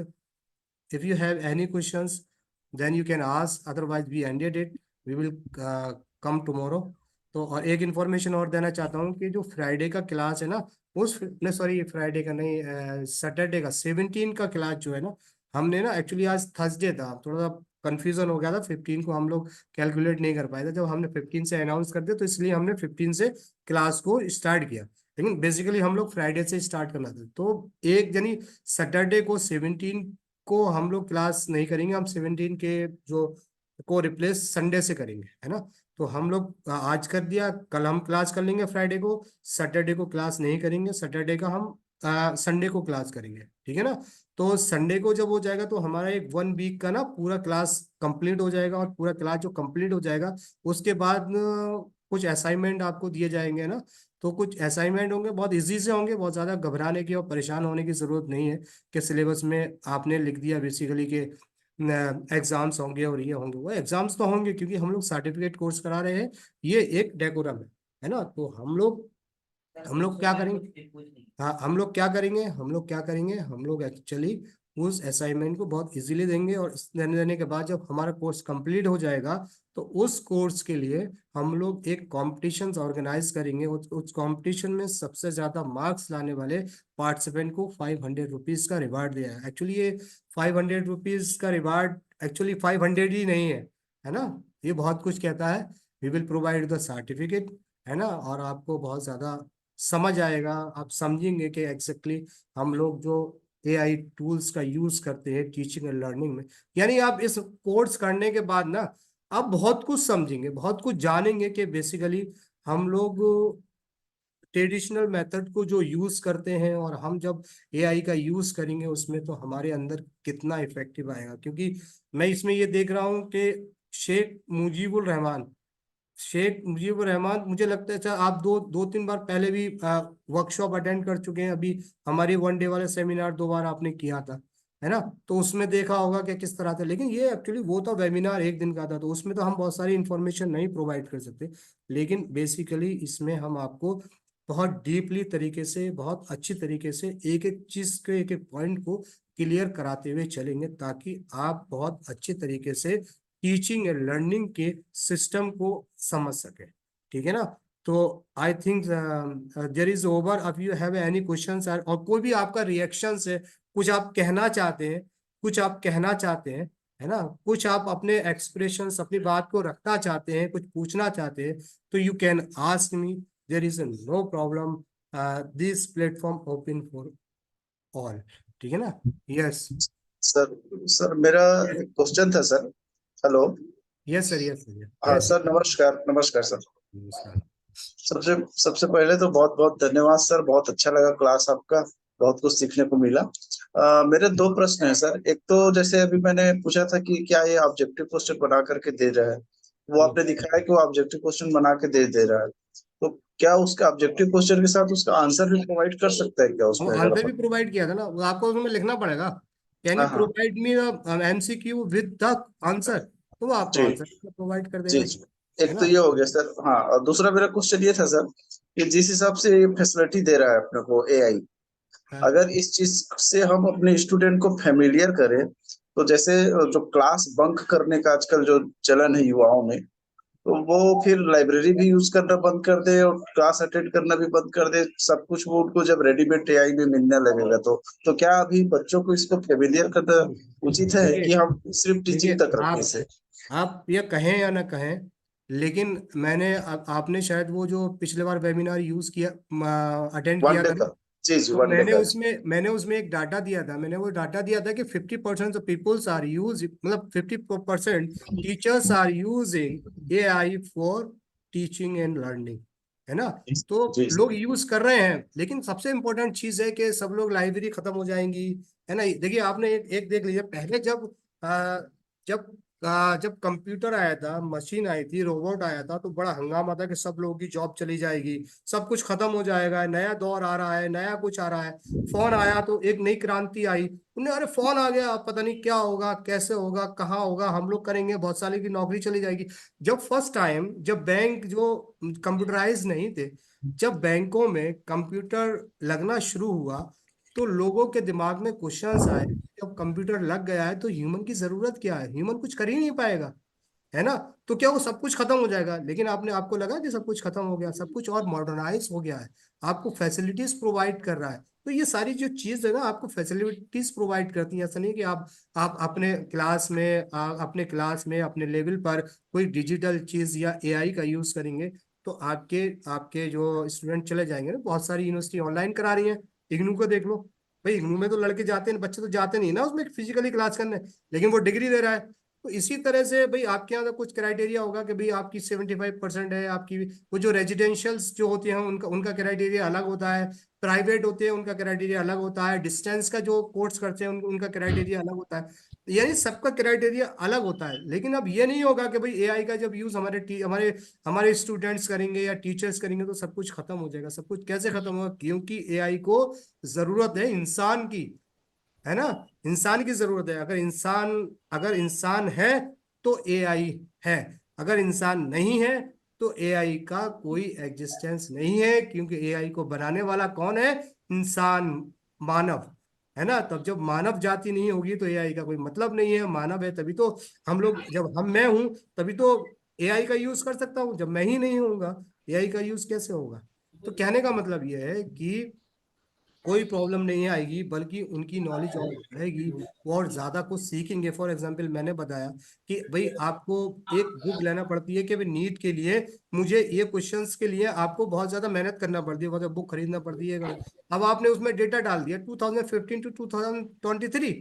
if you have any questions then you can ask, otherwise we ended it, we will come tomorrow। तो और एक इन्फॉर्मेशन और देना चाहता हूँ कि जो फ्राइडे का क्लास है ना, उस नहीं सॉरी फ्राइडे का नहीं, सैटरडे का 17 का क्लास जो है ना, हमने ना एक्चुअली आज थर्सडे था, थोड़ा सा कंफ्यूजन हो गया था, 15 को हम लोग कैलकुलेट नहीं कर पाए थे, जब हमने 15 से अनाउंस कर दिया तो इसलिए हमने 15 से क्लास को स्टार्ट किया, लेकिन बेसिकली हम लोग फ्राइडे से स्टार्ट करना था। तो एक यानी सैटरडे को 17 को हम लोग क्लास नहीं करेंगे, हम 17 के जो को रिप्लेस संडे से करेंगे, है ना। तो हम लोग आज कर दिया, कल हम क्लास कर लेंगे फ्राइडे को, सैटरडे को क्लास नहीं करेंगे, सैटरडे का हम संडे को क्लास करेंगे, ठीक है ना। तो संडे को जब हो जाएगा तो हमारा एक 1 वीक का ना पूरा क्लास कंप्लीट हो जाएगा, और पूरा क्लास जो कंप्लीट हो जाएगा उसके बाद कुछ असाइनमेंट आपको दिए जाएंगे ना। तो कुछ असाइनमेंट होंगे, बहुत इजी से होंगे, बहुत ज़्यादा घबराने की और परेशान होने की ज़रूरत नहीं है कि सिलेबस में आपने लिख दिया बेसिकली कि एग्जाम्स होंगे और ये होंगे, वो एग्जाम्स तो होंगे क्योंकि हम लोग सर्टिफिकेट कोर्स करा रहे हैं, ये एक डेकोरम है ना। तो हम लोग क्या करेंगे, हाँ हम लोग क्या करेंगे, हम लोग एक्चुअली उस असाइनमेंट को बहुत इजीली देंगे, और देने के बाद जब हमारा कोर्स कंप्लीट हो जाएगा तो उस कोर्स के लिए हम लोग एक कॉम्पिटिशन ऑर्गेनाइज करेंगे। उस कॉम्पिटिशन में सबसे ज्यादा मार्क्स लाने वाले पार्टिसिपेंट को 500 रुपीज का रिवार्ड दिया है। एक्चुअली ये 500 रुपीज का रिवार्ड एक्चुअली 500 ही नहीं है ना, ये बहुत कुछ कहता है। We will provide the certificate, है ना, और आपको बहुत ज्यादा समझ आएगा, आप समझेंगे कि एग्जैक्टली हम लोग जो एआई टूल्स का यूज करते हैं टीचिंग एंड लर्निंग में, यानी आप इस कोर्स करने के बाद ना आप बहुत कुछ समझेंगे, बहुत कुछ जानेंगे कि बेसिकली हम लोग ट्रेडिशनल मेथड को जो यूज करते हैं और हम जब एआई का यूज करेंगे उसमें तो हमारे अंदर कितना इफेक्टिव आएगा। क्योंकि मैं इसमें ये देख रहा हूँ कि शेख मुजीबुर रहमान मुझे लगता है, अच्छा आप दो तीन बार पहले भी वर्कशॉप अटेंड कर चुके हैं, अभी हमारी 1 डे वाले सेमिनार 2 बार आपने किया था, है ना। तो उसमें देखा होगा कि किस तरह था, लेकिन ये एक्चुअली वो तो वेबिनार 1 दिन का था, तो उसमें तो हम बहुत सारी इंफॉर्मेशन नहीं प्रोवाइड कर सकते, लेकिन बेसिकली इसमें हम आपको बहुत डीपली तरीके से, बहुत अच्छी तरीके से एक एक चीज के एक एक पॉइंट को क्लियर कराते हुए चलेंगे, ताकि आप बहुत अच्छे तरीके से टीचिंग एंड लर्निंग के सिस्टम को समझ सके, ठीक है ना। तो I think there is over, if you have any questions और कोई भी आपका रिएक्शन है, कुछ आप कहना चाहते हैं, है ना, कुछ आप अपने एक्सप्रेशंस, अपनी बात को रखना चाहते हैं, कुछ पूछना चाहते हैं, तो you can ask me, there is no problem, this platform open for all, ठीक है ना। यस सर सर मेरा एक क्वेश्चन था sir. Hello. Yes sir, yes sir, हाँ यस सर, नमस्कार नमस्कार सर। नमस्कार। सबसे सबसे पहले तो बहुत बहुत धन्यवाद सर, बहुत अच्छा लगा क्लास आपका, बहुत कुछ सीखने को मिला। मेरे दो प्रश्न हैं सर। एक तो जैसे अभी मैंने पूछा था कि क्या ये ऑब्जेक्टिव क्वेश्चन बना करके दे रहा है, वो आपने दिखाया कि वो ऑब्जेक्टिव क्वेश्चन बना के दे रहा है, तो क्या उसका ऑब्जेक्टिव क्वेश्चन के साथ उसका आंसर भी प्रोवाइड कर सकता है क्या वो उसमें अगर आंसर भी अपन? प्रोवाइड किया था ना, वो आपको उसमें लिखना पड़ेगा, कैन यू हाँ हाँ। Provide me MCQ with the answer, तो वो आपको जी आंसर प्रोवाइड कर जी देगा, जी। है एक तो ना। ये हो गया सर। हाँ, और दूसरा मेरा क्वेश्चन ये था सर कि जिस हिसाब से ये फैसिलिटी दे रहा है अपने को एआई, हाँ अगर इस चीज से हम अपने स्टूडेंट को फेमिलियर करें, तो जैसे जो क्लास बंक करने का आजकल जो चलन है युवाओं में, तो वो फिर लाइब्रेरी भी यूज करना बंद कर दे और क्लास अटेंड करना भी बंद कर दे, सब कुछ वो उनको जब रेडीमेड एआई में मिलने लगेगा तो क्या अभी बच्चों को इसको फेमिलियर करना उचित है कि हम सिर्फ देखिए टीचिंग तक रखें इसे? आप ये कहें या ना कहें, लेकिन मैंने आपने शायद वो जो पिछले बार वेबिनार यूज किया, अटेंड किया वनडे था ना, का, जी जी, तो वनडे का। मैंने उसमें एक डाटा दिया था। मैंने वो डाटा दिया था कि 50% ऑफ पीपल्स आर यूज, मतलब 50% teachers are using AI for teaching and learning, है ना। तो जी लोग यूज कर रहे हैं, लेकिन सबसे इंपॉर्टेंट चीज है कि सब लोग, लाइब्रेरी खत्म हो जाएंगी, है ना। देखिए आपने एक देख लीजिए, पहले जब जब कंप्यूटर आया था, मशीन आई थी, रोबोट आया था, तो बड़ा हंगामा था कि सब लोगों की जॉब चली जाएगी, सब कुछ खत्म हो जाएगा, नया दौर आ रहा है, नया कुछ आ रहा है। फोन आया तो एक नई क्रांति आई, उन्हें अरे फोन आ गया, अब पता नहीं क्या होगा, कैसे होगा, कहाँ होगा, हम लोग करेंगे, बहुत सारे की नौकरी चली जाएगी। जब फर्स्ट टाइम, जब बैंक जो कंप्यूटराइज नहीं थे, जब बैंकों में कंप्यूटर लगना शुरू हुआ, तो लोगों के दिमाग में क्वेश्चंस आए, जब कंप्यूटर लग गया है तो ह्यूमन की जरूरत क्या है, ह्यूमन कुछ कर ही नहीं पाएगा, है ना। तो क्या वो सब कुछ खत्म हो जाएगा? लेकिन आपको लगा कि सब कुछ खत्म हो गया? सब कुछ और मॉडर्नाइज हो गया है, आपको फैसिलिटीज प्रोवाइड कर रहा है। तो ये सारी जो चीज है ना, आपको फैसिलिटीज प्रोवाइड करती है। ऐसा नहीं कि आप अपने क्लास में अपने लेवल पर कोई डिजिटल चीज या एआई का यूज करेंगे तो आपके आपके जो स्टूडेंट चले जाएंगे ना। बहुत सारी यूनिवर्सिटी ऑनलाइन करा रही है, इग्नू को देख लो भाई, इग्नू में तो लड़के जाते हैं, बच्चे तो जाते नहीं ना उसमें फिजिकली क्लास करने, लेकिन वो डिग्री दे रहा है। तो इसी तरह से भाई आपके यहाँ तो कुछ क्राइटेरिया होगा कि भाई आपकी 75% है आपकी, वो जो रेजिडेंशियल्स जो होते हैं उनका उनका क्राइटेरिया अलग होता है, प्राइवेट होते हैं उनका क्राइटेरिया अलग होता है, डिस्टेंस का जो कोर्स करते हैं उनका क्राइटेरिया अलग होता है। यानी सबका क्राइटेरिया अलग होता है। लेकिन अब ये नहीं होगा कि भाई एआई का जब यूज हमारे हमारे स्टूडेंट्स करेंगे या टीचर्स करेंगे तो सब कुछ खत्म हो जाएगा। सब कुछ कैसे खत्म होगा? क्योंकि एआई को जरूरत है इंसान की, है ना। इंसान की जरूरत है। अगर इंसान है तो एआई है, अगर इंसान नहीं है तो एआई का कोई एग्जिस्टेंस नहीं है, क्योंकि एआई को बनाने वाला कौन है? इंसान, मानव, है ना। तब जब मानव जाति नहीं होगी तो एआई का कोई मतलब नहीं है। मानव है तभी तो हम लोग, जब मैं हूं तभी तो एआई का यूज कर सकता हूं, जब मैं ही नहीं होऊंगा एआई का यूज कैसे होगा? तो कहने का मतलब यह है कि कोई प्रॉब्लम नहीं आएगी, बल्कि उनकी नॉलेज और बढ़ेगी, वो और ज्यादा कुछ सीखेंगे। फॉर एग्जांपल मैंने बताया कि भाई आपको एक बुक लेना पड़ती है कि भाई नीट के लिए मुझे ये क्वेश्चंस के लिए आपको बहुत ज्यादा मेहनत करना पड़ती है, बहुत बुक खरीदना पड़ती है। अब आपने उसमें डेटा डाल दिया 2015 to 2023,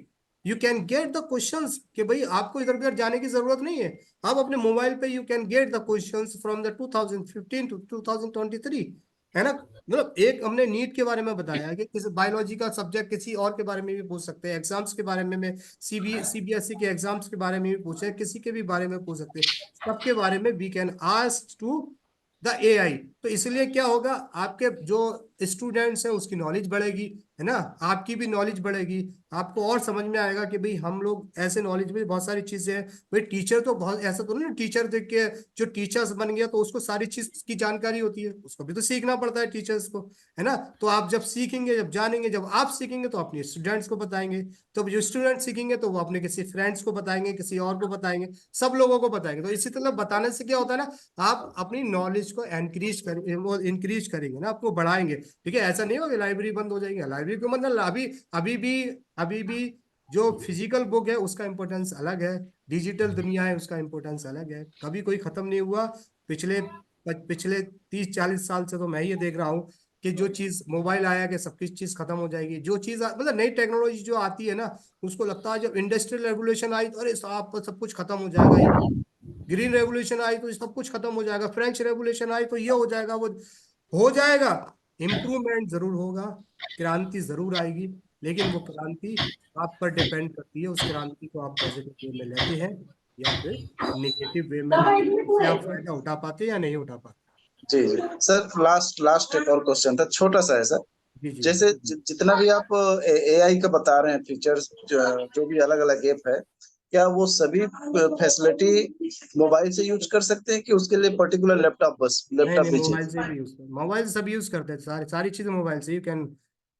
you can get the questions कि भाई आपको इधर उधर जाने की जरूरत नहीं है। आप अपने मोबाइल पे you can get the questions from the 2015 to 2023, है ना। मतलब एक हमने नीट के बारे में बताया कि किसी बायोलॉजी का सब्जेक्ट किसी और के बारे में भी पूछ सकते हैं, एग्जाम्स के बारे में सीबीएसई के एग्जाम्स के बारे में भी पूछे, किसी के भी बारे में पूछ सकते हैं, सबके बारे में we can ask to the AI. तो इसलिए क्या होगा, आपके जो स्टूडेंट्स हैं उसकी नॉलेज बढ़ेगी, है ना, आपकी भी नॉलेज बढ़ेगी। आपको और समझ में आएगा कि भाई हम लोग ऐसे नॉलेज में बहुत सारी चीजें हैं। भाई टीचर तो बहुत ऐसा तो नहीं, टीचर देख के जो टीचर्स बन गया तो उसको सारी चीज की जानकारी होती है, उसको भी तो सीखना पड़ता है टीचर्स को, है ना। तो आप जब सीखेंगे, जब जानेंगे, जब आप सीखेंगे तो अपने स्टूडेंट्स को बताएंगे, तो जो स्टूडेंट सीखेंगे तो वो अपने किसी फ्रेंड्स को बताएंगे, किसी और को बताएंगे, सब लोगों को बताएंगे। तो इसी तरह बताने से क्या होता है ना, आप अपनी नॉलेज को इंक्रीज करेंगे ना, आपको बढ़ाएंगे। ठीक है, ऐसा नहीं होगा लाइब्रेरी बंद हो जाएगी। लाइब्रेरी को मतलब अभी भी जो फिजिकल बुक है उसका इंपॉर्टेंस अलग है, डिजिटल दुनिया है उसका इंपॉर्टेंस अलग है, कभी कोई खत्म नहीं हुआ। पिछले पिछले 30-40 साल से तो मैं ये देख रहा हूँ कि जो चीज मोबाइल आया कि सब कुछ चीज खत्म हो जाएगी। जो चीज मतलब नई टेक्नोलॉजी जो आती है ना, उसको लगता है जब इंडस्ट्रियल रेवोल्यूशन आई तो अरे साहब सब कुछ खत्म हो जाएगा, ग्रीन रेवोल्यूशन आई तो सब कुछ खत्म हो जाएगा, फ्रेंच रेवोल्यूशन आई तो ये हो जाएगा, वो हो जाएगा। इम्प्रूवमेंट जरूर होगा, क्रांति जरूर आएगी, लेकिन वो क्रांति आप पर डिपेंड करती है, उस क्रांति को आप पॉजिटिव वे में लेते हैं या फिर निगेटिव वे में लेते हैं, उससे आप फायदा उठा पाते हैं या नहीं उठा पाते। जी जी सर, लास्ट लास्ट एक और क्वेश्चन था, छोटा सा है सर। जी जी जैसे जितना भी आप एआई का बता रहे हैं फीचर्स, जो भी अलग अलग ऐप है, क्या वो सभी फैसिलिटी मोबाइल से यूज कर सकते हैं कि उसके लिए पर्टिकुलर लैपटॉप, बस नहीं लैपटॉप नहीं, भी मोबाइल से चाहिए? भी यूज कर, मोबाइल से सब यूज करते हैं, सारी सारी चीजें मोबाइल से यू कैन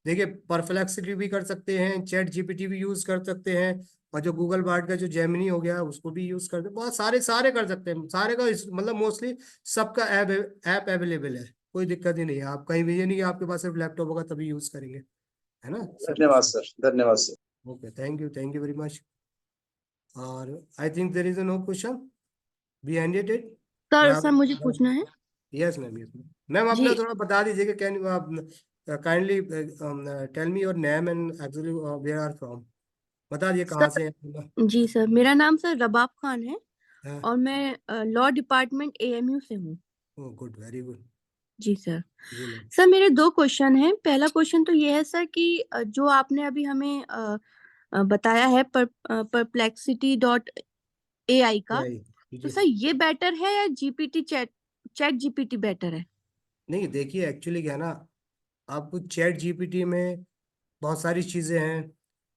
देखिए परप्लेक्सिटी भी कर सकते हैं, चैट जीपीटी भी यूज कर सकते हैं, और जो गूगल बार्ड का जो जेमिनी हो गया उसको भी यूज करते हैं, बहुत सारे सारे कर सकते हैं, सारे का मतलब मोस्टली सबका ऐप अवेलेबल है, कोई दिक्कत ही नहीं है। आप कहीं भी ये नहीं कि आपके पास सिर्फ लैपटॉप होगा तभी यूज करेंगे, है ना, सब धन्यवाद कुछ। सर, धन्यवाद sir. Okay, thank you very much. और I think there is no question, we ended it. मैं सर मुझे पूछना है। Yes ma'am, yes ma'am. Ma'am अपना जी थोड़ा बता दीजिए कि कैन आप kindly tell me your name and actually where are from, बता दिए कहाँ से सर, हैं। जी सर, मेरा नाम सर रबाब खान है हाँ, और मैं लॉ डिपार्टमेंट एएमयू से हूँ। Good, very good. जी सर। जी मैम। सर मेरे दो क्वेश्चन हैं। पहला क्वेश्चन तो ये है सर कि जो आपने अभी हमें बताया है perplexity.ai का, तो जी सर ये बेटर है या जीपीटी चैट जीपीटी बेटर है? नहीं, देखिए एक्चुअली क्या है ना, आपको चैट जीपीटी में बहुत सारी चीज़ें हैं,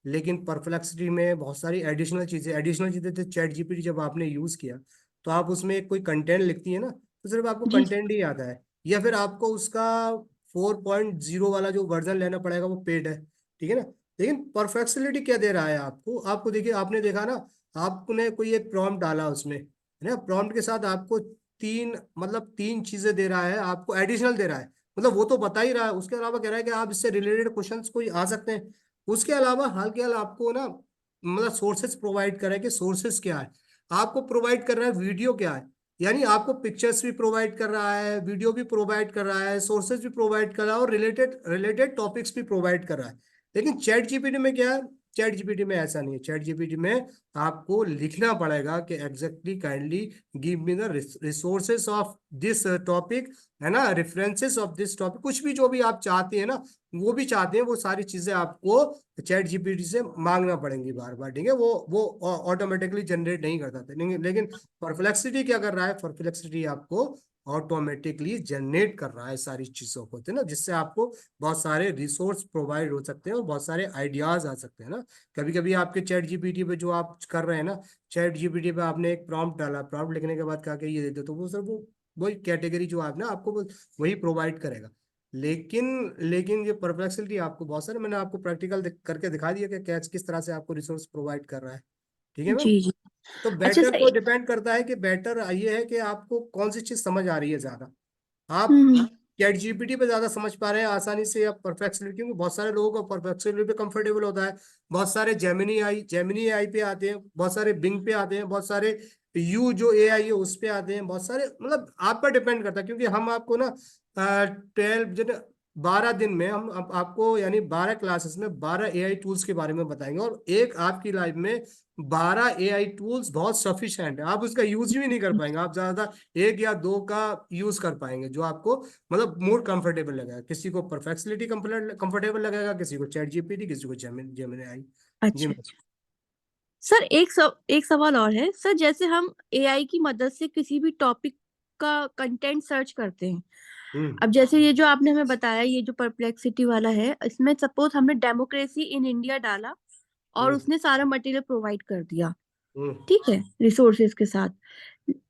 लेकिन परप्लेक्सिटी में बहुत सारी एडिशनल चीज़ें तो चैट जीपीटी जब आपने यूज़ किया तो आप उसमें कोई कंटेंट लिखती है ना, तो सिर्फ आपको जी कंटेंट ही आता है, या फिर आपको उसका 4.0 वाला जो वर्जन लेना पड़ेगा, वो पेड है, ठीक है ना। लेकिन परप्लेक्सिटी क्या दे रहा है आपको, आपको देखिए, आपने देखा ना, आपने कोई एक प्रॉम्प्ट डाला उसमें, है ना, प्रॉम्प्ट के साथ आपको तीन चीजें दे रहा है, आपको एडिशनल दे रहा है, मतलब वो तो बता ही रहा है, उसके अलावा कह रहा है कि आप इससे रिलेटेड क्वेश्चंस कोई आ सकते हैं। उसके अलावा हाल के हाल आपको ना मतलब सोर्सेज प्रोवाइड कर रहा है कि सोर्सेज क्या है, आपको प्रोवाइड कर रहा है वीडियो क्या है, यानी आपको पिक्चर्स भी प्रोवाइड कर रहा है, वीडियो भी प्रोवाइड कर रहा है, सोर्सेज भी प्रोवाइड कर रहा है, और रिलेटेड रिलेटेड टॉपिक्स भी प्रोवाइड कर रहा है। लेकिन चैट जीपीटी में क्या है, चैट जीपीटी में ऐसा नहीं है। चैट जीपीटी में आपको लिखना पड़ेगा कि exactly kindly give me the resources of this topic, है ना, रेफरेंसेस ऑफ दिस टॉपिक, कुछ भी जो भी आप चाहते हैं ना, वो भी चाहते हैं, वो सारी चीजें आपको चैट जीपीटी से मांगना पड़ेंगी बार बार, ठीक है। वो ऑटोमेटिकली जनरेट नहीं करता था, लेकिन परप्लेक्सिटी क्या कर रहा है, परप्लेक्सिटी आपको ऑटोमेटिकली जनरेट कर रहा है सारी चीजों को, है ना, जिससे आपको बहुत सारे रिसोर्स प्रोवाइड हो सकते हैं और बहुत सारे आइडियाज आ सकते हैं ना। कभी कभी आपके चैट जीपीटी पे जो आप कर रहे हैं ना, चैट जीपीटी पे आपने एक प्रॉम्प्ट डाला, प्रॉम्प्ट लिखने के बाद कहा कि ये दे दो, तो वो सर वो वही कैटेगरी जो आप ना आपको वही प्रोवाइड करेगा। लेकिन लेकिन ये परप्लेक्सिटी आपको बहुत सारे, मैंने आपको प्रैक्टिकल करके दिखा दिया कि कैच किस तरह से आपको रिसोर्स प्रोवाइड कर रहा है, ठीक है मैम। जी जी। तो अच्छा बेटर सर तो डिपेंड करता है कि बेटर ये है कि आपको कौन सी चीज समझ आ रही है ज्यादा। आप हम्म। चैट जीपीटी पे ज्यादा समझ पा रहे हैं आसानी से, या परप्लेक्सिटी, क्योंकि बहुत सारे लोगों को परप्लेक्सिटी पे कंफर्टेबल होता है, बहुत सारे जेमिनी आई पे आते हैं, बहुत सारे बिंग पे आते हैं, बहुत सारे यू जो एआई है उस पे आते हैं, बहुत सारे, मतलब आप पर डिपेंड करता है, क्योंकि हम आपको ना 12 दिन में हम आपको यानी 12 क्लासेस में 12 AI टूल्स के बारे में बताएंगे, और एक आपकी लाइफ में 12 AI टूल्स बहुत सफिशिएंट है, आप उसका यूज भी नहीं कर पाएंगे, आप ज्यादा एक या दो का यूज कर पाएंगे जो आपको मतलब मोर कंफर्टेबल लगेगा। किसी को परफेक्टली कंफर्टेबल लगेगा, किसी को चैट जीपीटी, किसी को जेमिनी आई। जी अच्छा मैम। अच्छा। सर एक सवाल और है सर, जैसे हम एआई की मदद से किसी भी टॉपिक का कंटेंट सर्च करते हैं। हम्म अब जैसे ये जो आपने हमें बताया, ये जो परप्लेक्सिटी वाला है, इसमें सपोज हमने डेमोक्रेसी इन इंडिया डाला और हम्म उसने सारा मटेरियल प्रोवाइड कर दिया, हम्म ठीक है, रिसोर्सेज के साथ।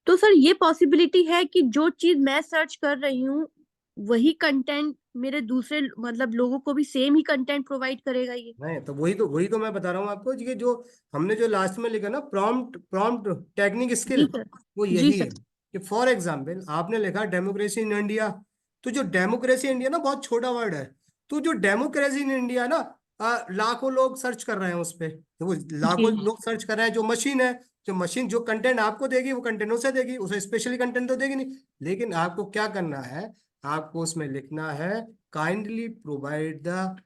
तो सर ये पॉसिबिलिटी है कि जो चीज मैं सर्च कर रही हूँ वही कंटेंट मेरे दूसरे मतलब लोगों को भी सेम ही कंटेंट प्रोवाइड करेगा ये? नहीं, तो वही तो मैं बता रहा हूँ आपको, कि जो हमने जो लास्ट में लिखा ना, प्रॉम्प्ट प्रॉम्प्ट टेक्निक स्किल, जी सर। वो जी यही है सर। कि फॉर एग्जाम्पल आपने लिखा डेमोक्रेसी इन इंडिया, तो जो डेमोक्रेसी इंडिया ना बहुत छोटा वर्ड है, तो जो डेमोक्रेसी इन इंडिया ना लाखों लोग सर्च कर रहे हैं उस पे, तो वो जी लाखों जी। लोग सर्च कर रहे हैं, जो मशीन है, जो मशीन जो कंटेंट आपको देगी वो कंटेंट उसे देगी, उसे स्पेशली कंटेंट तो देगी नहीं। लेकिन आपको क्या करना है, आपको उसमें लिखना है काइंडली प्रोवाइड द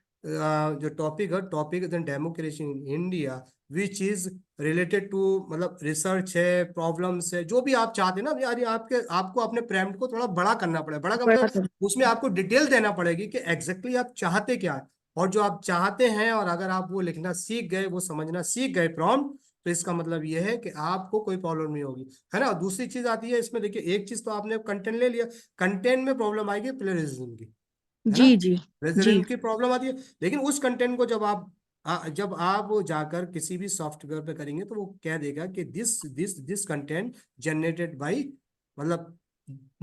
जो टॉपिक है, topic is democracy in India which is related to, मतलब रिसर्च है, प्रॉब्लम्स है, जो भी आप चाहते हैं ना यार, आपको अपने प्रैम्प्ट को थोड़ा बड़ा करना पड़ेगा, बड़ा का बड़ा मतलब सर। उसमें आपको डिटेल देना पड़ेगी कि एग्जैक्टली आप चाहते क्या है, और जो आप चाहते हैं, और अगर आप वो लिखना सीख गए, वो समझना सीख गए प्रॉम्प्ट, तो इसका मतलब ये है कि आपको कोई प्रॉब्लम नहीं होगी, है ना। दूसरी चीज आती है इसमें, देखिए एक चीज तो आपने कंटेंट ले लिया, कंटेंट में प्रॉब्लम आएगी प्लेजरिज्म की, है ना, जी जी। जी प्लेजरिज्म की प्रॉब्लम आती है। लेकिन उस कंटेंट को जब आप जाकर किसी भी सॉफ्टवेयर पे करेंगे, तो वो कह देगा कि दिस कंटेंट जनरेटेड बाई, मतलब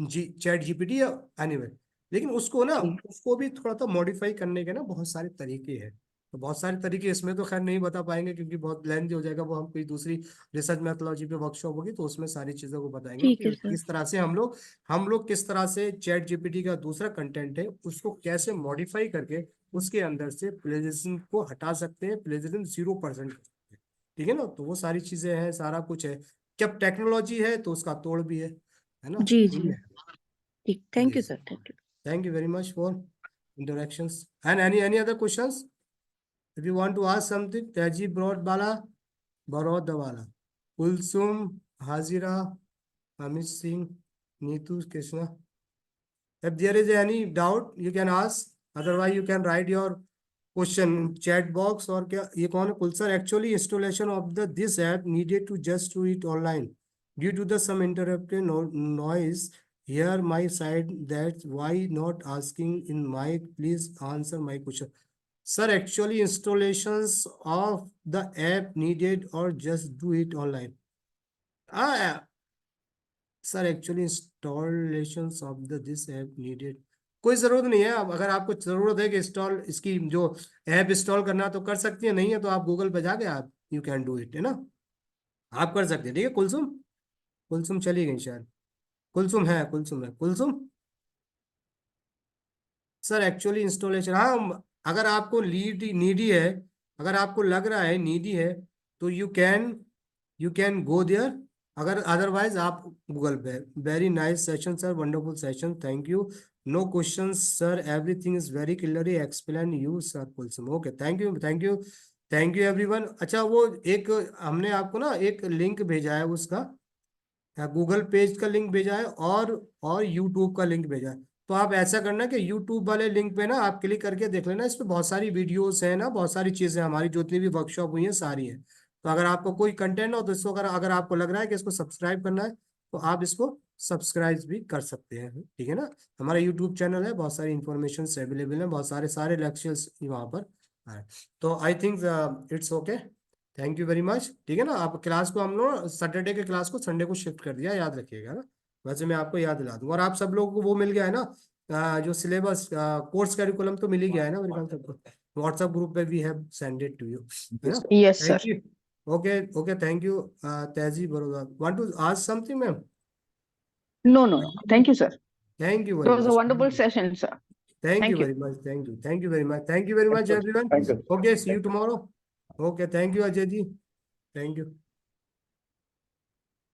जी चैट जीपीटी या एनीवे। लेकिन उसको ना जी। उसको भी थोड़ा सा मॉडिफाई करने के ना बहुत सारे तरीके हैं। तो बहुत सारे तरीके इसमें तो खैर नहीं बता पाएंगे क्योंकि बहुत लेंथी हो जाएगा, वो हम कोई दूसरी रिसर्च मेथोलॉजी पे वर्कशॉप होगी तो उसमें सारी चीजों को बताएंगे ठीक है कि सर। किस तरह से हम लोग किस तरह से चैट जीपीटी का दूसरा कंटेंट है उसको कैसे मॉडिफाई करके उसके अंदर से प्लेजरिज्म को हटा सकते हैं, प्लेजरिज्म 0% कर सकते हैं। ठीक है ना, तो वो सारी चीजें हैं, सारा कुछ है। जब टेक्नोलॉजी है तो उसका तोड़ भी है ना। जी यही जी है। ठीक, thank you Yes. Sir, thank you. Thank you very much for interactions. And any other questions? If you want to ask something, Taji Brodbala, Barodawala, Kulsum, Hazira, Amit Singh, Neetu Krishna. If there is any doubt, you can ask. Otherwise, you can write your question in chat box or क्या ये कौन है कुल sir? Actually, installation of the this app needed to just do it online due to the some interrupted noise here my side. That's why not asking in mic. Please answer my question. Sir, actually installations of the app needed or just do it online. Sir actually installations of the this app needed, कोई जरूरत नहीं है। अब अगर आपको जरूरत है कि इंस्टॉल इसकी जो ऐप इंस्टॉल करना तो कर सकती है, नहीं है तो आप गूगल पे जाके आप यू कैन डू इट, है ना, आप कर सकते हैं। ठीक है कुलसुम, कुलसुम चली गई शायद, कुलसुम है, कुलसुम है, कुलसुम। सर एक्चुअली इंस्टॉलेशन, हाँ अगर आपको नीडी है, अगर आपको लग रहा है नीडी है तो यू कैन गो देयर, अगर अदरवाइज आप गूगल पे। Very nice session sir, wonderful session, thank you. No question sir, everything is very clearly explain you sir Kulsum. Okay, thank you, thank you, thank you everyone. अच्छा वो एक हमने आपको ना एक लिंक भेजा है उसका, गूगल पेज का लिंक भेजा है और यूट्यूब का लिंक भेजा है। तो आप ऐसा करना कि यूट्यूब वाले लिंक पे ना आप क्लिक करके देख लेना, इस पे बहुत सारी वीडियोस हैं ना, बहुत सारी चीजें हमारी जितनी भी वर्कशॉप हुई हैं सारी है। तो अगर आपको कोई कंटेंट हो तो इसको अगर आपको लग रहा है कि इसको सब्सक्राइब करना है तो आप इसको सब्सक्राइब भी कर सकते हैं। ठीक है ना, हमारा यूट्यूब चैनल है, बहुत सारी इंफॉर्मेशन अवेलेबल है, बहुत सारे लेक्चर्स वहाँ पर है। तो I think it's okay, thank you very much. ठीक है ना, आप क्लास को हम लोग सैटरडे के क्लास को संडे को शिफ्ट कर दिया, याद रखिएगा ना। वैसे मैं आपको याद दिला दूंगा। और आप सब लोगों को वो मिल गया है ना, जो सिलेबस कोर्स करिकुलम तो मिल ही गया है ना मेरे ख्याल सबको। व्हाट्सएप ग्रुप पे we have send it to you, है ना। Yes, sir. Thank you. Okay okay, thank you. Teji Baroda, want to ask something ma'am? No, no, no. Thank you, sir. Thank you It very was a much, wonderful session, sir. Thank you Thank you. Very much, thank you, thank you very much, thank you very much everyone. Thank you. Okay, see you tomorrow. Okay, thank you Ajay ji, thank you.